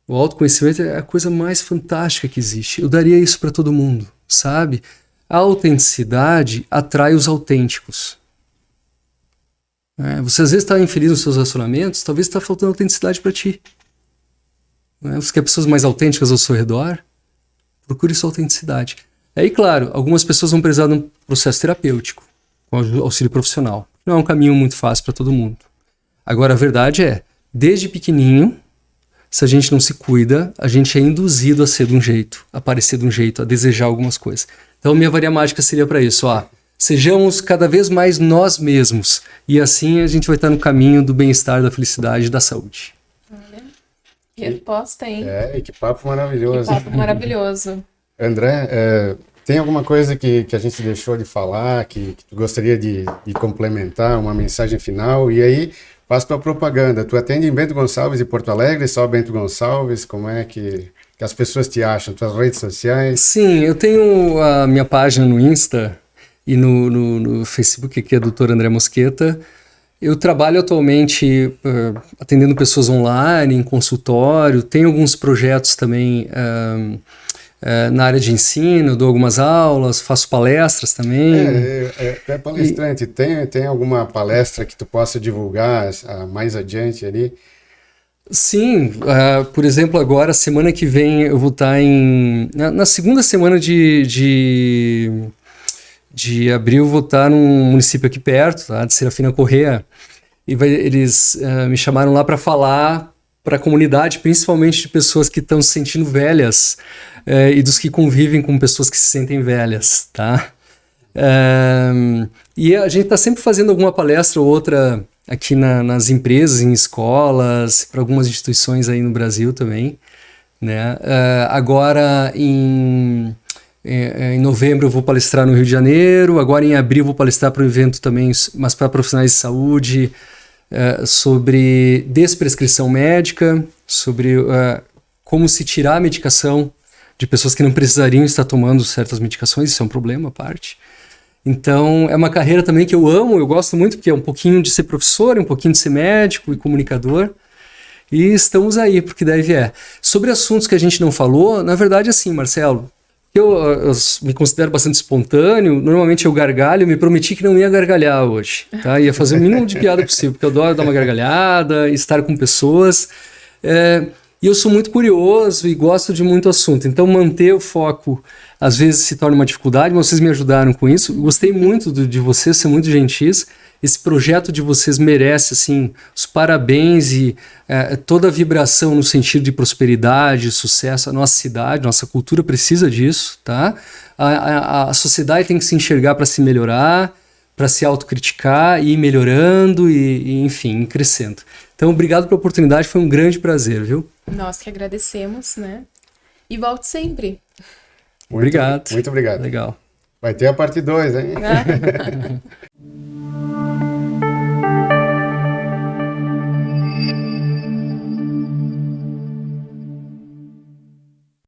Speaker 1: o autoconhecimento é a coisa mais fantástica que existe. Eu daria isso para todo mundo, sabe? A autenticidade atrai os autênticos. Você às vezes está infeliz nos seus relacionamentos, talvez está faltando autenticidade para ti. Você quer pessoas mais autênticas ao seu redor? Procure sua autenticidade. Aí, claro, algumas pessoas vão precisar de um processo terapêutico, com auxílio profissional. Não é um caminho muito fácil para todo mundo. Agora, a verdade é, desde pequenininho, se a gente não se cuida, a gente é induzido a ser de um jeito, a parecer de um jeito, a desejar algumas coisas. Então, minha varinha mágica seria para isso, sejamos cada vez mais nós mesmos. E assim a gente vai estar no caminho do bem-estar, da felicidade e da saúde.
Speaker 3: Olha, que resposta, hein?
Speaker 2: E que papo maravilhoso.
Speaker 3: Que papo maravilhoso.
Speaker 2: André, tem alguma coisa que a gente deixou de falar, que tu gostaria de complementar, uma mensagem final? E aí, faz tua propaganda. Tu atende em Bento Gonçalves e Porto Alegre, só Bento Gonçalves? Como é que as pessoas te acham? Tuas redes sociais?
Speaker 1: Sim, eu tenho a minha página no Insta e no Facebook, que é Dr. André Mosqueta. Eu trabalho atualmente atendendo pessoas online, em consultório. Tenho alguns projetos também na área de ensino, dou algumas aulas, faço palestras também.
Speaker 2: Tu é palestrante. Tem alguma palestra que tu possa divulgar mais adiante ali?
Speaker 1: Sim, por exemplo, agora, semana que vem, eu vou estar na segunda semana de abril, vou estar num município aqui perto, tá, de Serafina Corrêa, e eles me chamaram lá para falar para a comunidade, principalmente de pessoas que estão se sentindo velhas e dos que convivem com pessoas que se sentem velhas, tá? E a gente está sempre fazendo alguma palestra ou outra aqui nas empresas, em escolas, para algumas instituições aí no Brasil também, né? Agora, em novembro eu vou palestrar no Rio de Janeiro, agora em abril eu vou palestrar para um evento também, mas para profissionais de saúde, sobre desprescrição médica, sobre como se tirar a medicação de pessoas que não precisariam estar tomando certas medicações, isso é um problema à parte. Então, é uma carreira também que eu amo, eu gosto muito, porque é um pouquinho de ser professor, um pouquinho de ser médico e comunicador. E estamos aí, porque deve Sobre assuntos que a gente não falou, na verdade, assim, Marcelo, eu me considero bastante espontâneo, normalmente eu gargalho, me prometi que não ia gargalhar hoje, tá? Ia fazer o mínimo de piada possível, porque eu adoro dar uma gargalhada, estar com pessoas. E eu sou muito curioso e gosto de muito assunto, então manter o foco às vezes se torna uma dificuldade, mas vocês me ajudaram com isso. Gostei muito de vocês, ser muito gentis. Esse projeto de vocês merece assim, os parabéns e toda a vibração no sentido de prosperidade, sucesso. A nossa cidade, nossa cultura precisa disso, tá? A sociedade tem que se enxergar para se melhorar, para se autocriticar e ir melhorando e, enfim, crescendo. Então, obrigado pela oportunidade, foi um grande prazer, viu?
Speaker 3: Nós que agradecemos, né? E volte sempre.
Speaker 1: Obrigado.
Speaker 2: Muito obrigado.
Speaker 1: Legal.
Speaker 2: Vai ter a parte 2, hein?